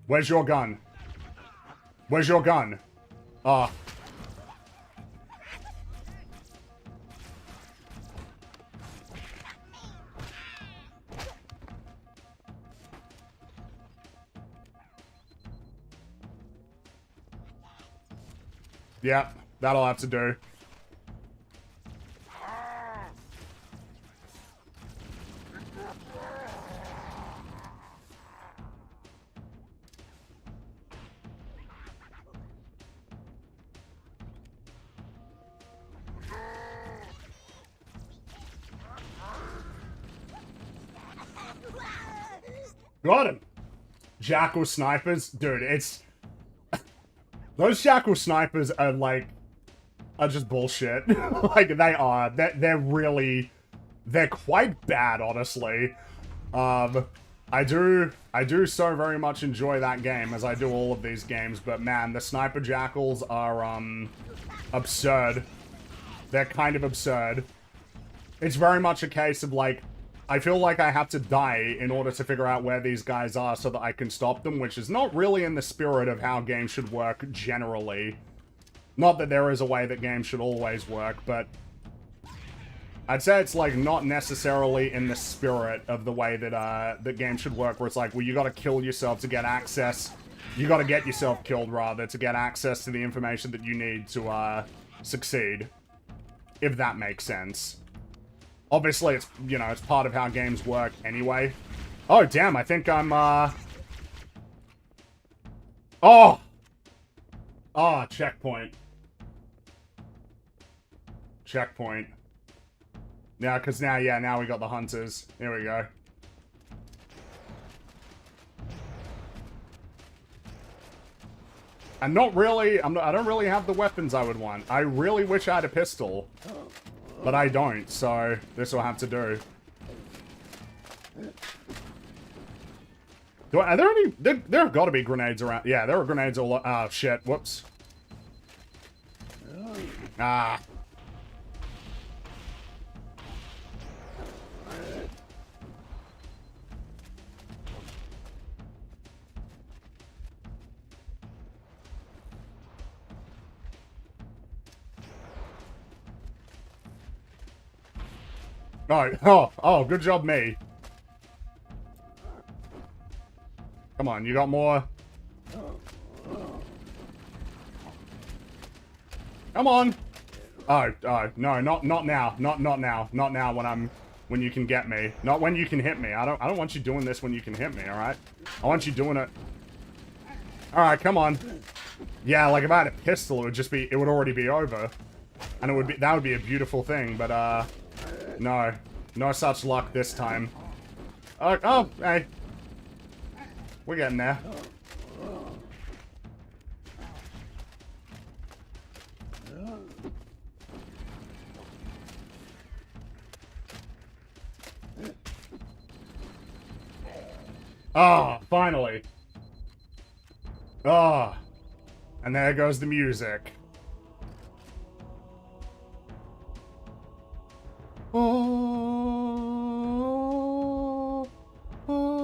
Where's your gun? Where's your gun? Ah. Yep, that'll have to do. Got him! Jackal snipers? Dude, it's... Those Jackal snipers are, like... are just bullshit. Like, they are. They're really... They're quite bad, honestly. I do so very much enjoy that game, as I do all of these games, but man, the Sniper Jackals are, absurd. They're kind of absurd. It's very much a case of, like, I feel like I have to die in order to figure out where these guys are so that I can stop them, which is not really in the spirit of how games should work generally. Not that there is a way that games should always work, but I'd say it's, like, not necessarily in the spirit of the way that, that games should work, where it's like, well, you gotta kill yourself to get access. You gotta get yourself killed, rather, to get access to the information that you need to, succeed. If that makes sense. Obviously, it's, you know, it's part of how games work anyway. Oh, damn, I think I'm, Oh! Oh, checkpoint. Checkpoint. Yeah, because now, yeah, now we got the hunters. Here we go. And not really, I don't really have the weapons I would want. I really wish I had a pistol. But I don't, so this will have to do. Are there any... There have got to be grenades around. Yeah, there are grenades all... Oh, shit. Whoops. Ah. Oh, good job, me. Come on, you got more? Come on! Oh, no, not now. Not now. Not now when you can get me. Not when you can hit me. I don't want you doing this when you can hit me, alright? I want you doing it. Alright, come on. Yeah, like if I had a pistol, it would already be over. And that would be a beautiful thing, but no. No such luck this time. Oh, hey. We're getting there. Ah, finally. Ah. And there goes the music. Oh, oh,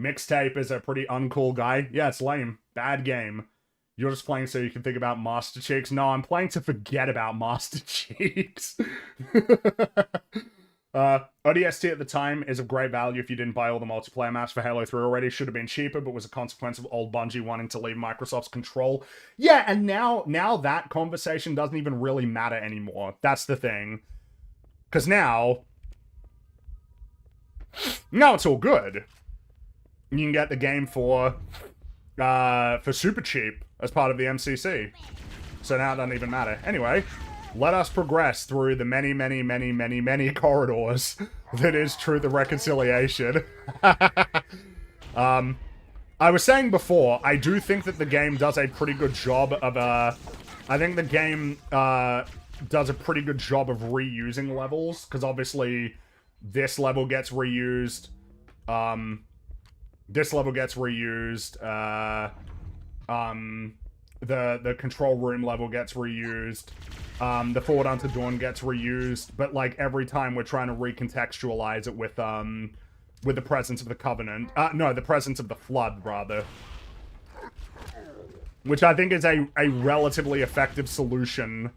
Mixtape is a pretty uncool guy. Yeah, it's lame. Bad game. You're just playing so you can think about Master Cheeks. No, I'm playing to forget about Master Cheeks. ODST at the time is of great value if you didn't buy all the multiplayer maps for Halo 3 already. Should have been cheaper, but was a consequence of old Bungie wanting to leave Microsoft's control. Yeah, and now that conversation doesn't even really matter anymore. That's the thing. Because now it's all good. You can get the game for super cheap as part of the MCC. So now it doesn't even matter. Anyway, let us progress through the many, many, many, many, many corridors that is Truth and Reconciliation. I was saying before, I do think that the game does a pretty good job of, I think the game, does a pretty good job of reusing levels, because obviously this level gets reused, this level gets reused, the control room level gets reused, the Forward Unto Dawn gets reused, but like every time we're trying to recontextualize it with the presence of the Covenant, no, the presence of the Flood, rather. Which I think is a relatively effective solution,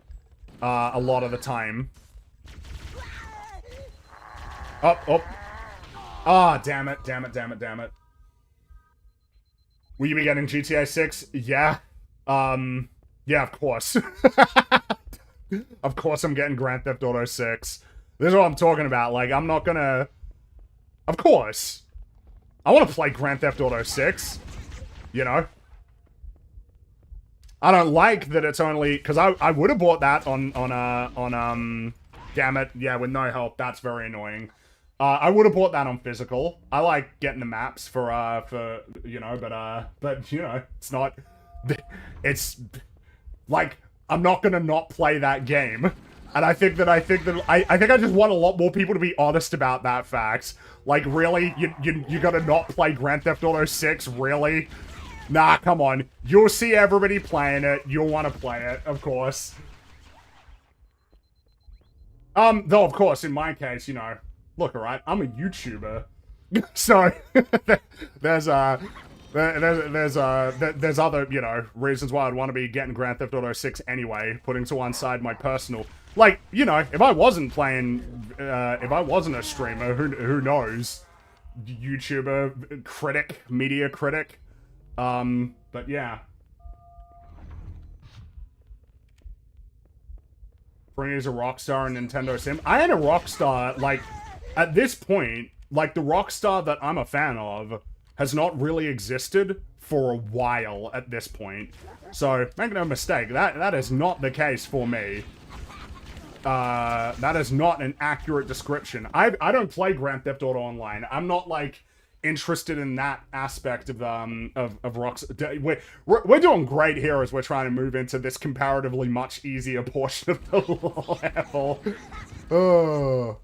a lot of the time. Oh. Ah, damn it. Will you be getting GTA 6? Yeah. Yeah, of course. Of course I'm getting Grand Theft Auto 6. This is what I'm talking about. Like, I'm not gonna... Of course. I want to play Grand Theft Auto 6. You know? I don't like that it's only... Because I would have bought that on, damn it. Yeah, with no help. That's very annoying. I would have bought that on physical. I like getting the maps for you know, but you know, it's not... It's... Like, I'm not gonna not play that game. And I think I just want a lot more people to be honest about that fact. Like, really? You gotta not play Grand Theft Auto 6? Really? Nah, come on. You'll see everybody playing it. You'll want to play it, of course. Though, of course, in my case, you know... Look, alright, I'm a YouTuber. So, there's other, you know, reasons why I'd want to be getting Grand Theft Auto 6 anyway, putting to one side my personal... Like, you know, if I wasn't playing, if I wasn't a streamer, who knows? YouTuber, critic, media critic. But yeah. Fringy's a rockstar in Nintendo Sim. I ain't a rockstar, like, at this point, like, the rockstar that I'm a fan of has not really existed for a while at this point. So, make no mistake, that is not the case for me. That is not an accurate description. I don't play Grand Theft Auto Online. I'm not, like, interested in that aspect of Rockstar. We're doing great here as we're trying to move into this comparatively much easier portion of the level. Oh.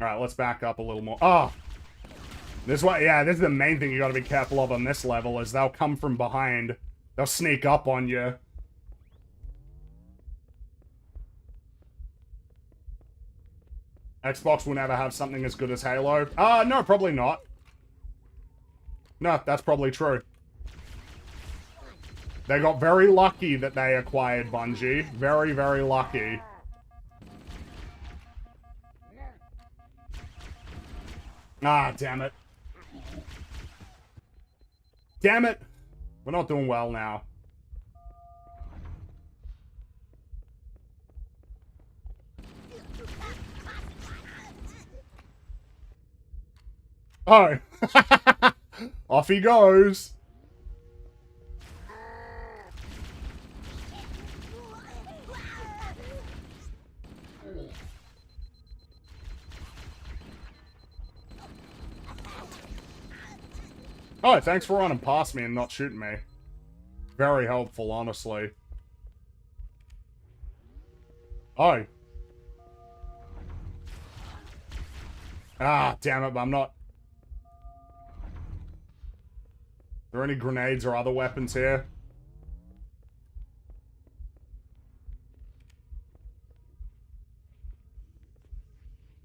Alright, let's back up a little more. Oh! This is the main thing you gotta be careful of on this level, is they'll come from behind. They'll sneak up on you. Xbox will never have something as good as Halo. No, probably not. No, that's probably true. They got very lucky that they acquired Bungie. Very, very lucky. Ah, damn it. Damn it! We're not doing well now. Oh! Off he goes! Oh, thanks for running past me and not shooting me. Very helpful, honestly. Oh. Ah, damn it, but I'm not... Are there any grenades or other weapons here?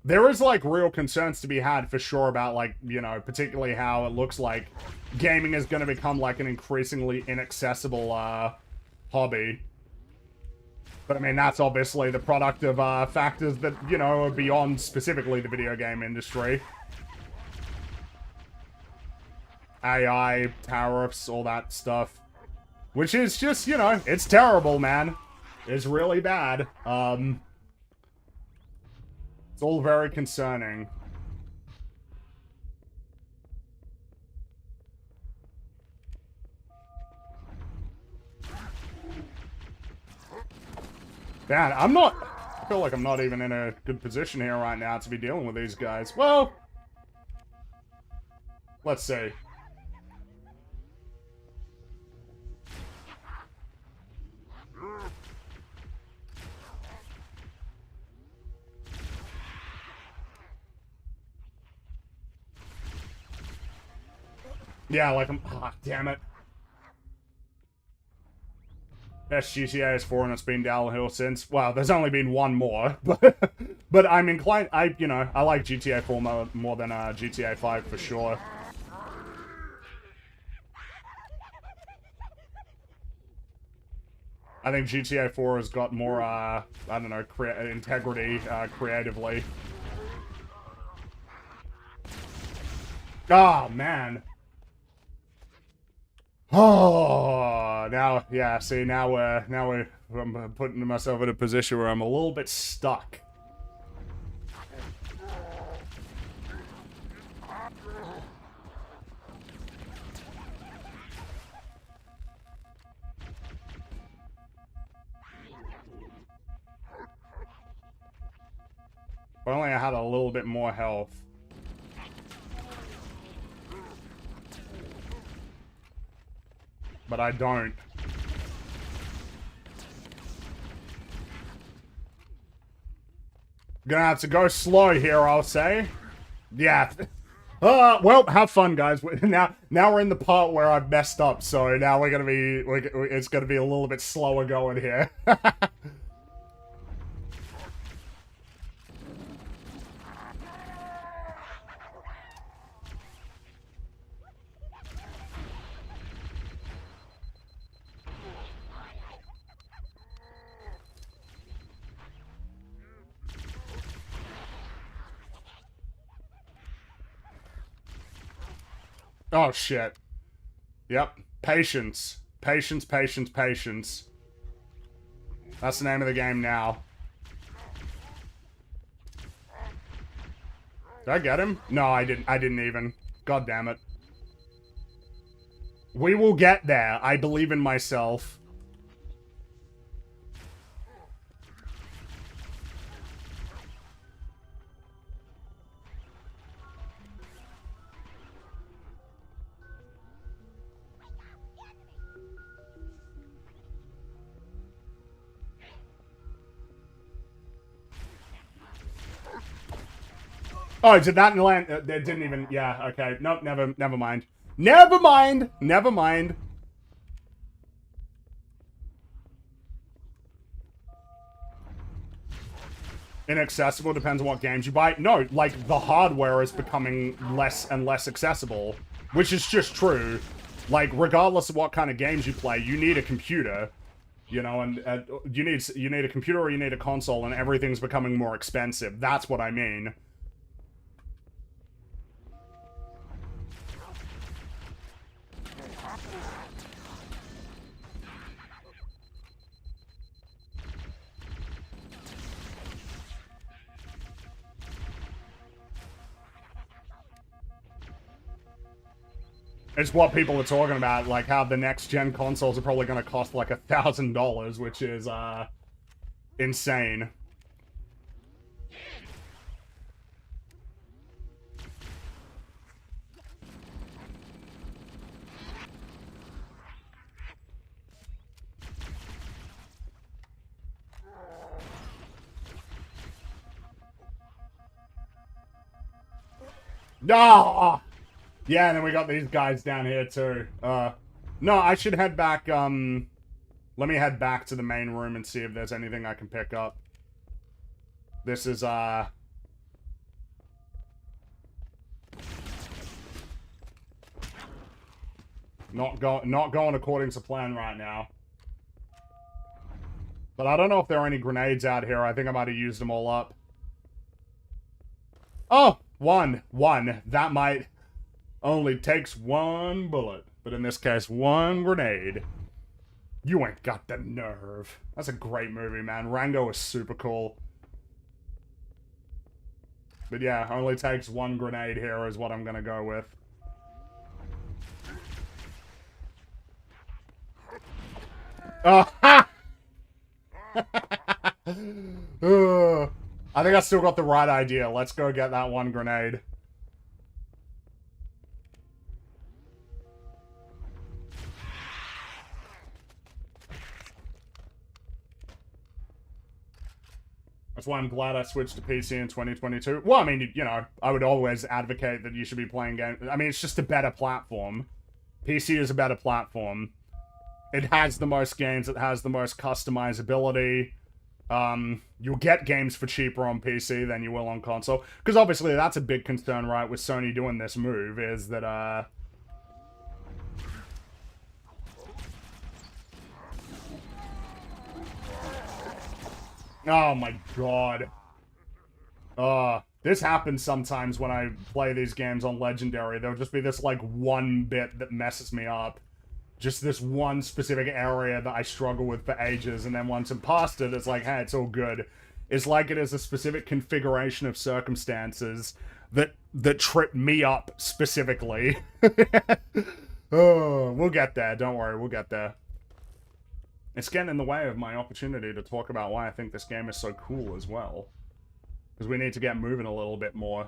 there is, like, real concerns to be had for sure about, like, you know, particularly how it looks like gaming is going to become, like, an increasingly inaccessible, hobby. But, I mean, that's obviously the product of, factors that, you know, are beyond specifically the video game industry. AI, tariffs, all that stuff. Which is just, you know, it's terrible, man. It's really bad. It's all very concerning. Man, I feel like I'm not even in a good position here right now to be dealing with these guys. Well, let's see. Yeah, like damn it. Best GTA is 4 and it's been downhill since. Well, there's only been one more, but I'm inclined. I like GTA 4 more than GTA 5 for sure. I think GTA 4 has got more I don't know, integrity creatively. Oh man. Oh, now, yeah, see, I'm putting myself in a position where I'm a little bit stuck. If only I had a little bit more health. But I don't. Gonna have to go slow here, I'll say. Yeah. Well, have fun, guys. Now we're in the part where I've messed up, so now it's gonna be a little bit slower going here. Oh, shit. Yep. Patience. Patience, patience, patience. That's the name of the game now. Did I get him? No, I didn't even. God damn it. We will get there. I believe in myself. Oh, did that land? It didn't even. Yeah. Okay. Nope. Never mind. Never mind. Never mind. Inaccessible depends on what games you buy. No, like the hardware is becoming less and less accessible, which is just true. Like regardless of what kind of games you play, you need a computer. You know, and you need a computer or you need a console, and everything's becoming more expensive. That's what I mean. It's what people are talking about, like how the next gen consoles are probably going to cost like $1,000, which is insane. No! Yeah, and then we got these guys down here too. No, I should head back, let me head back to the main room and see if there's anything I can pick up. This is, Not going according to plan right now. But I don't know if there are any grenades out here. I think I might have used them all up. Oh! One. That might... only takes one bullet. But in this case, one grenade. You ain't got the nerve. That's a great movie, man. Rango is super cool. But yeah, only takes one grenade here is what I'm gonna go with. Oh, ha! I think I still got the right idea. Let's go get that one grenade. That's why I'm glad I switched to PC in 2022. Well, I mean, you know, I would always advocate that you should be playing games. I mean, it's just a better platform. PC is a better platform. It has the most games, it has the most customizability. You'll get games for cheaper on PC than you will on console. Because obviously that's a big concern, right, with Sony doing this move, is that, oh my god. This happens sometimes when I play these games on Legendary. There'll just be this, like, one bit that messes me up. Just this one specific area that I struggle with for ages, and then once I'm past it, it's like, hey, it's all good. It's like it is a specific configuration of circumstances that trip me up specifically. Oh, we'll get there. Don't worry, we'll get there. It's getting in the way of my opportunity to talk about why I think this game is so cool as well. Because we need to get moving a little bit more.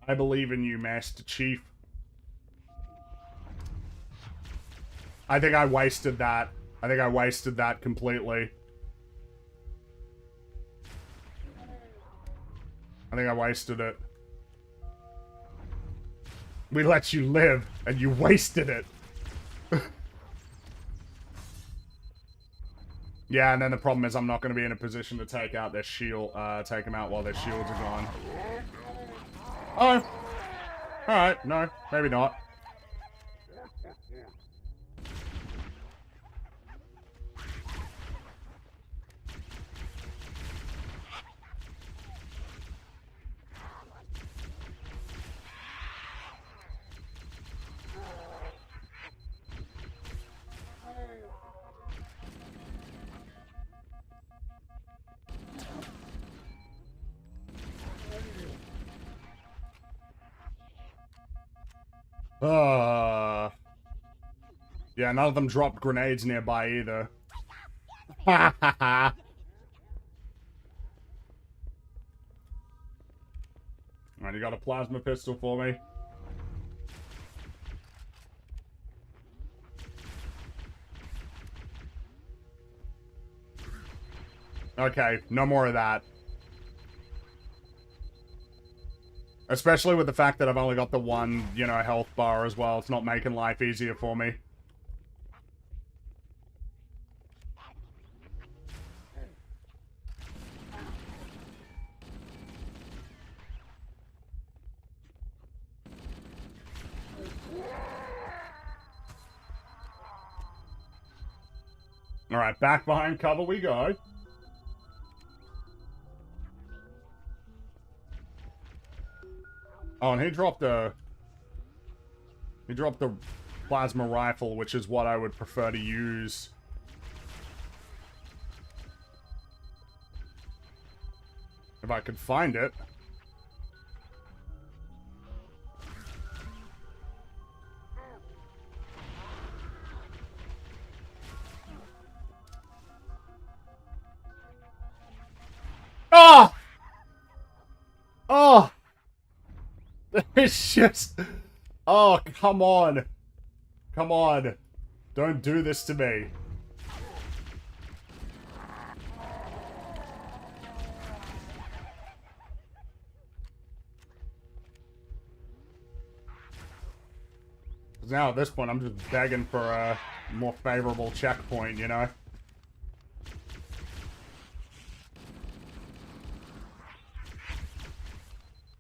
I believe in you, Master Chief. I think I wasted that. I think I wasted that completely. I think I wasted it. We let you live, and you wasted it. Yeah, and then the problem is I'm not going to be in a position to take out their shield, take them out while their shields are gone. Oh. Alright, no, maybe not. Yeah, none of them dropped grenades nearby either. Ha ha ha. Alright, you got a plasma pistol for me? Okay, no more of that. Especially with the fact that I've only got the one, you know, health bar as well. It's not making life easier for me. Alright, back behind cover we go. Oh, and he dropped a plasma rifle, which is what I would prefer to use. If I could find it. Oh! Oh! It's just... Oh, come on. Come on. Don't do this to me. Now at this point, I'm just begging for a more favorable checkpoint, you know?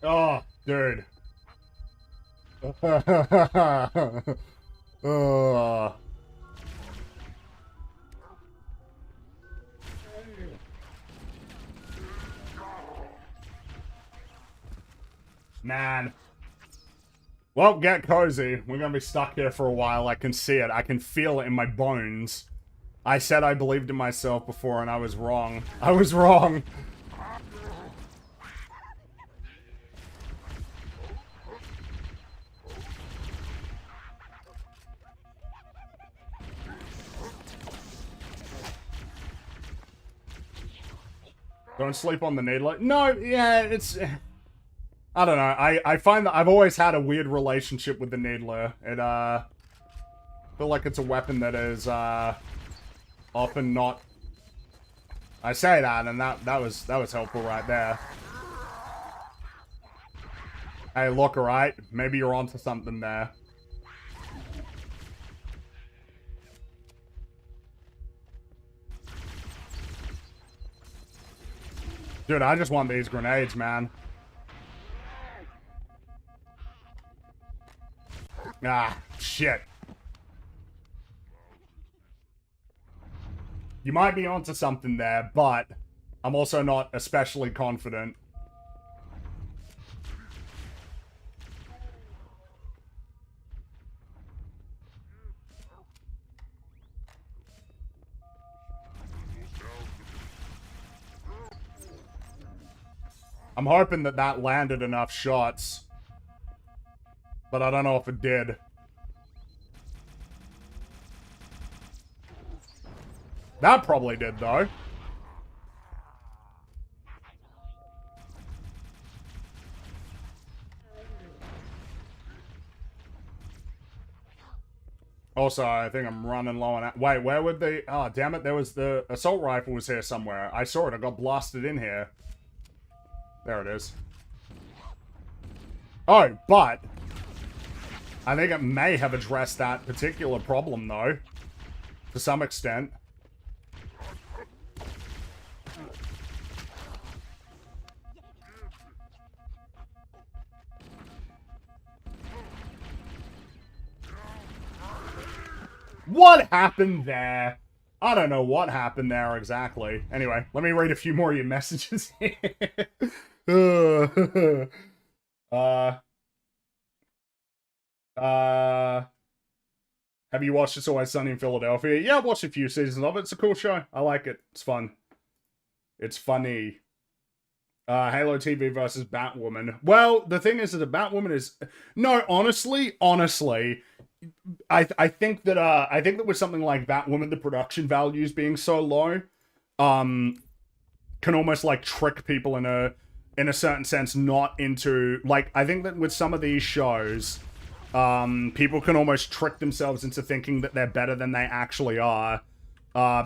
Oh, Dude. Ugh. Man. Well, get cozy. We're gonna be stuck here for a while. I can see it. I can feel it in my bones. I said I believed in myself before, and I was wrong. I was wrong. Don't sleep on the needler. No, yeah, it's... I don't know. I find that I've always had a weird relationship with the needler. It, feel like it's a weapon that is, often not... I say that, and that was helpful right there. Hey, look, alright? Maybe you're onto something there. Dude, I just want these grenades, man. Ah, shit. You might be onto something there, but I'm also not especially confident. I'm hoping that that landed enough shots. But I don't know if it did. That probably did, though. Also, I think I'm running low on... Wait, where would they... Oh, damn it. There was the assault rifle was here somewhere. I saw it. I got blasted in here. There it is. Oh, but... I think it may have addressed that particular problem, though. To some extent. What happened there? I don't know what happened there exactly. Anyway, let me read a few more of your messages here. Have you watched It's Always Sunny in Philadelphia? Yeah, I've watched a few seasons of it. It's a cool show. I like it. It's fun. It's funny. Halo TV versus Batwoman. Well, the thing is that the Batwoman is... No, honestly, I think that with something like Batwoman, the production values being so low, can almost like trick people in a certain sense not into, like, I think that with some of these shows, people can almost trick themselves into thinking that they're better than they actually are,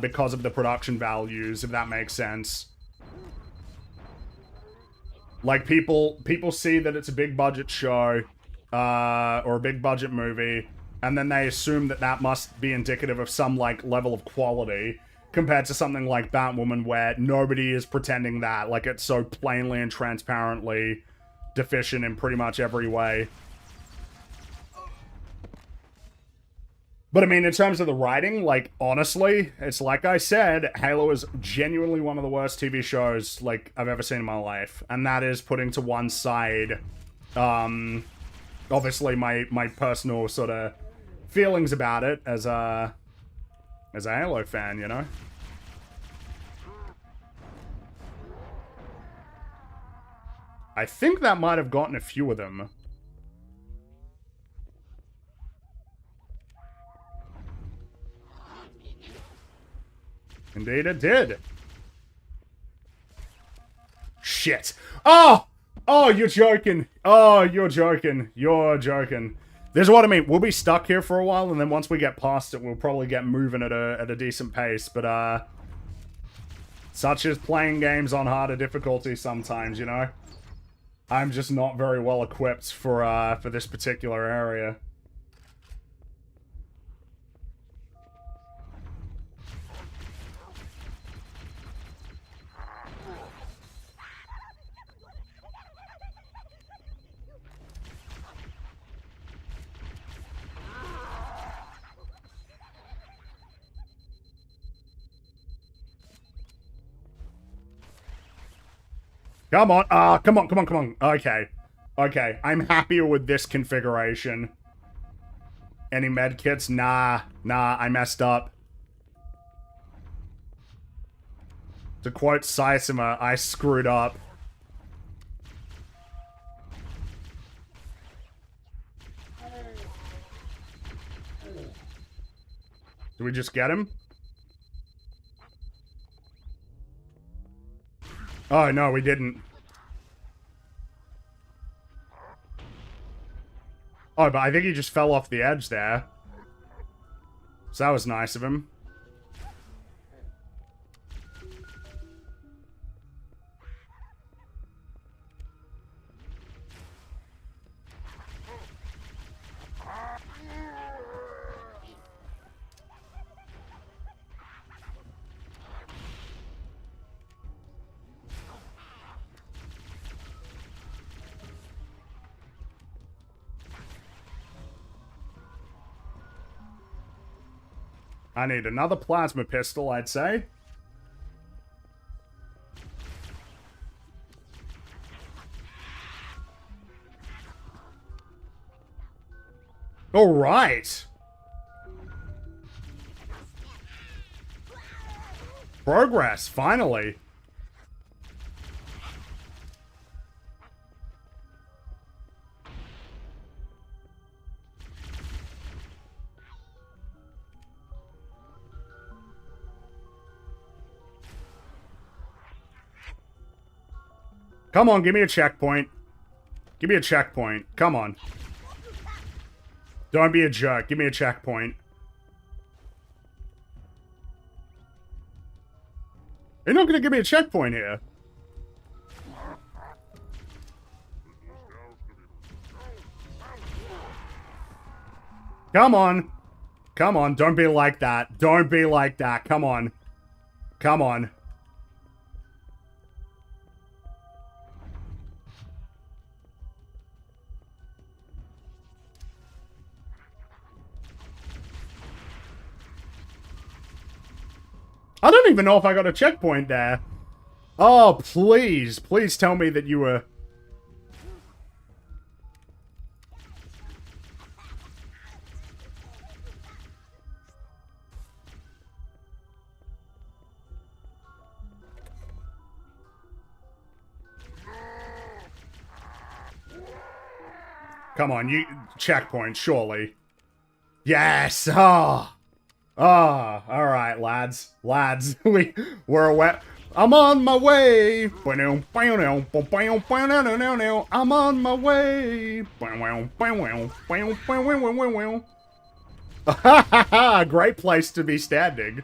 because of the production values, if that makes sense. Like, people see that it's a big budget show, or a big budget movie, and then they assume that that must be indicative of some, like, level of quality, compared to something like Batwoman, where nobody is pretending that. Like, it's so plainly and transparently deficient in pretty much every way. But, I mean, in terms of the writing, like, honestly, it's like I said, Halo is genuinely one of the worst TV shows, like, I've ever seen in my life. And that is putting to one side, obviously my personal sort of feelings about it as a Halo fan, you know? I think that might have gotten a few of them. Indeed it did. Shit. Oh! Oh, you're joking. Oh, you're joking. You're joking. This is what I mean. We'll be stuck here for a while, and then once we get past it, we'll probably get moving at a decent pace. But, such as playing games on harder difficulty sometimes, you know? I'm just not very well equipped for this particular area. Come on. Ah, come on, come on, come on. Okay. Okay, I'm happier with this configuration. Any med kits? Nah, I messed up. To quote Saisama, I screwed up. Did we just get him? Oh, no, we didn't. Oh, but I think he just fell off the edge there. So that was nice of him. I need another plasma pistol, I'd say. All right. Progress, finally. Come on, give me a checkpoint. Give me a checkpoint. Come on. Don't be a jerk. Give me a checkpoint. You're not gonna give me a checkpoint here. Come on. Come on, don't be like that. Don't be like that. Come on. Come on. I don't even know if I got a checkpoint there. Oh, please. Please tell me that you were... Come on, you... Checkpoint, surely. Yes! Oh! Ah, oh, all right, lads. We're away. I'm on my way. I'm on my way. Great place to be standing.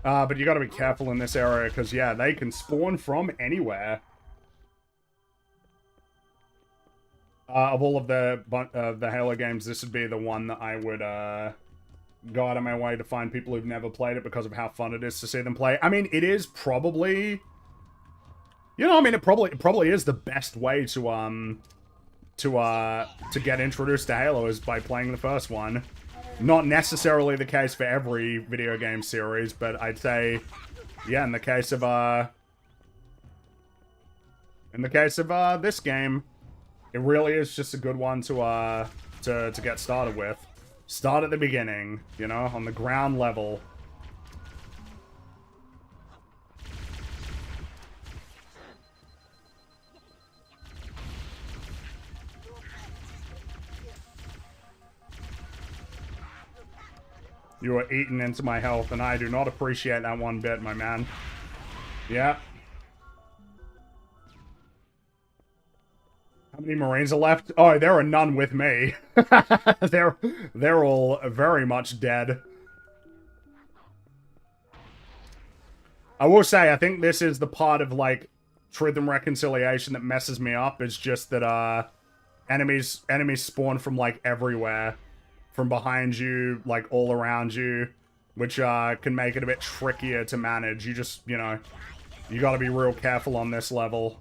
But you gotta be careful in this area, because, yeah, they can spawn from anywhere. Of all of the Halo games, this would be the one that I would, go out of my way to find people who've never played it because of how fun it is to see them play. I mean, it is probably... You know, I mean, it probably is the best way to get introduced to Halo is by playing the first one. Not necessarily the case for every video game series, but I'd say, yeah, in the case of this game, it really is just a good one to get started with. Start at the beginning, you know, on the ground level. You are eating into my health, and I do not appreciate that one bit, my man. Yeah. How many Marines are left? Oh, there are none with me. They're all very much dead. I will say, I think this is the part of, like, Truth and Reconciliation that messes me up is just that enemies spawn from like everywhere, from behind you, like all around you, which can make it a bit trickier to manage. You just, you know, you got to be real careful on this level.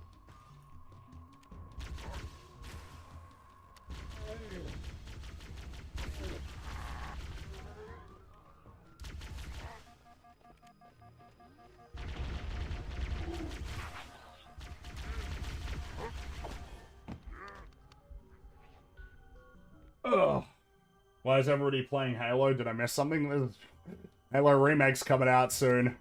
Ugh. Why is everybody playing Halo? Did I miss something? There's Halo Remake's coming out soon.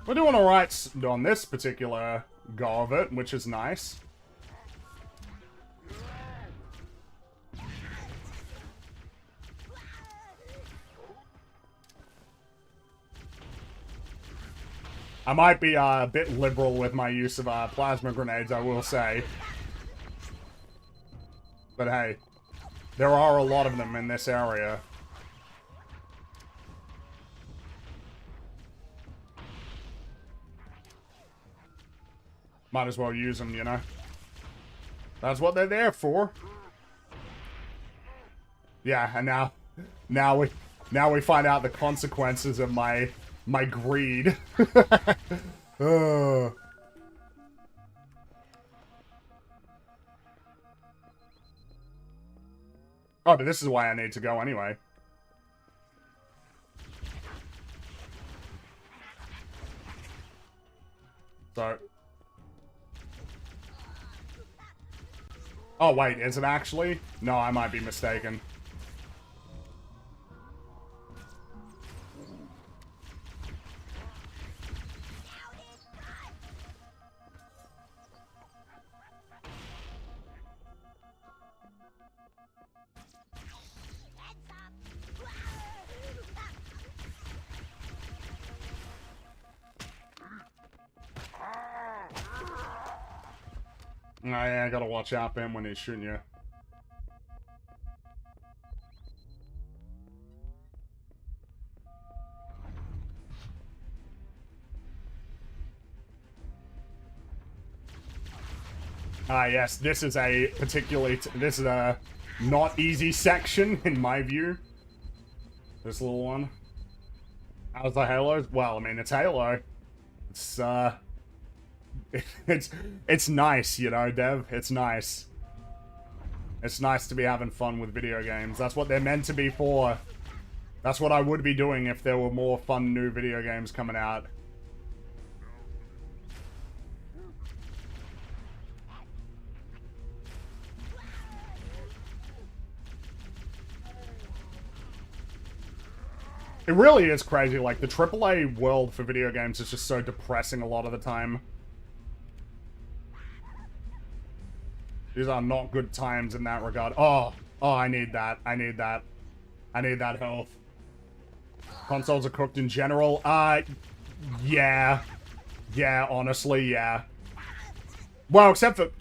We're doing alright on this particular go of it, which is nice. I might be a bit liberal with my use of plasma grenades, I will say. But hey, there are a lot of them in this area. Might as well use them, you know. That's what they're there for. Yeah, and now we find out the consequences of my greed. Oh, but this is why I need to go anyway. So. Oh, wait, is it actually? No, I might be mistaken. Oh, yeah, I gotta watch out for him when he's shooting you. Ah, yes, this is a particularly... this is a not easy section, in my view. This little one. How's the Halo? Well, I mean, it's Halo. It's, it's nice, you know, Dev. It's nice. It's nice to be having fun with video games. That's what they're meant to be for. That's what I would be doing if there were more fun new video games coming out. It really is crazy. Like, the AAA world for video games is just so depressing a lot of the time. These are not good times in that regard. Oh, I need that. I need that. I need that health. Consoles are cooked in general. Yeah. Yeah, honestly, yeah. Well, except for...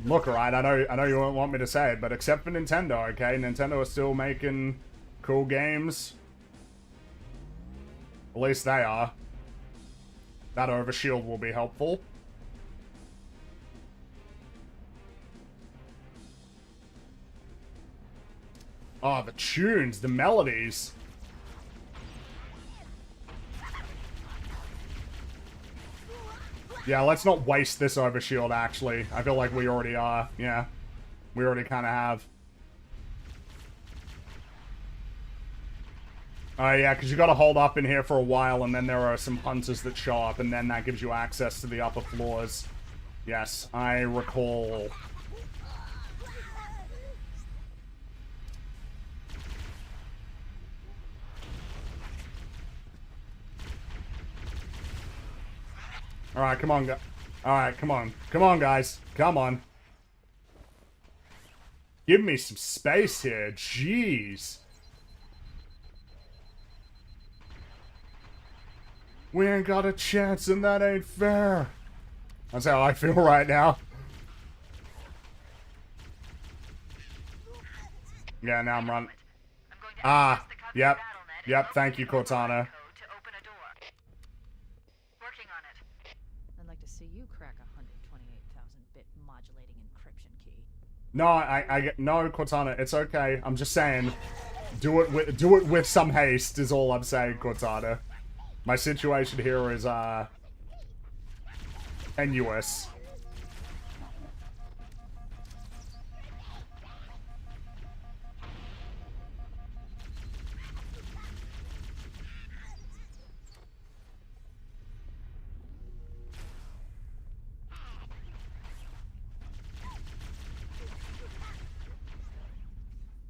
look, alright, I know you won't want me to say it, but except for Nintendo, okay? Nintendo is still making cool games. At least they are. That overshield will be helpful. Oh, the tunes, the melodies. Yeah, let's not waste this overshield, actually. I feel like we already are. Yeah, we already kind of have. Oh yeah, because you got to hold up in here for a while, and then there are some hunters that show up, and then that gives you access to the upper floors. Yes, I recall. Alright, come on, alright, come on. Come on, guys. Come on. Give me some space here. Jeez. We ain't got a chance, and that ain't fair. That's how I feel right now. Yeah, now I'm running. Ah, yep. Yep, thank you, Cortana. I'd like to see you crack a 128,000-bit modulating encryption key. No, no, Cortana, it's okay. I'm just saying, do it with some haste is all I'm saying, Cortana. My situation here is tenuous.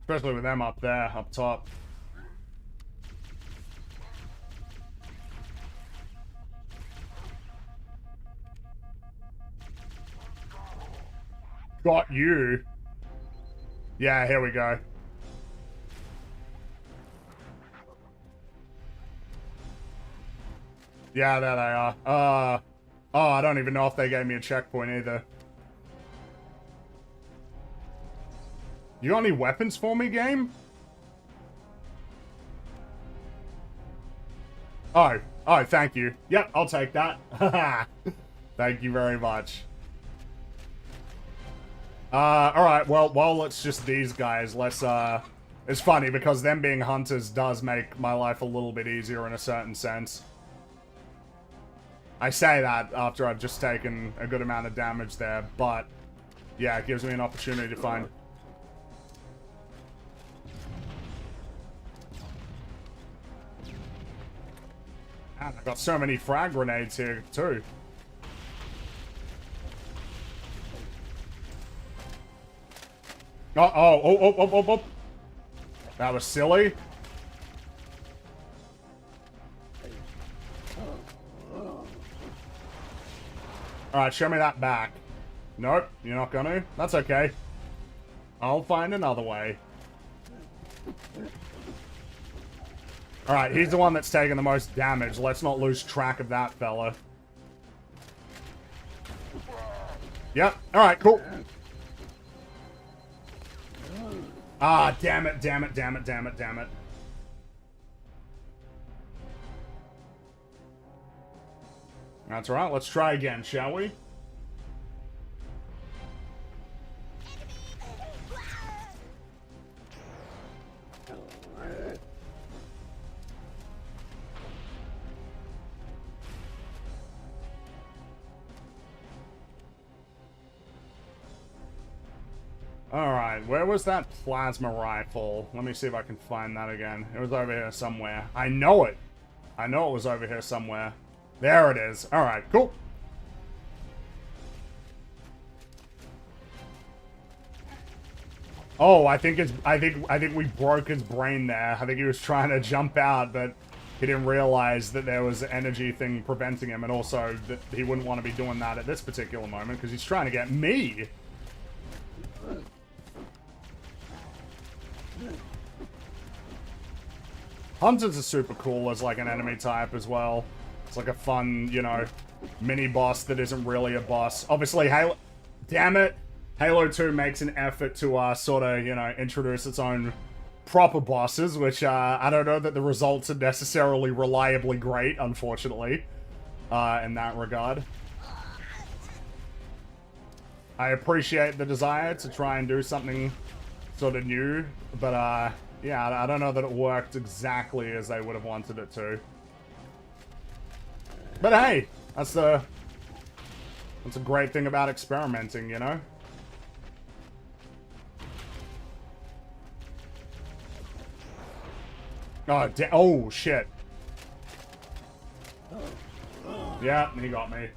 Especially with them up there, up top. Got you. Yeah, here we go. Yeah, there they are. Oh, I don't even know if they gave me a checkpoint either. You got any weapons for me, game? Oh, thank you. Yep, I'll take that. Thank you very much. Alright, well, while it's just these guys, let's, it's funny because them being hunters does make my life a little bit easier in a certain sense. I say that after I've just taken a good amount of damage there, but yeah, it gives me an opportunity to find... Man, I've got so many frag grenades here, too. Oh. That was silly. Alright, show me that back. Nope, you're not gonna. That's okay. I'll find another way. Alright, he's the one that's taking the most damage. Let's not lose track of that fella. Yep, alright, cool. Ah, damn it. That's right, let's try again, shall we? Alright, where was that plasma rifle? Let me see if I can find that again. It was over here somewhere. I know it. I know it was over here somewhere. There it is. Alright, cool. Oh, I think we broke his brain there. I think he was trying to jump out, but he didn't realize that there was an energy thing preventing him, and also that he wouldn't want to be doing that at this particular moment because he's trying to get me. Hunters are super cool as like an enemy type as well. It's like a fun, you know, mini boss that isn't really a boss. Obviously, Halo... Damn it! Halo 2 makes an effort to sort of, you know, introduce its own proper bosses, which I don't know that the results are necessarily reliably great, unfortunately, in that regard. I appreciate the desire to try and do something sort of new, but yeah, I don't know that it worked exactly as they would have wanted it to. But hey, that's a great thing about experimenting, you know? Oh, shit. Yeah, he got me.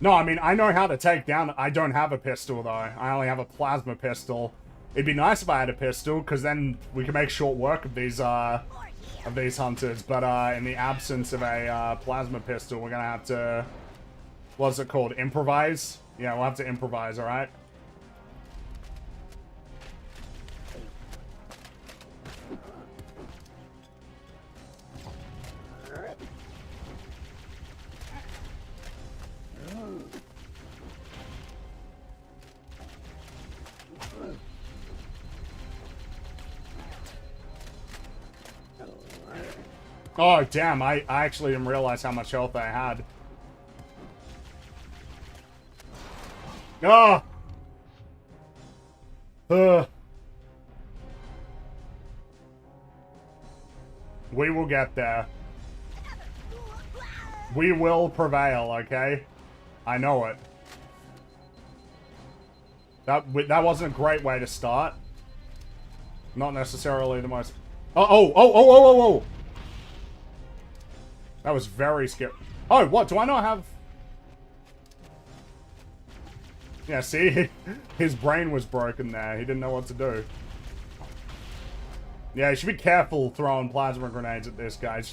No, I mean, I know how to take down... I don't have a pistol, though. I only have a plasma pistol. It'd be nice if I had a pistol, because then we can make short work of these hunters. But in the absence of a plasma pistol, we're gonna have to... What's it called? Improvise? Yeah, we'll have to improvise, alright? Oh, damn, I actually didn't realize how much health I had. Oh! We will get there. We will prevail, okay? I know it. That wasn't a great way to start. Not necessarily the most... Oh! That was very scary. Oh, what? Do I not have... Yeah, see? His brain was broken there. He didn't know what to do. Yeah, you should be careful throwing plasma grenades at this guy. It's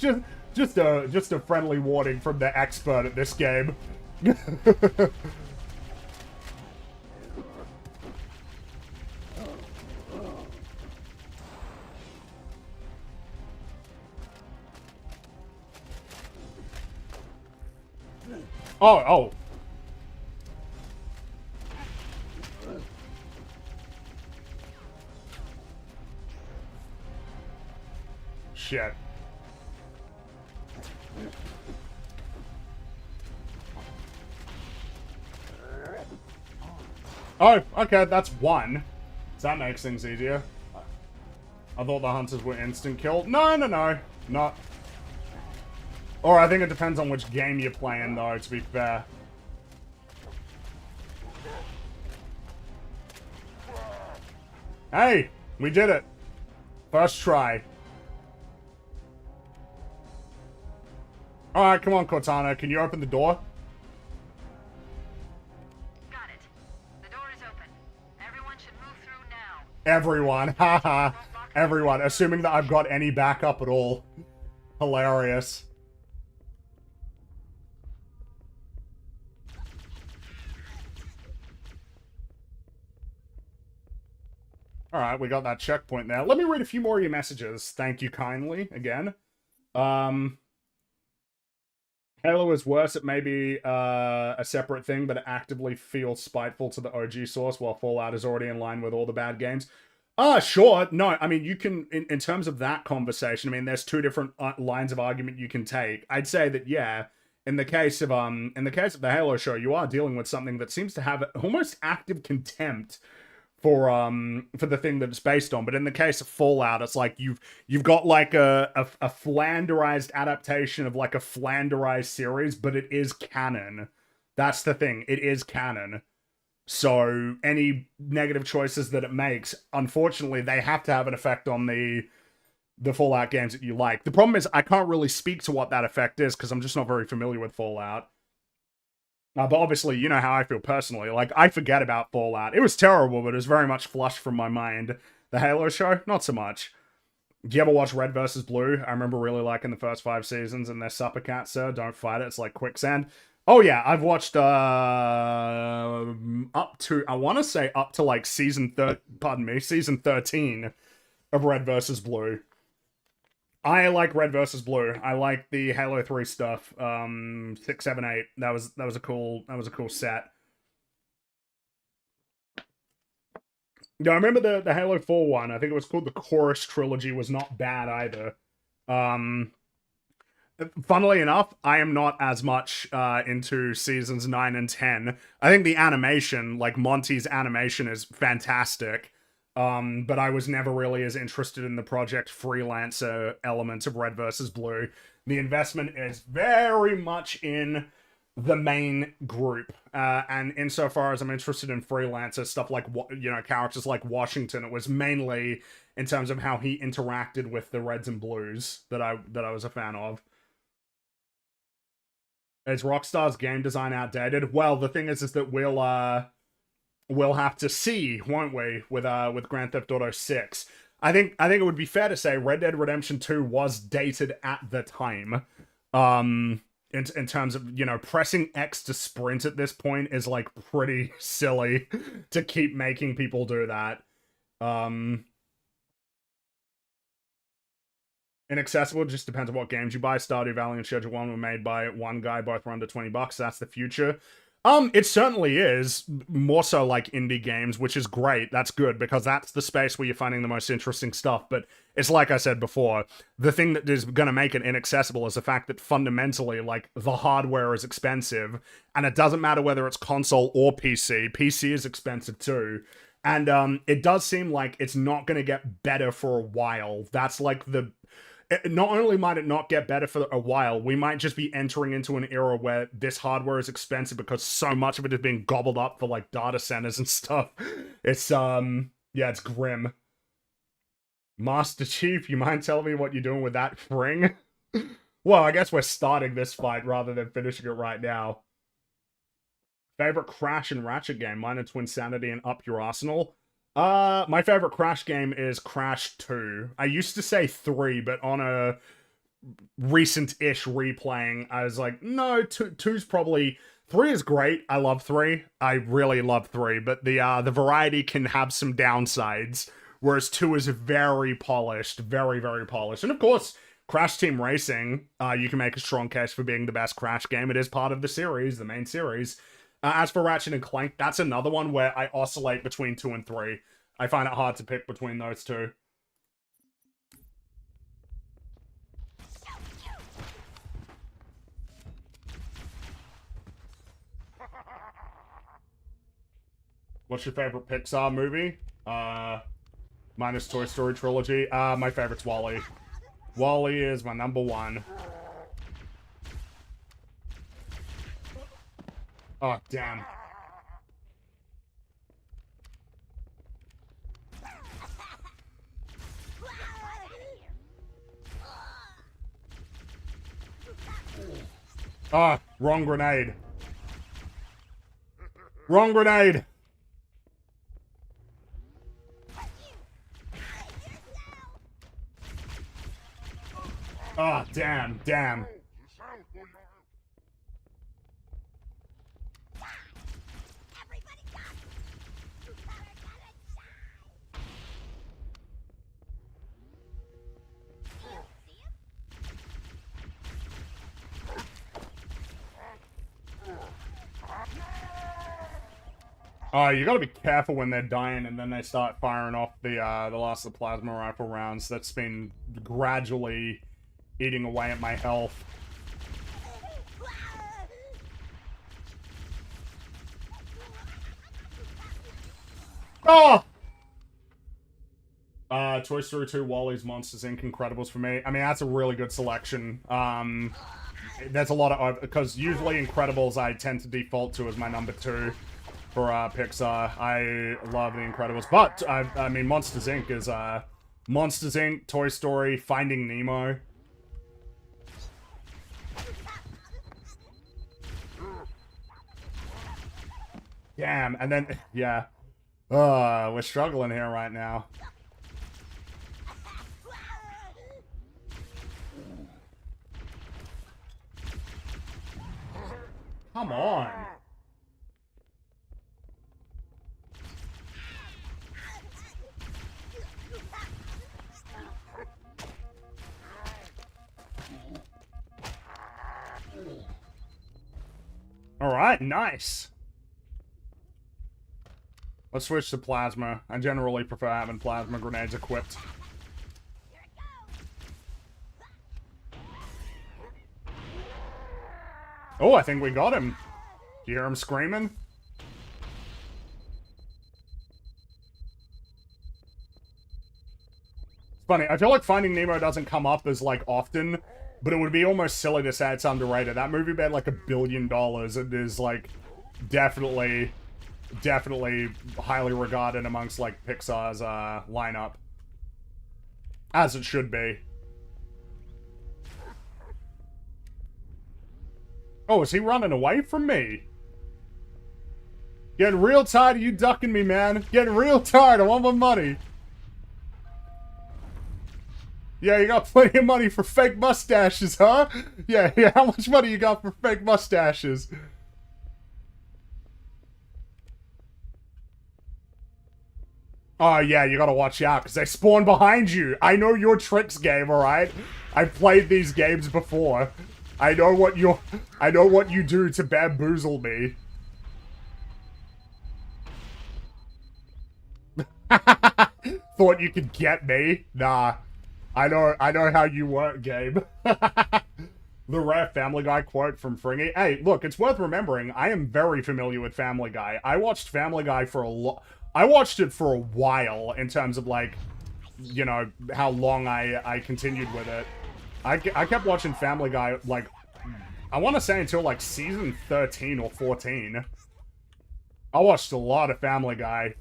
just a friendly warning from the expert at this game. Oh. Shit. Oh, okay, that's one. So that makes things easier. I thought the hunters were instant kill. No. Not. Or I think it depends on which game you're playing, though, to be fair. Hey! We did it! First try. Alright, come on, Cortana. Can you open the door? Got it. The door is open. Everyone should move through now. Everyone. Haha. Everyone. Assuming that I've got any backup at all. Hilarious. Alright, we got that checkpoint there. Let me read a few more of your messages. Thank you kindly, again. Halo is worse. It may be a separate thing, but it actively feels spiteful to the OG source, while Fallout is already in line with all the bad games. Sure. No, I mean, you can, in terms of that conversation, I mean, there's two different lines of argument you can take. I'd say that, yeah, in the case of the Halo show, you are dealing with something that seems to have almost active contempt for the thing that it's based on. But in the case of Fallout, it's like you've got like a flanderized adaptation of like a flanderized series, but it is canon. That's the thing. It is canon. So any negative choices that it makes, unfortunately, they have to have an effect on the Fallout games that you like. The problem is I can't really speak to what that effect is because I'm just not very familiar with Fallout. But obviously, you know how I feel personally. Like, I forget about Fallout. It was terrible, but it was very much flushed from my mind. The Halo show? Not so much. Do you ever watch Red vs. Blue? I remember really liking the first 5 seasons, and their Supper Cat, sir. Don't fight it. It's like quicksand. Oh, yeah. I've watched, up to, I want to say up to, like, season 13 of Red vs. Blue. I like Red vs. Blue. I like the Halo 3 stuff. 6, 7, 8. That was a cool set. Yeah, I remember the Halo 4 one. I think it was called the Chorus Trilogy. Was not bad either. Funnily enough, I am not as much into seasons 9 and 10. I think the animation, like Monty's animation, is fantastic. But I was never really as interested in the Project Freelancer element of Red vs. Blue. The investment is very much in the main group. And insofar as I'm interested in freelancers, stuff like, you know, characters like Washington, it was mainly in terms of how he interacted with the Reds and Blues that I was a fan of. Is Rockstar's game design outdated? Well, the thing is that we'll have to see, won't we, with Grand Theft Auto 6. I think it would be fair to say Red Dead Redemption 2 was dated at the time. In terms of, you know, pressing X to sprint at this point is like pretty silly to keep making people do that. Inaccessible just depends on what games you buy. Stardew Valley and Schedule 1 were made by one guy, both were under $20. That's the future. It certainly is. More so like indie games, which is great. That's good, because that's the space where you're finding the most interesting stuff. But it's like I said before, the thing that is going to make it inaccessible is the fact that fundamentally, like, the hardware is expensive, and it doesn't matter whether it's console or PC. PC is expensive too. And it does seem like it's not going to get better for a while. That's like the... Not only might it not get better for a while, we might just be entering into an era where this hardware is expensive because so much of it is being gobbled up for, like, data centers and stuff. It's, yeah, it's grim. Master Chief, you mind telling me what you're doing with that fring? Well, I guess we're starting this fight rather than finishing it right now. Favorite Crash and Ratchet game? Mine are Twinsanity and Up Your Arsenal. My favorite Crash game is Crash 2. I used to say 3, but on a recent-ish replaying, I was like, no, 2's probably... 3 is great. I love 3. I really love 3, but the variety can have some downsides, whereas 2 is very polished, very, very polished. And of course, Crash Team Racing, you can make a strong case for being the best Crash game. It is part of the series, the main series. As for Ratchet and Clank, that's another one where I oscillate between 2 and 3. I find it hard to pick between those two. What's your favorite Pixar movie? Minus Toy Story trilogy. My favorite's WALL-E. WALL-E is my number one. Oh, damn. Ah, wrong grenade. Wrong grenade. Ah, damn, damn. You gotta be careful when they're dying and then they start firing off the last of the plasma rifle rounds. That's been gradually eating away at my health. Oh! Toy Story 2, WALL-E's, Monsters, Inc., Incredibles for me. I mean, that's a really good selection. There's a lot of... Because usually Incredibles I tend to default to as my number 2 for Pixar. I love The Incredibles. But, I mean, Monsters, Inc. is... Monsters, Inc., Toy Story, Finding Nemo. Damn, and then... Yeah. We're struggling here right now. Come on. Alright, nice. Let's switch to plasma. I generally prefer having plasma grenades equipped. Oh, I think we got him. Do you hear him screaming? It's funny, I feel like Finding Nemo doesn't come up as, like, often But it would be almost silly to say it's underrated. That movie made like $1 billion. It is like definitely highly regarded amongst like Pixar's lineup. As it should be. Oh, is he running away from me? Getting real tired of you ducking me, man. Getting real tired. I want my money. Yeah, you got plenty of money for fake mustaches, huh? Yeah, how much money you got for fake mustaches? Oh, yeah, you gotta watch out, because they spawn behind you. I know your tricks, game, alright? I've played these games before. I know what you do to bamboozle me. Thought you could get me? Nah. I know how you work, Gabe. The rare Family Guy quote from Fringy. Hey, look, it's worth remembering, I am very familiar with Family Guy. I watched Family Guy for I watched it for a while in terms of, like, you know, how long I continued with it. I kept watching Family Guy, like, I want to say until, like, season 13 or 14. I watched a lot of Family Guy.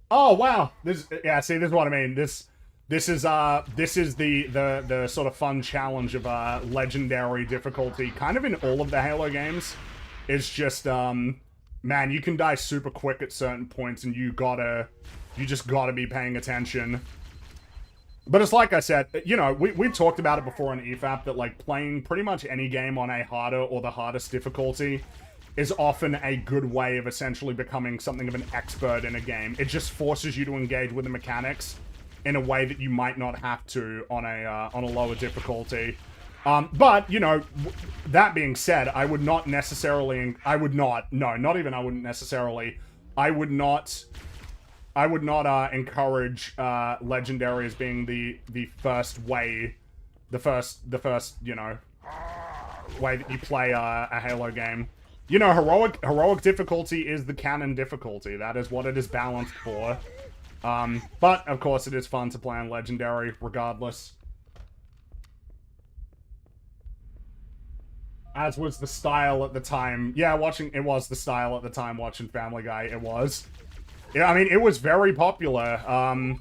Oh, wow. This, yeah, see, this is what I mean. This is the sort of fun challenge of legendary difficulty, kind of in all of the Halo games. It's just man, you can die super quick at certain points, and you just gotta be paying attention. But it's like I said, you know, we've talked about it before in EFAP that, like, playing pretty much any game on a harder or the hardest difficulty is often a good way of essentially becoming something of an expert in a game. It just forces you to engage with the mechanics in a way that you might not have to on a lower difficulty. But, you know, that being said, I would not necessarily, I would not encourage Legendary as being the first way, the first, you know, way that you play a Halo game. You know, heroic difficulty is the canon difficulty. That is what it is balanced for. But, of course, it is fun to play on Legendary, regardless. As was the style at the time. Yeah, it was the style at the time watching Family Guy, it was. Yeah, I mean, it was very popular, and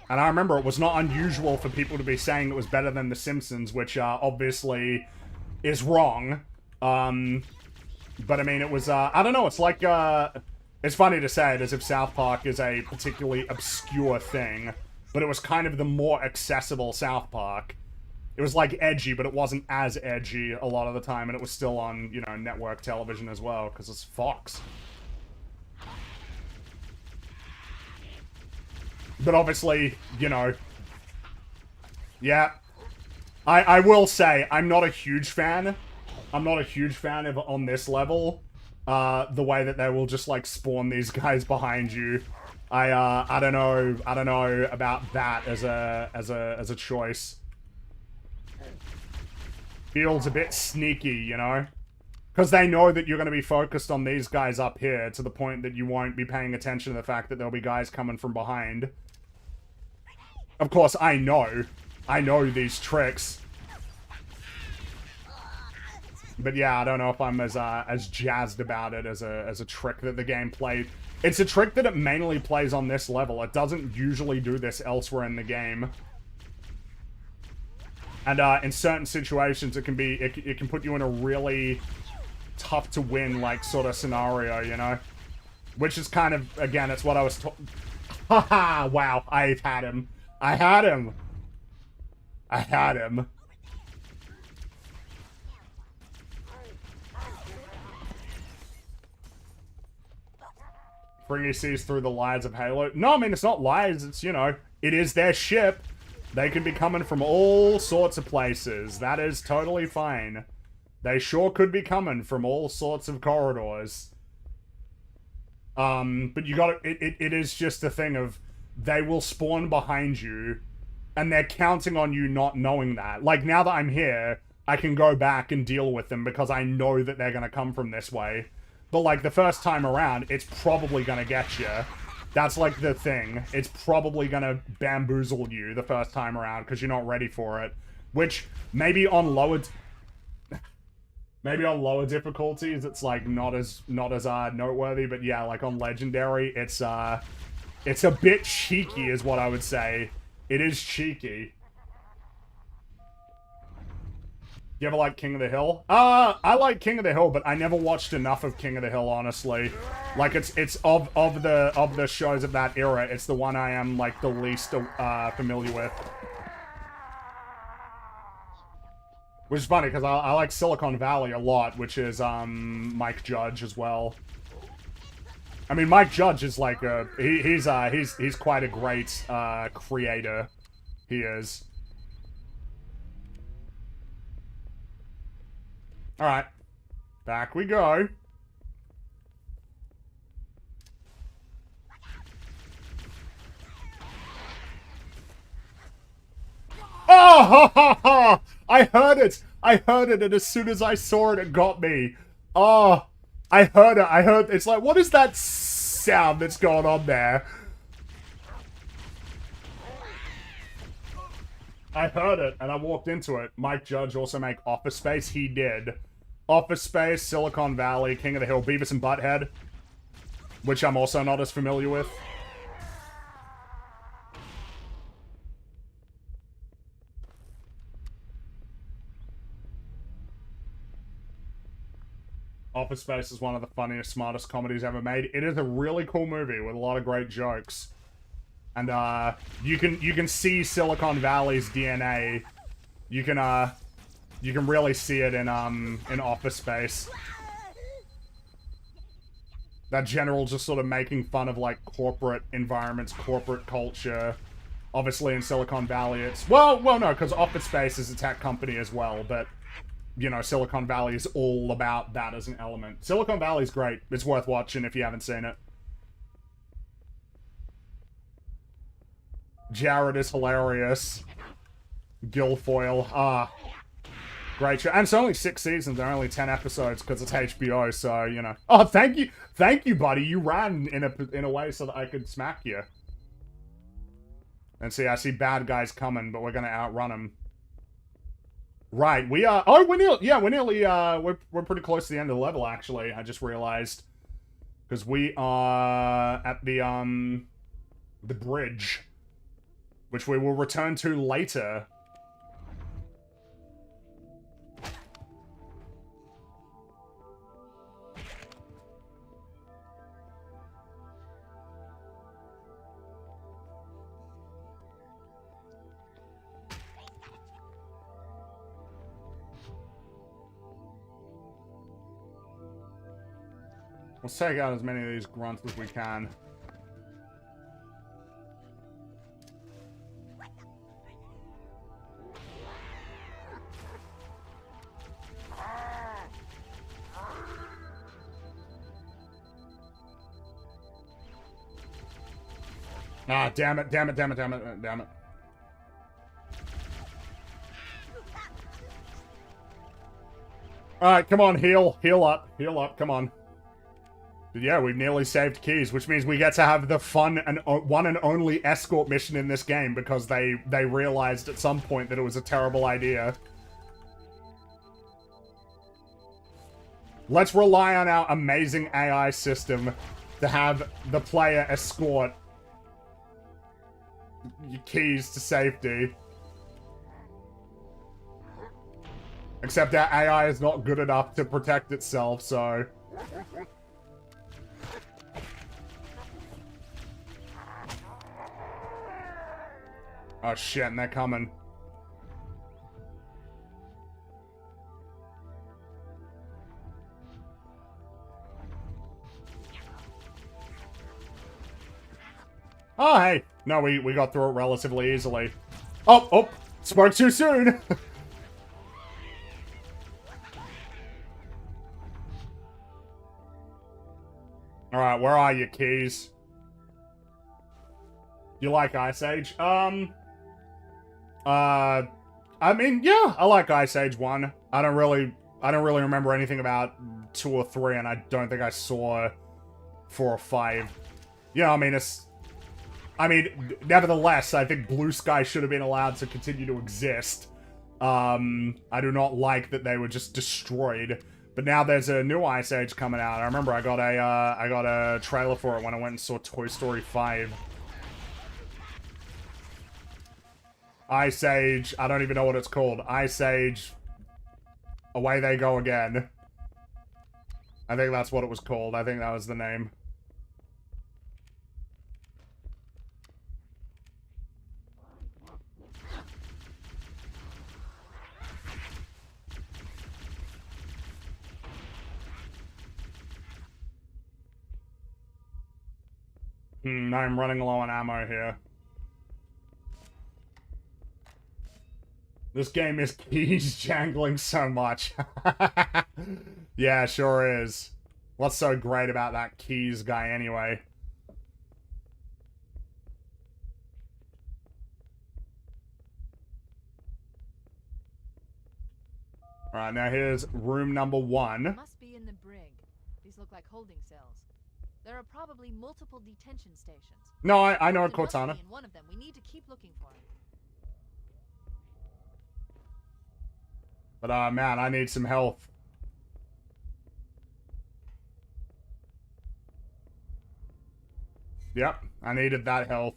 I remember it was not unusual for people to be saying it was better than The Simpsons, which, obviously is wrong. But, I mean, it was, I don't know, it's like, it's funny to say it as if South Park is a particularly obscure thing, but it was kind of the more accessible South Park. It was, like, edgy, but it wasn't as edgy a lot of the time, and it was still on, you know, network television as well, because it's Fox. But obviously, you know, yeah. I will say, I'm not a huge fan. I'm not a huge fan of, on this level, the way that they will just, like, spawn these guys behind you. I don't know about that as a choice. Feels a bit sneaky, you know? Because they know that you're going to be focused on these guys up here to the point that you won't be paying attention to the fact that there'll be guys coming from behind. Of course, I know these tricks. But yeah, I don't know if I'm as jazzed about it as a trick that the game played. It's a trick that it mainly plays on this level. It doesn't usually do this elsewhere in the game. And in certain situations, it can put you in a really tough to win, like, sort of scenario, you know? Which is kind of, again, it's what I was Haha, wow, I've had him. I had him. I had him. Fringy sees through the lies of Halo. No, I mean, it's not lies. It's, you know, it is their ship. They can be coming from all sorts of places. That is totally fine. They sure could be coming from all sorts of corridors. But you gotta... It is just a thing of... They will spawn behind you, and they're counting on you not knowing that. Like, now that I'm here, I can go back and deal with them because I know that they're gonna come from this way. But, like, the first time around, it's probably gonna get you. That's, like, the thing. It's probably gonna bamboozle you the first time around because you're not ready for it. Which, maybe on lower... Maybe on lower difficulties, it's, like, not as noteworthy. But, yeah, like, on Legendary, it's a bit cheeky, is what I would say. It is cheeky. You ever like King of the Hill? I like King of the Hill, but I never watched enough of King of the Hill, honestly. Like, it's of the shows of that era, it's the one I am, like, the least familiar with. Which is funny, because I like Silicon Valley a lot, which is, Mike Judge as well. I mean, Mike Judge is, like, he's quite a great, creator. He is. Alright. Back we go. Oh, ha, ha, ha. I heard it! I heard it, and as soon as I saw it, it got me. Oh, I heard it. I heard... It's like, what is that sound that's going on there? I heard it, and I walked into it. Mike Judge also make Office Space. He did. Office Space, Silicon Valley, King of the Hill, Beavis and Butthead. Which I'm also not as familiar with. Office Space is one of the funniest, smartest comedies ever made. It is a really cool movie with a lot of great jokes. And, you can see Silicon Valley's DNA. You can really see it in Office Space. That general just sort of making fun of, like, corporate environments, corporate culture. Obviously in Silicon Valley it's... Well, no, because Office Space is a tech company as well, but... You know, Silicon Valley is all about that as an element. Silicon Valley's great. It's worth watching if you haven't seen it. Jared is hilarious. Guilfoyle. Great show. And it's only 6 seasons. There are only 10 episodes because it's HBO, so, you know. Oh, thank you. Thank you, buddy. You ran in a way so that I could smack you. And see, I see bad guys coming, but we're going to outrun them. Right, we are... Oh, we're nearly... Yeah, we're nearly... We're pretty close to the end of the level, actually. I just realized. Because we are at the bridge. Which we will return to later. Let's take out as many of these grunts as we can. Ah, damn it, damn it, damn it, damn it, damn it. Alright, come on, heal up, come on. But yeah, we've nearly saved keys, which means we get to have the fun and one and only escort mission in this game because they realized at some point that it was a terrible idea. Let's rely on our amazing AI system to have the player escort your keys to safety. Except our AI is not good enough to protect itself, so... Oh shit, and they're coming. Oh, hey. No, we got through it relatively easily. Oh, spoke too soon. Alright, where are you, keys? You like Ice Age? I mean, yeah, I like Ice Age 1. I don't really remember anything about 2 or 3, and I don't think I saw 4 or 5. Yeah, I mean, nevertheless, I think Blue Sky should have been allowed to continue to exist. I do not like that they were just destroyed. But now there's a new Ice Age coming out. I remember I got a trailer for it when I went and saw Toy Story 5. Ice Age, I don't even know what it's called. Ice Age, Away They Go Again. I think that's what it was called. I think that was the name. I'm running low on ammo here. This game is keys jangling so much. Yeah, sure is. What's so great about that keys guy anyway? Alright, now here's room number 1. Must be in the brig. These look like holding cells. There are probably multiple detention stations. No, I know There must be Cortana. in one of them. We need to keep looking for him. But, man, I need some health. Yep, I needed that health.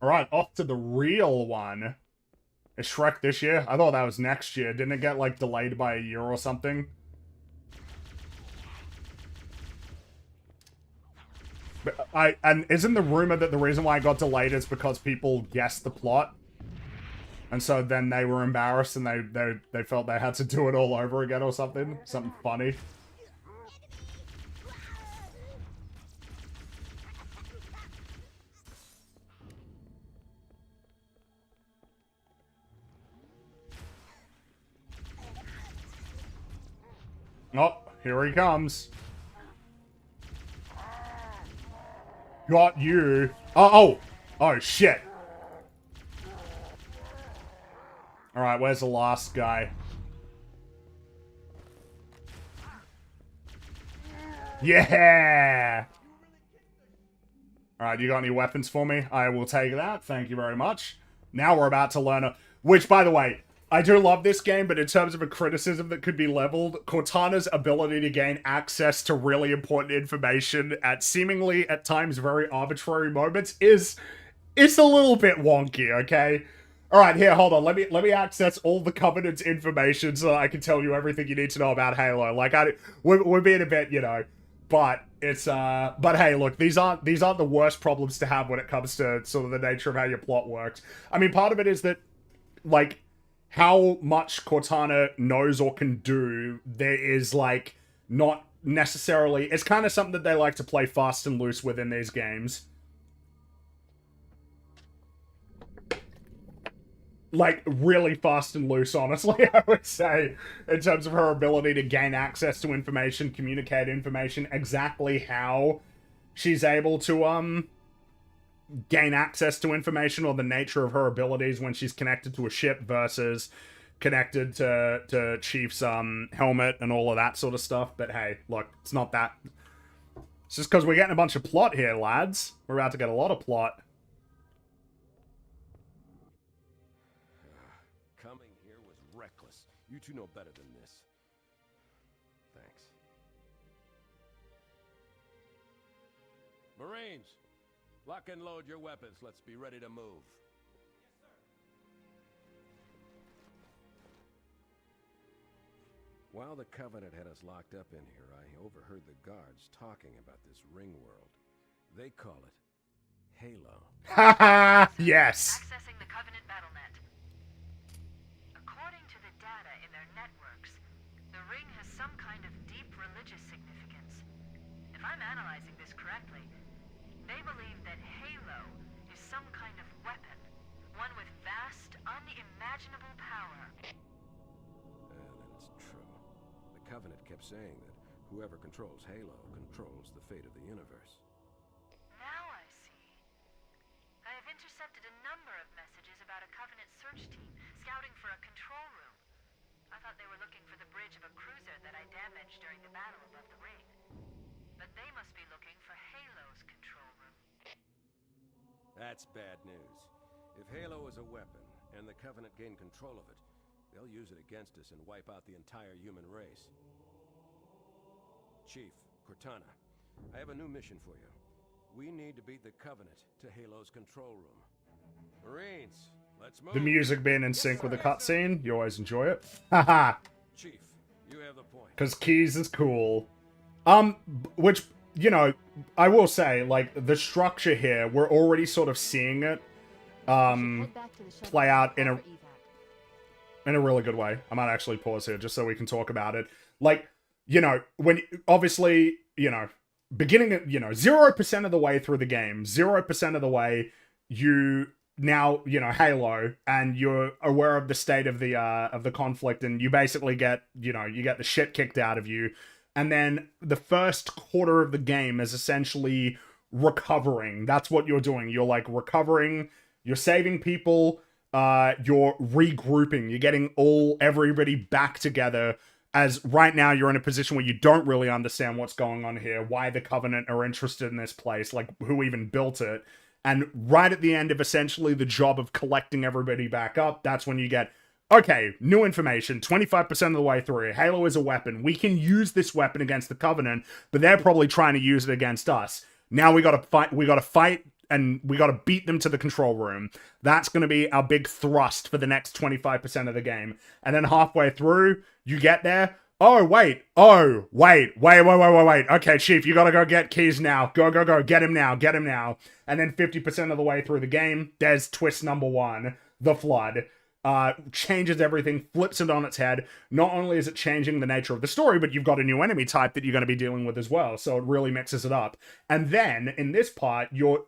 Alright, off to the real one. Is Shrek this year? I thought that was next year. Didn't it get, like, delayed by a year or something? But and isn't the rumor that the reason why it got delayed is because people guessed the plot? And so then they were embarrassed and they felt they had to do it all over again or something? Something funny. Oh, here he comes. Got you. Oh, shit. Alright, where's the last guy? Yeah! Alright, you got any weapons for me? I will take that. Thank you very much. Now we're about to learn a... Which, by the way, I do love this game, but in terms of a criticism that could be leveled, Cortana's ability to gain access to really important information at seemingly, at times, very arbitrary moments it's a little bit wonky, okay? Alright, here, hold on. Let me access all the Covenant's information so that I can tell you everything you need to know about Halo. Like, we're being a bit, you know, but it's, but hey, look, these aren't the worst problems to have when it comes to sort of the nature of how your plot works. I mean, part of it is that, like, how much Cortana knows or can do, there is, like, not necessarily... It's kind of something that they like to play fast and loose with in these games. Like, really fast and loose, honestly, I would say, in terms of her ability to gain access to information, communicate information, exactly how she's able to, gain access to information or the nature of her abilities when she's connected to a ship versus connected to Chief's helmet and all of that sort of stuff. But hey, look, it's not that. It's just because we're getting a bunch of plot here, lads. We're about to get a lot of plot. Coming here was reckless. You two know better than this. Thanks. Marines! Lock and load your weapons. Let's be ready to move. Yes, sir. While the Covenant had us locked up in here, I overheard the guards talking about this ring world. They call it Halo. Haha! Yes! Accessing the Covenant BattleNet. According to the data in their networks, the ring has some kind of deep religious significance. If I'm analyzing this correctly, they believe that Halo is some kind of weapon, one with vast, unimaginable power. Then it's true. The Covenant kept saying that whoever controls Halo controls the fate of the universe. Now I see. I have intercepted a But they must be looking for Halo's control room. That's bad news. If Halo is a weapon, and the Covenant gain control of it, they'll use it against us and wipe out the entire human race. Chief, Cortana, I have a new mission for you. We need to beat the Covenant to Halo's control room. Marines, let's move. The music being in sync with the cutscene, you always enjoy it. Haha. Chief, you have the point. Because Keys is cool. Which, you know, I will say, like, the structure here, we're already sort of seeing it, play out in a really good way. I might actually pause here just so we can talk about it. Like, you know, when, obviously, you know, beginning at, you know, 0% of the way through the game, 0% of the way, you now, you know, Halo, and you're aware of the state of the conflict, and you basically get, you know, you get the shit kicked out of you. And then the first quarter of the game is essentially recovering. That's what you're doing. You're like recovering, you're saving people, you're regrouping, you're getting everybody back together, as right now you're in a position where you don't really understand what's going on here, why the Covenant are interested in this place, like who even built it. And right at the end of essentially the job of collecting everybody back up, that's when you get, okay, new information, 25% of the way through. Halo is a weapon. We can use this weapon against the Covenant, but they're probably trying to use it against us. Now we gotta fight, and we gotta beat them to the control room. That's gonna be our big thrust for the next 25% of the game. And then halfway through, you get there. Wait. Okay, Chief, you gotta go get Keys now. Go. Get him now. And then 50% of the way through the game, there's twist number 1, the Flood. Changes everything, flips it on its head. Not only is it changing the nature of the story, but you've got a new enemy type that you're going to be dealing with as well. So it really mixes it up. And then in this part, you're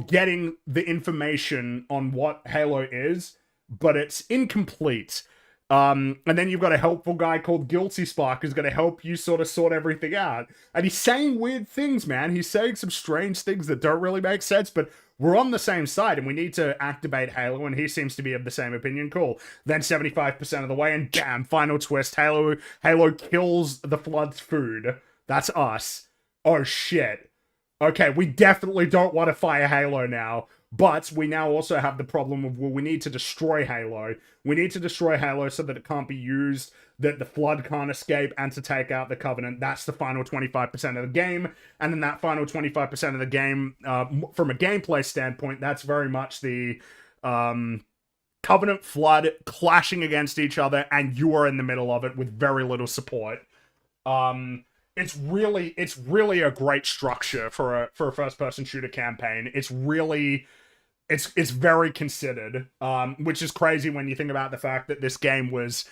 getting the information on what Halo is, but it's incomplete. And then you've got a helpful guy called Guilty Spark who's going to help you sort of sort everything out. And he's saying weird things, man. He's saying some strange things that don't really make sense, but we're on the same side and we need to activate Halo, and he seems to be of the same opinion. Cool. Then 75% of the way, and damn, final twist. Halo kills the Flood's food. That's us. Oh shit. Okay, we definitely don't want to fire Halo now. But we now also have the problem of, well, we need to destroy Halo. We need to destroy Halo so that it can't be used, that the Flood can't escape, and to take out the Covenant. That's the final 25% of the game. And then that final 25% of the game, from a gameplay standpoint, that's very much the Covenant Flood clashing against each other, and you are in the middle of it with very little support. It's really a great structure for a first-person shooter campaign. It's very considered, which is crazy when you think about the fact that this game was,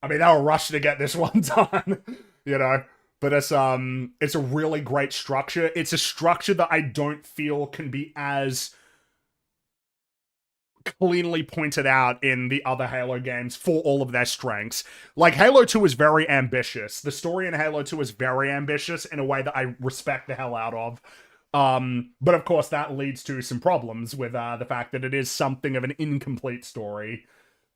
I mean, they were rushing to get this one done, you know, but it's a really great structure. It's a structure that I don't feel can be as cleanly pointed out in the other Halo games for all of their strengths. Like, Halo 2 is very ambitious. The story in Halo 2 is very ambitious in a way that I respect the hell out of. But of course that leads to some problems with the fact that it is something of an incomplete story.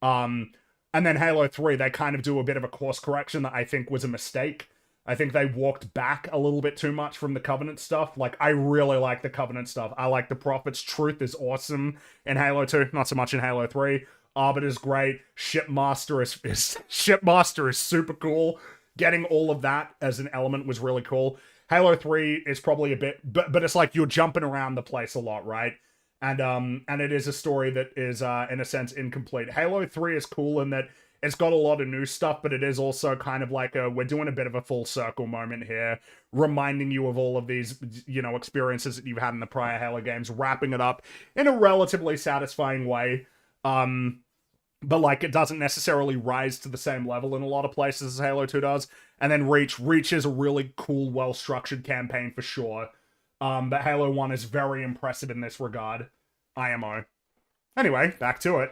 And then Halo 3, they kind of do a bit of a course correction that I think was a mistake. I think they walked back a little bit too much from the Covenant stuff. Like, I really like the Covenant stuff. I like the Prophet's Truth is awesome in Halo 2, not so much in Halo 3. Arbiter's great. Shipmaster is super cool. Getting all of that as an element was really cool. Halo 3 is probably a bit, but it's like you're jumping around the place a lot, right? And it is a story that is, in a sense, incomplete. Halo 3 is cool in that it's got a lot of new stuff, but it is also kind of like we're doing a bit of a full circle moment here, reminding you of all of these, you know, experiences that you've had in the prior Halo games, wrapping it up in a relatively satisfying way. But like, it doesn't necessarily rise to the same level in a lot of places as Halo 2 does. And then Reach is a really cool, well-structured campaign for sure. But Halo 1 is very impressive in this regard. IMO. Anyway, back to it.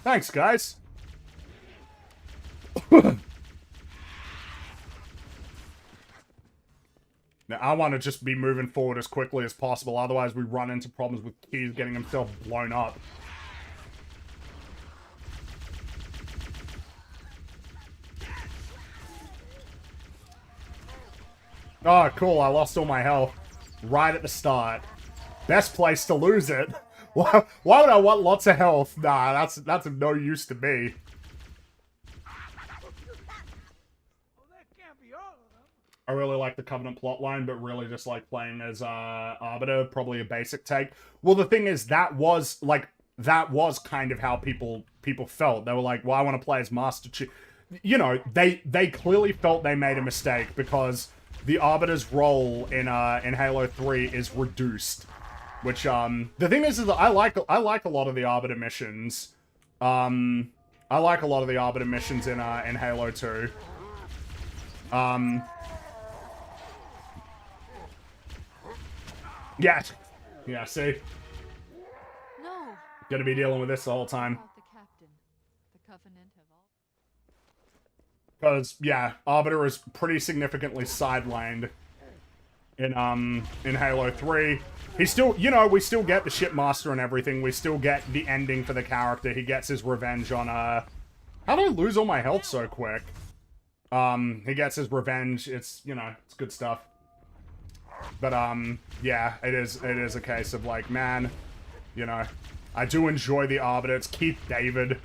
Thanks, guys. Now, I want to just be moving forward as quickly as possible, otherwise we run into problems with Keys getting himself blown up. Oh, cool, I lost all my health right at the start. Best place to lose it. Why would I want lots of health? Nah, that's of no use to me. I really like the Covenant plotline, but really just like playing as Arbiter, probably a basic take. Well, the thing is, that was kind of how people felt. They were like, well, I want to play as Master Chief. You know, they clearly felt they made a mistake because the Arbiter's role in Halo 3 is reduced. Which, the thing is that I like a lot of the Arbiter missions. I like a lot of the Arbiter missions in Halo 2. Yeah, see? No. Gonna be dealing with this the whole time. About the captain. The Covenant have all. Because, yeah, Arbiter is pretty significantly sidelined in Halo 3. He still, you know, we still get the shipmaster and everything. We still get the ending for the character. He gets his revenge on, how did I lose all my health so quick? He gets his revenge. It's, you know, it's good stuff. But, yeah, it is a case of, like, man, you know, I do enjoy the Arbiter. It's Keith David.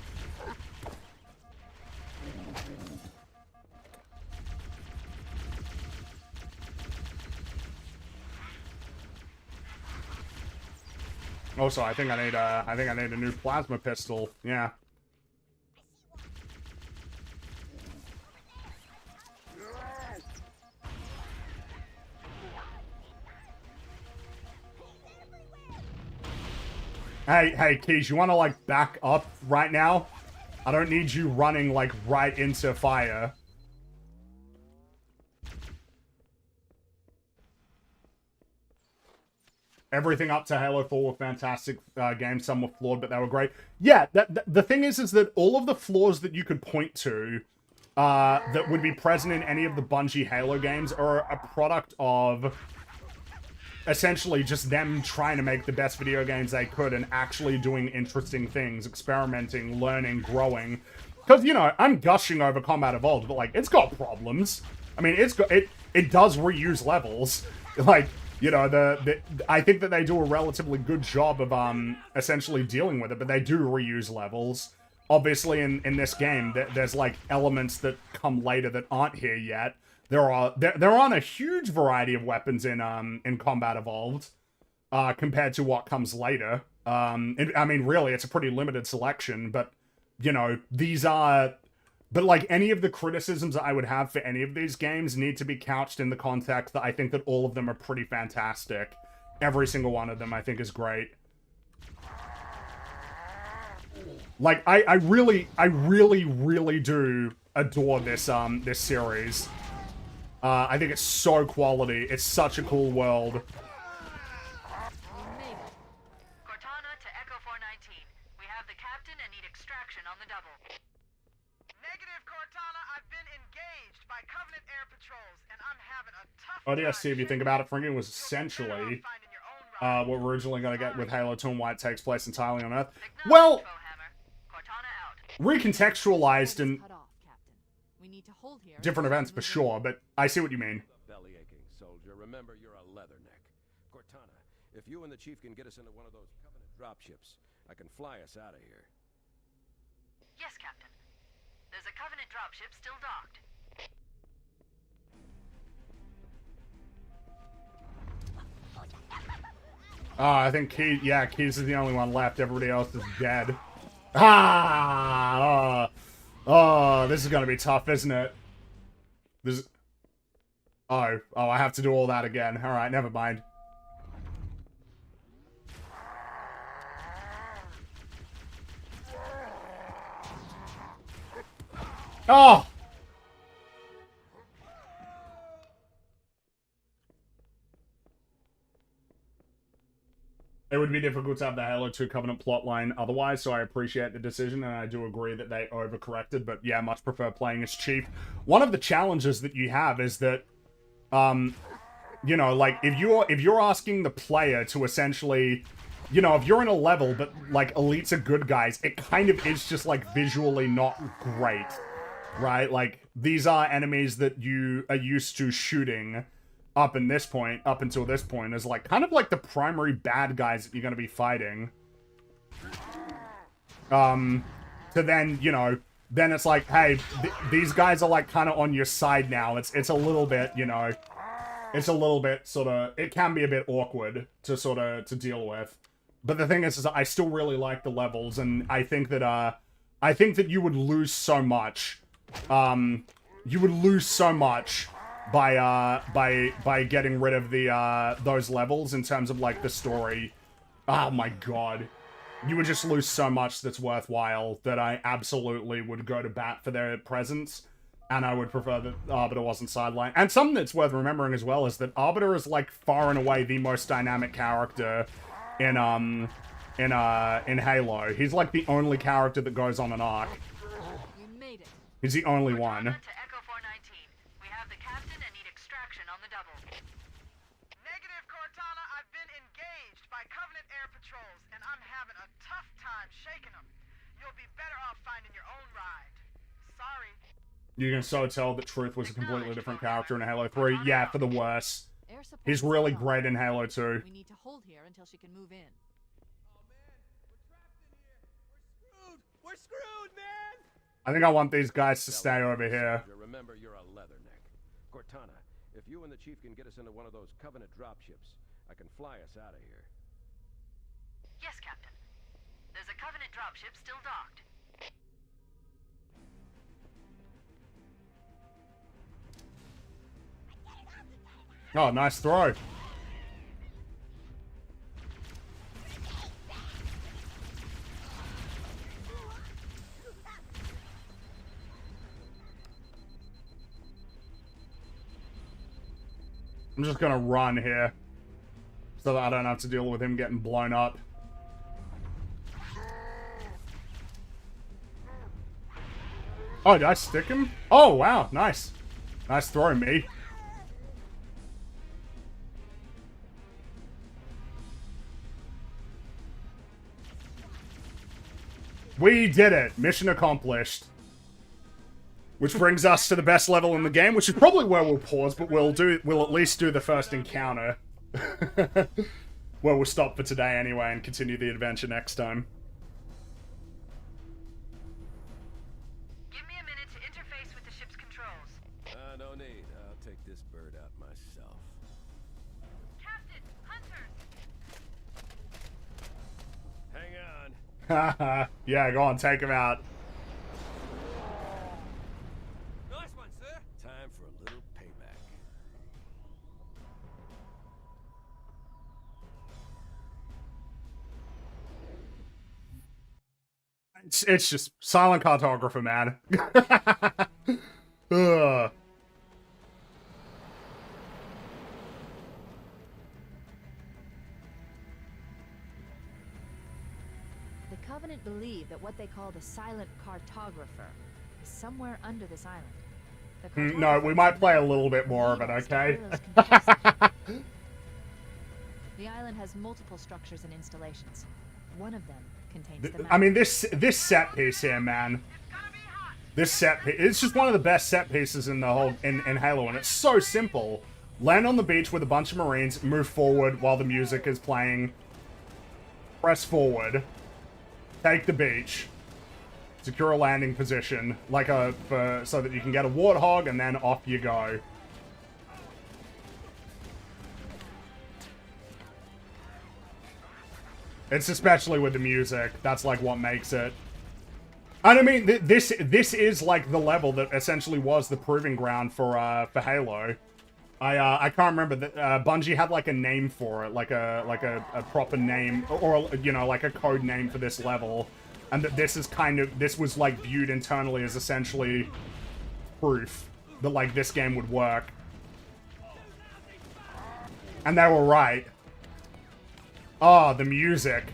Also, I think I need a new plasma pistol. Yeah. Hey, Keys, you want to, like, back up right now? I don't need you running, like, right into fire. Everything up to Halo 4 were fantastic games. Some were flawed, but they were great. Yeah, the thing is that all of the flaws that you could point to that would be present in any of the Bungie Halo games are a product of essentially just them trying to make the best video games they could and actually doing interesting things, experimenting, learning, growing. Because, you know, I'm gushing over Combat Evolved, but, like, it's got problems. I mean, it does reuse levels. Like, you know, I think that they do a relatively good job of essentially dealing with it, but they do reuse levels. Obviously, in this game, there's, like, elements that come later that aren't here yet. There aren't a huge variety of weapons in Combat Evolved compared to what comes later. I mean, really, it's a pretty limited selection, but, you know, these are... But, like, any of the criticisms that I would have for any of these games need to be couched in the context that I think that all of them are pretty fantastic. Every single one of them, I think, is great. Like, I really do adore this, this series. I think it's so quality. It's such a cool world. Cortana to Echo 419. We have the captain and need extraction on the double. Negative, Cortana. I've been engaged by Covenant air patrols, and I'm having a tough ODST, if you think about it, Fringy was essentially what we're originally going to get with Halo 2 and why it takes place entirely on Earth. Well, recontextualized and different events for sure, but I see what you mean. Belly aching, soldier. Remember, you're a leatherneck. Cortana, if you and the chief can get us into one of those Covenant dropships, I can fly us out of here. Yes, Captain. There's a Covenant dropship still docked. I think Keys is the only one left. Everybody else is dead. Oh, this is gonna be tough, isn't it? Oh, I have to do all that again. Alright, never mind. Oh! It would be difficult to have the Halo 2 Covenant plotline otherwise, so I appreciate the decision, and I do agree that they overcorrected, but yeah, much prefer playing as Chief. One of the challenges that you have is that, you know, like, if you're asking the player to essentially, you know, if you're in a level but, like, elites are good guys, it kind of is just, like, visually not great, right? Like, these are enemies that you are used to shooting up until this point, as, like, kind of like the primary bad guys that you're going to be fighting. To then, you know, then it's like, hey, these guys are, like, kind of on your side now. It's a little bit, you know, it's a little bit sort of, it can be a bit awkward to deal with. But the thing is I still really like the levels, and I think that you would lose so much. You would lose so much by getting rid of those levels in terms of, like, the story. Oh my god. You would just lose so much that's worthwhile that I absolutely would go to bat for their presence, and I would prefer that Arbiter wasn't sidelined. And something that's worth remembering as well is that Arbiter is, like, far and away the most dynamic character in Halo. He's, like, the only character that goes on an arc. You made it. He's the only one. To Echo 419. We have the captain and need extraction on the double. Negative, Cortana. I've been engaged by Covenant air patrols, and I'm having a tough time shaking them. You'll be better off finding your own ride. Sorry. You can so tell that Truth was a completely different character in Halo 3. Yeah, for the worse. Air support He's is really gone. great in Halo 2. We need to hold here until she can move in. Oh man, we're trapped in here. We're screwed. We're screwed, man. I think I want these guys to stay over here. Remember, you're a leatherneck. Cortana, if you and the Chief can get us into one of those Covenant dropships, I can fly us out of here. Yes, Captain. There's a Covenant dropship still docked. Oh, nice throw. I'm just gonna run here, so that I don't have to deal with him getting blown up. Oh, did I stick him? Oh, wow, nice. Nice throw, me. We did it! Mission accomplished. Which brings us to the best level in the game, which is probably where we'll pause, but we'll at least do the first encounter. Where we'll stop for today anyway and continue the adventure next time. Give me a minute to interface with the ship's controls. No need. I'll take this bird out myself. Captain, hunters! Hang on. Haha. Yeah, go on, take him out. Nice one, sir. Time for a little payback. It's just silent cartographer, man. Ugh. The Covenant believe that what they call the silent cartographer is somewhere under this island. The No, we cartographers might play a believe little bit the more of it, leaders okay? Guerrillas can trace it. The island has multiple structures and installations. One of them contains the map. I mean, this set piece here, man. This set piece, it's just one of the best set pieces in the whole, in Halo, and it's so simple. Land on the beach with a bunch of Marines, move forward while the music is playing. Press forward. Take the beach. Secure a landing position, like so that you can get a warthog, and then off you go. It's especially with the music. That's like what makes it. And I mean, this is like the level that essentially was the proving ground for Halo. I can't remember that Bungie had like a name for it, like a proper name, or you know, like a code name for this level, and that this was like viewed internally as essentially proof that like this game would work. And they were right. Oh, the music.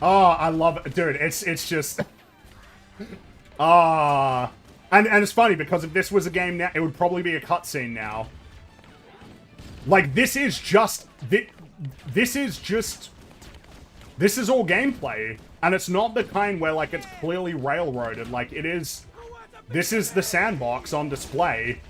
Oh, I love it. Dude, it's just... Ah. And it's funny, because if this was a game now, it would probably be a cutscene now. Like, this is just... This is just... This is all gameplay. And it's not the kind where, like, it's clearly railroaded. Like, it is... This is the sandbox on display.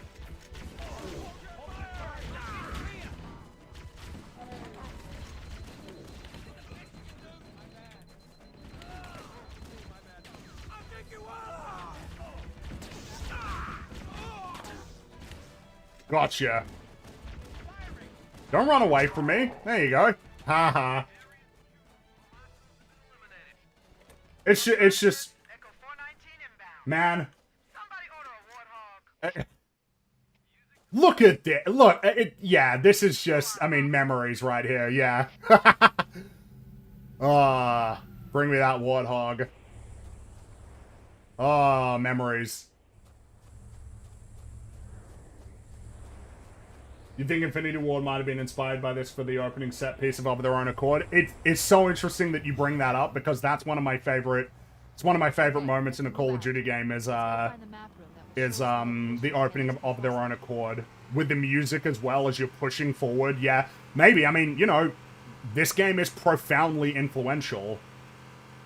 Gotcha. Don't run away from me. There you go. Haha. It's just... Echo 419 inbound. Man. Somebody order a warthog. Look at this. Look, yeah, this is just, I mean, memories right here, yeah. Bring me that warthog. Oh, memories. You think Infinity Ward might have been inspired by this for the opening set piece of Their Own Accord? It's so interesting that you bring that up, because that's one of my favorite... It's one of my favorite moments in a Call of Duty game is the opening of Their Own Accord. With the music as well as you're pushing forward. Yeah, maybe. I mean, you know, this game is profoundly influential.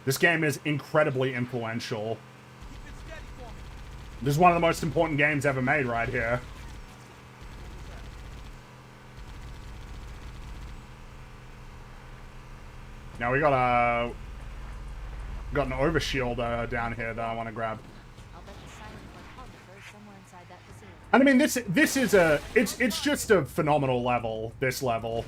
This game is incredibly influential. This is one of the most important games ever made right here. Now we got an overshield down here that I want to grab. And I mean, this is it's just a phenomenal level. This level,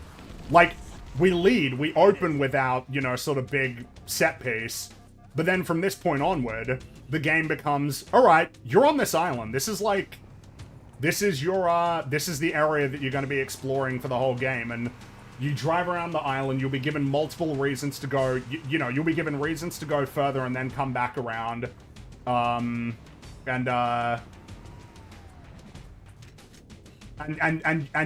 like, we open without, you know, sort of big set piece, but then from this point onward, the game becomes, all right, you're on this island. This is like, this is the area that you're going to be exploring for the whole game, and you drive around the island. You'll be given multiple reasons to go. You know, you'll be given reasons to go further and then come back around, and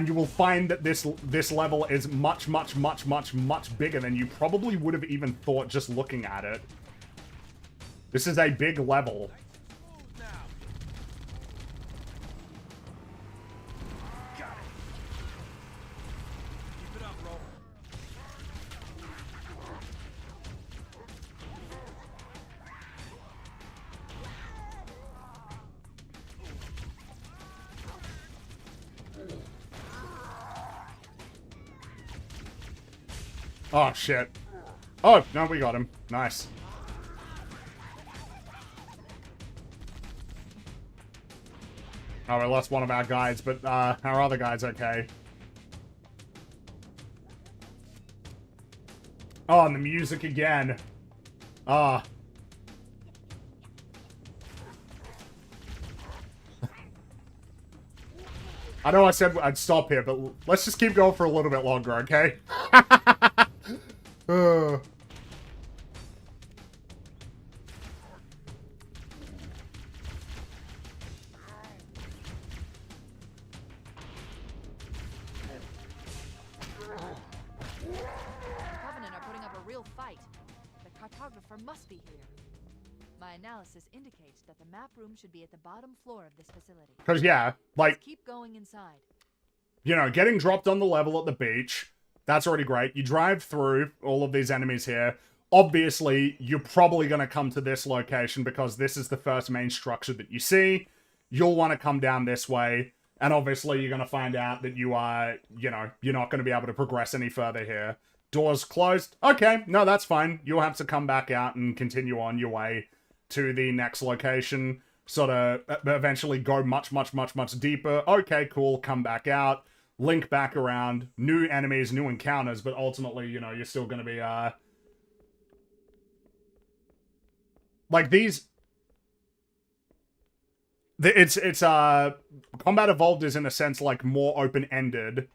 you will find that this level is much bigger than you probably would have even thought just looking at it. This is a big level. Oh, shit. Oh, no, we got him. Nice. Oh, we lost one of our guys, but our other guy's okay. Oh, and the music again. Ah. I know I said I'd stop here, but let's just keep going for a little bit longer, okay? Must be here. My analysis indicates that the map room should be at the bottom floor of this facility. Because, yeah, like... Let's keep going inside. You know, getting dropped on the level at the beach, that's already great. You drive through all of these enemies here. Obviously, you're probably going to come to this location because this is the first main structure that you see. You'll want to come down this way. And obviously, you're going to find out that you are, you know, you're not going to be able to progress any further here. Doors closed. Okay, no, that's fine. You'll have to come back out and continue on your way to the next location. Sort of eventually go much deeper. Okay, cool. Come back out. Link back around. New enemies, new encounters, but ultimately, you know, you're still going to be, like these... It's Combat Evolved is in a sense, like, more open-ended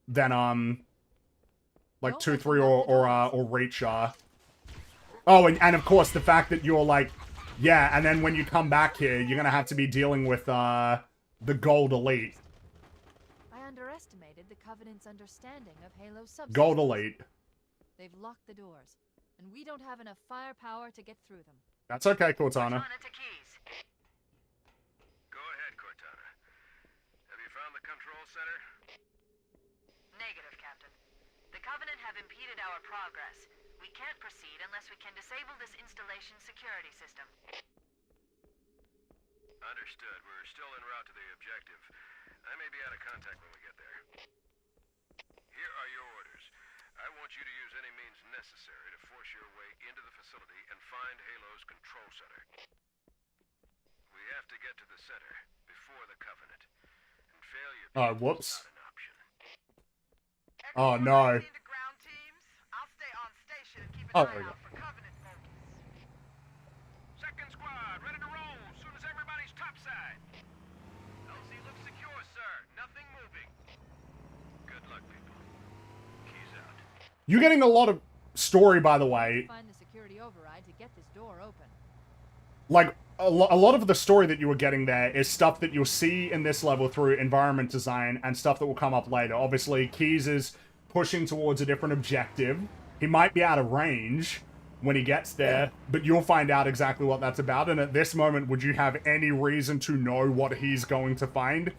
than, like 2, 3, or Reach are. Oh, and of course, the fact that you're like, yeah, and then when you come back here, you're gonna have to be dealing with, the Gold Elite. I underestimated the Covenant's understanding of Halo's subsystems. Gold Elite. They've locked the doors, and we don't have enough firepower to get through them. That's okay, Cortana. Go ahead, Cortana. Have you found the control center? Negative, Captain. The Covenant have impeded our progress. We can't proceed unless we can disable this installation's security system. Understood. We're still en route to the objective. I may be out of contact when we get there. Here are your orders. I want you to use any means necessary to force your way into the facility and find Halo's control center. We have to get to the center before the Covenant. And failure Whoops. is not an option. Oh, no. To ground teams. I'll stay on station and keep an Oh, eye there we go. out for Covenant bogies. Second squad, ready to roll as soon as everybody's topside. LZ looks secure, sir. Nothing moving. Good luck, people. Keys out. You're getting a lot of story, by the way. Find the security override to get this door open. Like, a lot of the story that you were getting there is stuff that you'll see in this level through environment design and stuff that will come up later. Obviously, Keys is pushing towards a different objective. He might be out of range when he gets there, but you'll find out exactly what that's about. And at this moment, would you have any reason to know what he's going to find?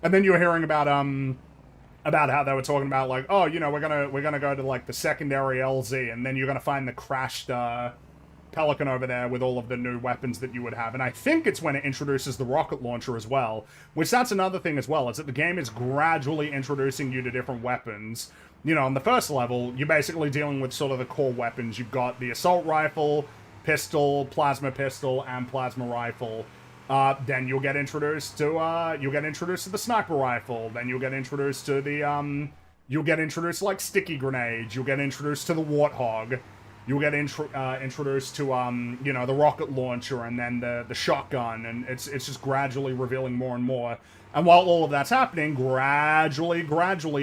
And then you're hearing about how they were talking about, like, oh, you know, we're gonna go to like the secondary LZ, and then you're gonna find the crashed Pelican over there with all of the new weapons that you would have. And I think it's when it introduces the rocket launcher as well, which that's another thing as well, is that the game is gradually introducing you to different weapons. You know, on the first level, you're basically dealing with sort of the core weapons. You've got the assault rifle, pistol, plasma pistol, and plasma rifle. Then you'll get introduced to the sniper rifle. Then you'll get introduced to the you'll get introduced to, like, sticky grenades. You'll get introduced to the warthog. You'll get introduced to you know, the rocket launcher, and then the shotgun, and it's just gradually revealing more and more. And while all of that's happening, gradually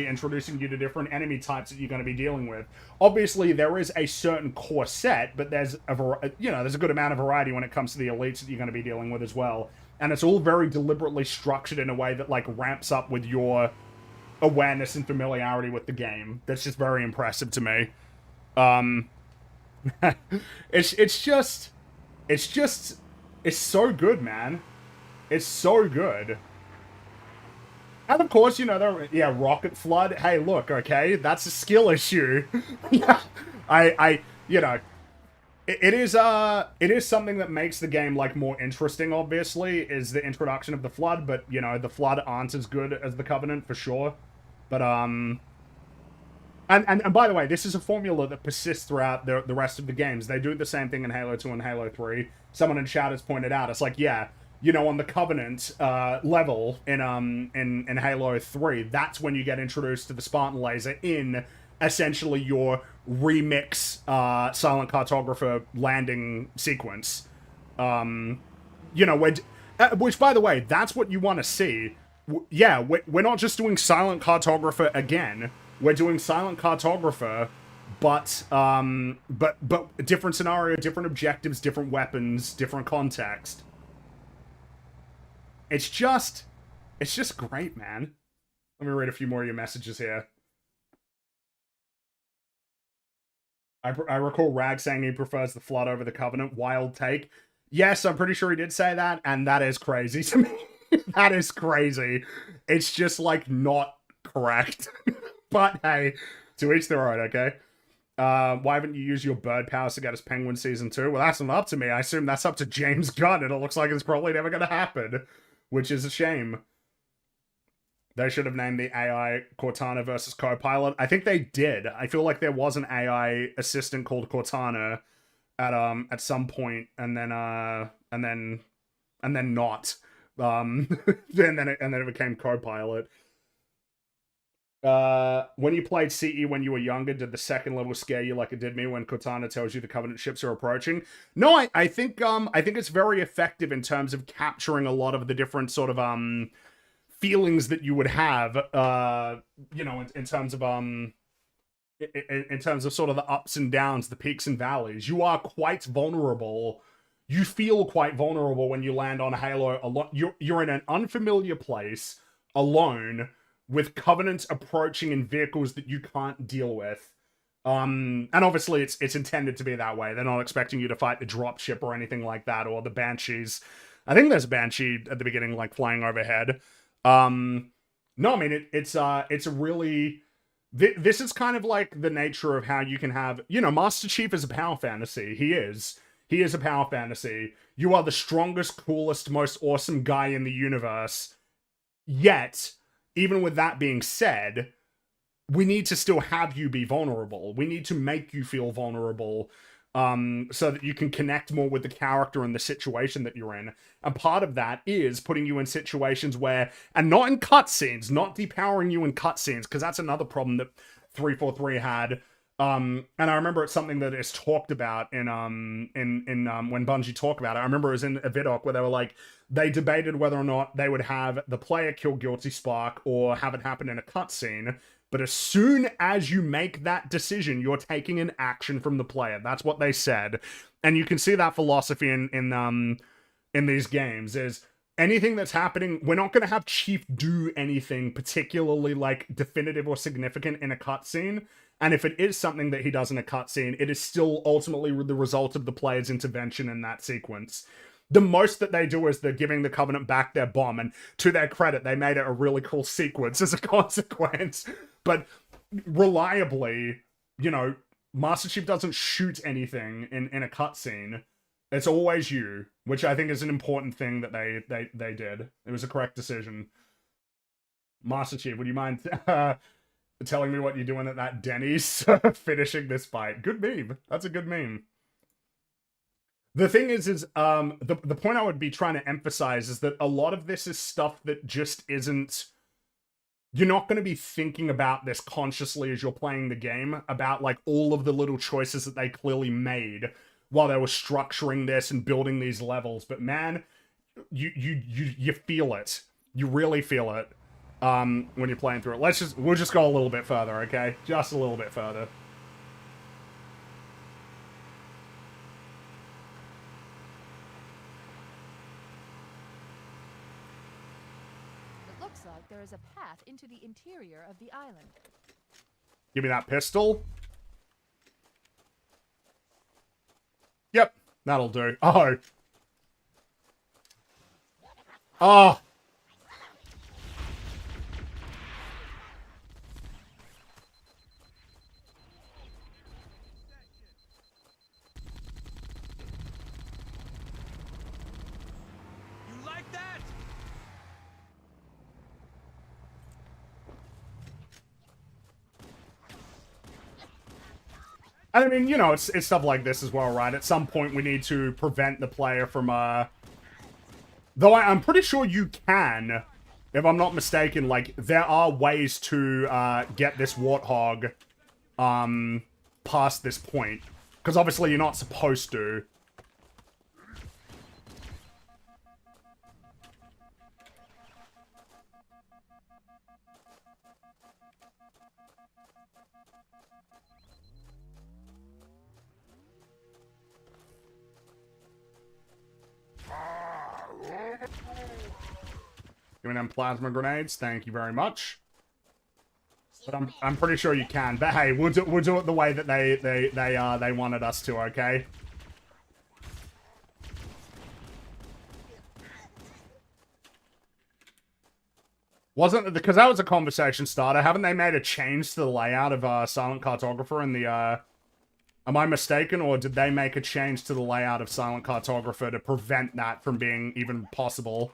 introducing you to different enemy types that you're going to be dealing with. Obviously, there is a certain core set, but there's there's a good amount of variety when it comes to the elites that you're going to be dealing with as well. And it's all very deliberately structured in a way that, like, ramps up with your awareness and familiarity with the game. That's just very impressive to me. It's so good, man. It's so good. And of course, you know, rocket flood. Hey, look, okay, that's a skill issue. Yeah, you know, it is something that makes the game, like, more interesting. Obviously, is the introduction of the flood, but you know, the flood aren't as good as the Covenant for sure. But And by the way, this is a formula that persists throughout the rest of the games. They do the same thing in Halo 2 and Halo 3. Someone in chat has pointed out, it's like, yeah, you know, on the Covenant level in Halo 3, that's when you get introduced to the Spartan laser in essentially your remix Silent Cartographer landing sequence. You know, which, by the way, that's what you want to see. Yeah, we're not just doing Silent Cartographer again. We're doing Silent Cartographer, but different scenario, different objectives, different weapons, different context. It's just great, man. Let me read a few more of your messages here. I recall Rag saying he prefers the Flood over the Covenant. Wild take. Yes, I'm pretty sure he did say that, and that is crazy to me. That is crazy. It's just, like, not correct. But hey, to each their own, okay? Why haven't you used your bird powers to get us Penguin Season 2? Well, that's not up to me. I assume that's up to James Gunn, and it looks like it's probably never going to happen, which is a shame. They should have named the AI Cortana versus Copilot. I think they did. I feel like there was an AI assistant called Cortana at some point, and then not. and then it became Copilot. When you played CE when you were younger, did the second level scare you like it did me when Cortana tells you the Covenant ships are approaching? No, I think it's very effective in terms of capturing a lot of the different sort of feelings that you would have, you know, in terms of sort of the ups and downs, the peaks and valleys. You are quite vulnerable. You feel quite vulnerable when you land on Halo alone. You're in an unfamiliar place alone, with Covenants approaching in vehicles that you can't deal with. And obviously it's intended to be that way. They're not expecting you to fight the dropship or anything like that, or the Banshees. I think there's a Banshee at the beginning, like, flying overhead. No, I mean, it's a really This is kind of like the nature of how you can have, you know, Master Chief is a power fantasy. He is. He is a power fantasy. You are the strongest, coolest, most awesome guy in the universe. Yet, even with that being said, we need to still have you be vulnerable. We need to make you feel vulnerable, so that you can connect more with the character and the situation that you're in. And part of that is putting you in situations where, and not in cutscenes, not depowering you in cutscenes, because that's another problem that 343 had. And I remember it's something that is talked about in when Bungie talk about it. I remember it was in a vidoc where they were like, they debated whether or not they would have the player kill Guilty Spark or have it happen in a cutscene. But as soon as you make that decision, you're taking an action from the player. That's what they said. And you can see that philosophy in these games is anything that's happening, we're not going to have Chief do anything particularly like definitive or significant in a cutscene. And if it is something that he does in a cutscene, it is still ultimately the result of the player's intervention in that sequence. The most that they do is they're giving the Covenant back their bomb, and to their credit, they made it a really cool sequence as a consequence. But reliably, you know, Master Chief doesn't shoot anything in a cutscene. It's always you, which I think is an important thing that they did. It was a correct decision. Master Chief, would you mind telling me what you're doing at that Denny's finishing this fight? Good meme. That's a good meme. The thing is the point I would be trying to emphasize is that a lot of this is stuff that just isn't... You're not going to be thinking about this consciously as you're playing the game, about like all of the little choices that they clearly made while they were structuring this and building these levels. But man, you feel it. You really feel it when you're playing through it. We'll just go a little bit further, okay? Just a little bit further. Like there is a path into the interior of the island. Give me that pistol. Yep, that'll do. Oh. Oh. You like that? And I mean, you know, it's stuff like this as well, right? At some point, we need to prevent the player from, Though I'm pretty sure you can, if I'm not mistaken, like, there are ways to, get this warthog, past this point. Because obviously you're not supposed to. Give me them plasma grenades. Thank you very much. But I'm pretty sure you can. But hey, we'll do it the way that they wanted us to. Okay. Wasn't it because that was a conversation starter? Haven't they made a change to the layout of Silent Cartographer in the? Am I mistaken, or did they make a change to the layout of Silent Cartographer to prevent that from being even possible?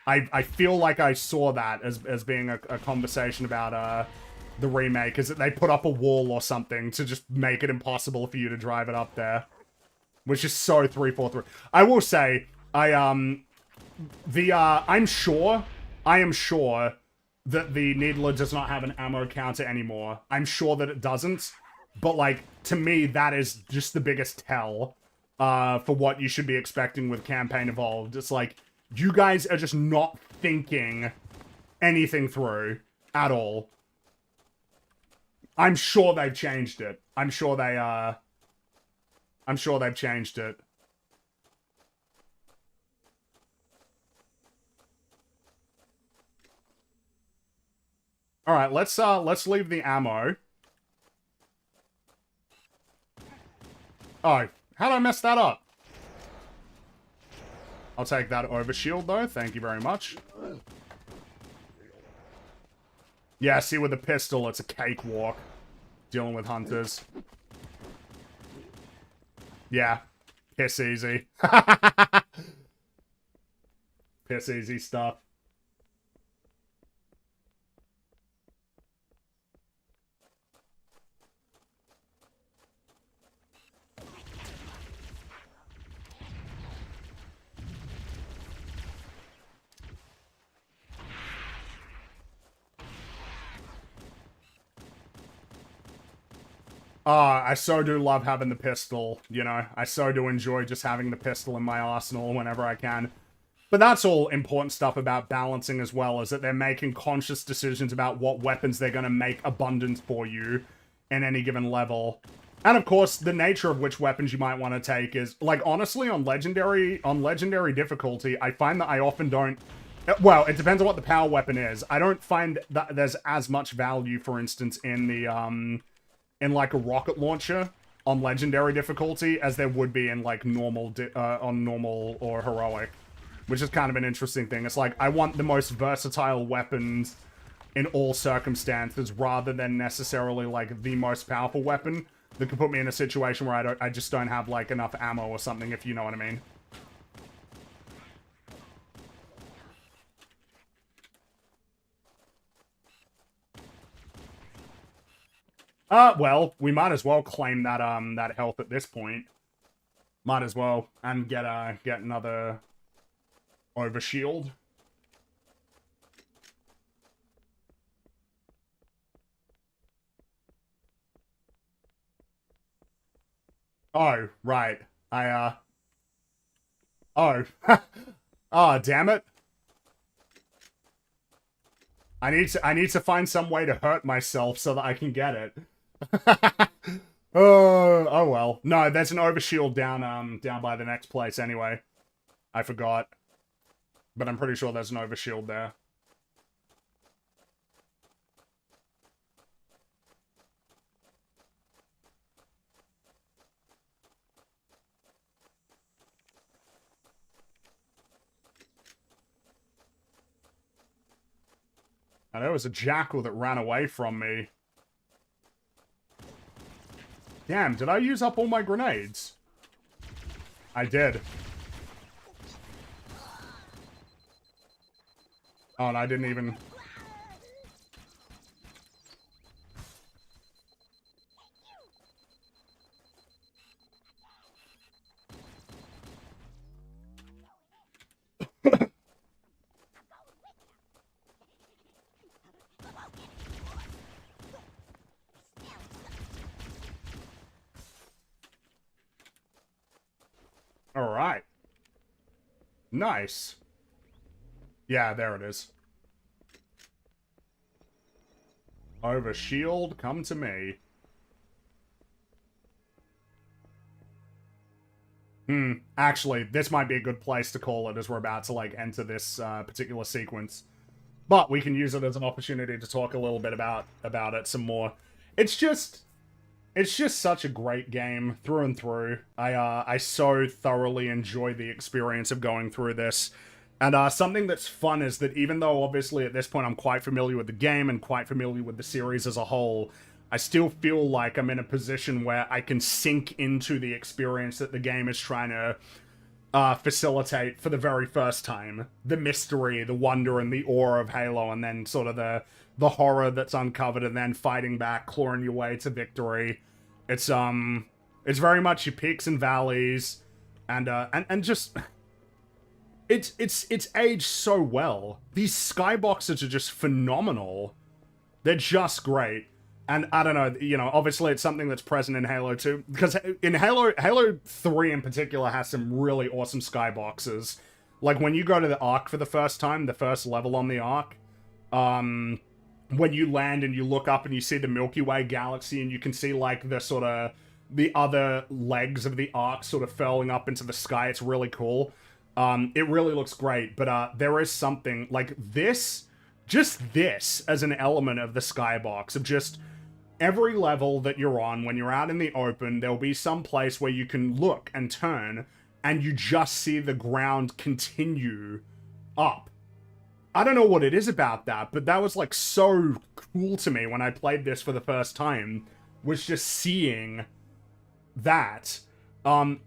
I feel like I saw that as being a conversation about the remake, is that they put up a wall or something to just make it impossible for you to drive it up there. Which is so 343. I will say, I am sure that the Needler does not have an ammo counter anymore. I'm sure that it doesn't. But, like, to me, that is just the biggest tell for what you should be expecting with Campaign Evolved. It's like, you guys are just not thinking anything through at all. I'm sure they've changed it. I'm sure they've changed it. Alright, let's leave the ammo. Oh, how did I mess that up? I'll take that overshield though, thank you very much. Yeah, see, with the pistol, it's a cakewalk. Dealing with hunters. Yeah. Piss easy. Piss easy stuff. I so do love having the pistol, you know? I so do enjoy just having the pistol in my arsenal whenever I can. But that's all important stuff about balancing as well, is that they're making conscious decisions about what weapons they're going to make abundant for you in any given level. And of course, the nature of which weapons you might want to take is, like, honestly, on legendary difficulty, I find that I often don't... Well, it depends on what the power weapon is. I don't find that there's as much value, for instance, in the, in like a rocket launcher on legendary difficulty as there would be in like normal on normal or heroic, which is kind of an interesting thing. It's like I want the most versatile weapons in all circumstances rather than necessarily like the most powerful weapon that could put me in a situation where I just don't have like enough ammo or something, if you know what I mean. Well, we might as well claim that, that health at this point. Might as well. And get another overshield. Oh, right. Oh. Oh, damn it. I need to find some way to hurt myself so that I can get it. Oh well. No, there's an overshield down by the next place anyway. I forgot. But I'm pretty sure there's an overshield there. And there was a jackal that ran away from me. Damn, did I use up all my grenades? I did. Oh, and I didn't even... Alright. Nice. Yeah, there it is. Over shield, come to me. Actually, this might be a good place to call it as we're about to, like, enter this particular sequence. But we can use it as an opportunity to talk a little bit about it some more. It's just such a great game through and through. I so thoroughly enjoy the experience of going through this. And something that's fun is that even though obviously at this point I'm quite familiar with the game and quite familiar with the series as a whole, I still feel like I'm in a position where I can sink into the experience that the game is trying to facilitate for the very first time. The mystery, the wonder, and the awe of Halo, and then sort of the horror that's uncovered, and then fighting back, clawing your way to victory. It's very much your peaks and valleys, and just it's aged so well. These skyboxes are just phenomenal. They're just great. And I don't know, you know, obviously it's something that's present in Halo 2, because in Halo 3 in particular has some really awesome skyboxes. Like when you go to the Ark for the first time, the first level on the Ark, when you land and you look up and you see the Milky Way galaxy and you can see like the sort of the other legs of the Ark sort of furling up into the sky, it's really cool. It really looks great, but there is something like this, just this as an element of the skybox, of just every level that you're on, when you're out in the open, there'll be some place where you can look and turn, and you just see the ground continue up. I don't know what it is about that, but that was like so cool to me when I played this for the first time, was just seeing that.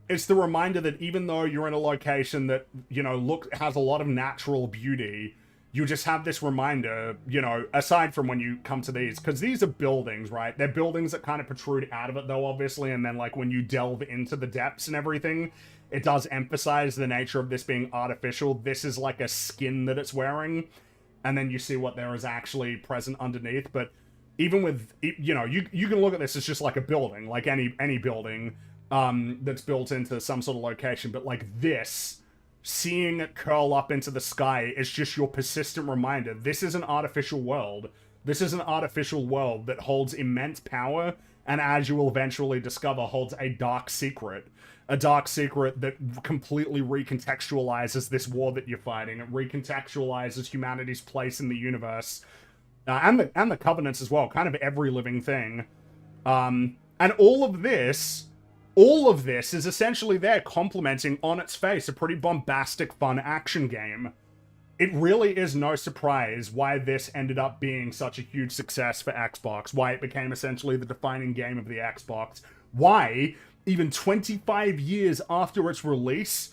It's the reminder that even though you're in a location that, you know, has a lot of natural beauty, you just have this reminder, you know, aside from when you come to these, because these are buildings, right? They're buildings that kind of protrude out of it, though, obviously, and then, like, when you delve into the depths and everything, it does emphasize the nature of this being artificial. This is like a skin that it's wearing, and then you see what there is actually present underneath. But even with, you know, you can look at this as just like a building, like any building that's built into some sort of location. But like this, seeing it curl up into the sky is just your persistent reminder. This is an artificial world. This is an artificial world that holds immense power, and as you will eventually discover, holds a dark secret. A dark secret that completely recontextualizes this war that you're fighting. It recontextualizes humanity's place in the universe. And the Covenants as well. Kind of every living thing. And all of this is essentially there complementing on its face a pretty bombastic, fun action game. It really is no surprise why this ended up being such a huge success for Xbox. Why it became essentially the defining game of the Xbox. Why, even 25 years after its release,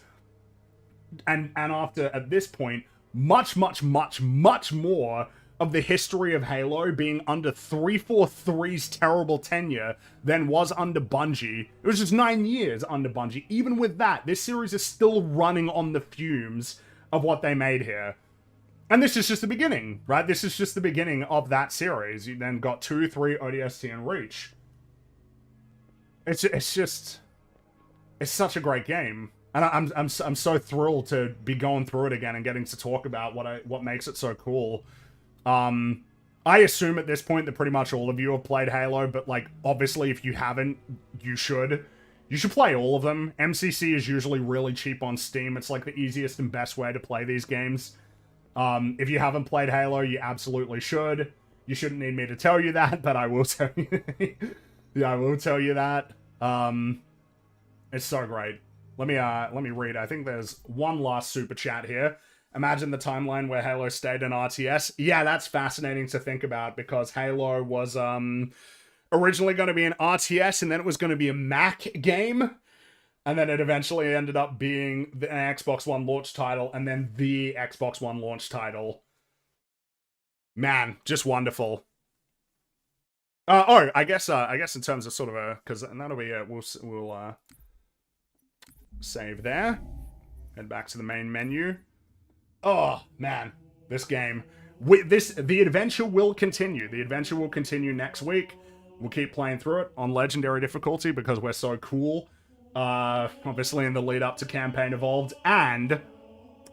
and after, at this point, much more of the history of Halo being under 343's terrible tenure than was under Bungie. It was just 9 years under Bungie. Even with that, this series is still running on the fumes of what they made here. And this is just the beginning, right? This is just the beginning of that series. You then got 2, 3, ODST, and Reach. It's just... It's such a great game. And I'm so thrilled to be going through it again and getting to talk about what makes it so cool. I assume at this point that pretty much all of you have played Halo, but like, obviously if you haven't, you should. You should play all of them. MCC is usually really cheap on Steam. It's like the easiest and best way to play these games. If you haven't played Halo, you absolutely should. You shouldn't need me to tell you that, but I will tell you. Yeah, I will tell you that. It's so great. Let me read. I think there's one last super chat here. Imagine the timeline where Halo stayed in RTS. Yeah, that's fascinating to think about, because Halo was originally going to be an RTS, and then it was going to be a Mac game, and then it eventually ended up being an Xbox One launch title, and then the Xbox One launch title. Man, just wonderful. I guess in terms of sort of a, because that'll be it. We'll save there. Head back to the main menu. Oh, man. This game. The adventure will continue. The adventure will continue next week. We'll keep playing through it on Legendary difficulty because we're so cool. Obviously in the lead up to Campaign Evolved. And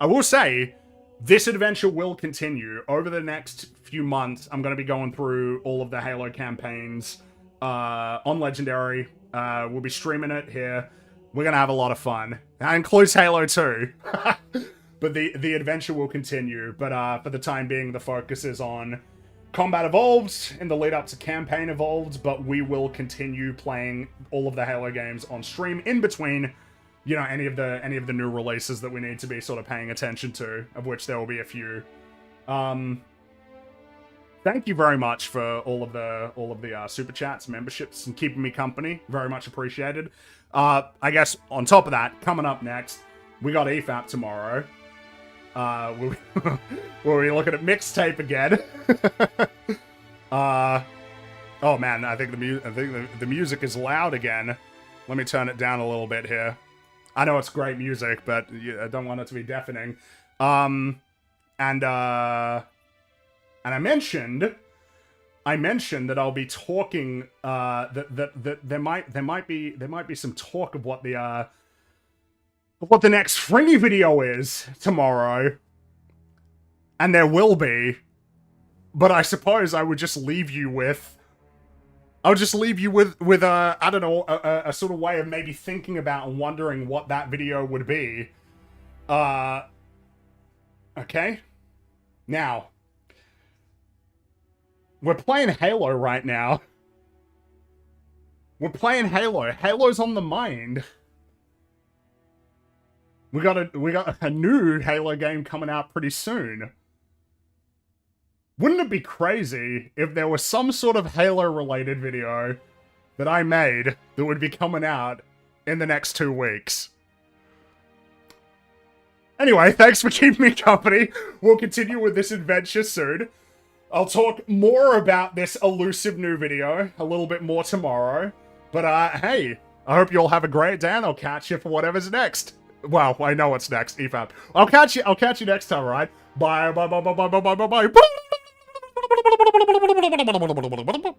I will say, this adventure will continue. Over the next few months, I'm going to be going through all of the Halo campaigns on Legendary. We'll be streaming it here. We're going to have a lot of fun. That includes Halo 2. But the adventure will continue. But for the time being, the focus is on Combat Evolved in the lead up to Campaign Evolved. But we will continue playing all of the Halo games on stream in between, you know, any of the new releases that we need to be sort of paying attention to, of which there will be a few. Thank you very much for all of the super chats, memberships, and keeping me company. Very much appreciated. I guess on top of that, coming up next, we got EFAP tomorrow. We'll be looking at mixtape again. Oh man, I think the music is loud again. Let me turn it down a little bit here. I know it's great music, but I don't want it to be deafening. And I mentioned that I'll be talking. That there might be some talk of what the next Fringy video is tomorrow, and there will be. But I suppose I would just leave you with. I'll just leave you with I don't know, a sort of way of maybe thinking about and wondering what that video would be. Okay? Now, we're playing Halo right now. We're playing Halo. Halo's on the mind. We got a new Halo game coming out pretty soon. Wouldn't it be crazy if there was some sort of Halo-related video that I made that would be coming out in the next 2 weeks? Anyway, thanks for keeping me company. We'll continue with this adventure soon. I'll talk more about this elusive new video a little bit more tomorrow. But, hey, I hope you all have a great day, and I'll catch you for whatever's next. Well, I know what's next, EFAP. I'll catch you next time, alright? Bye, bye, bye, bye, bye, bye, bye, bye, bye.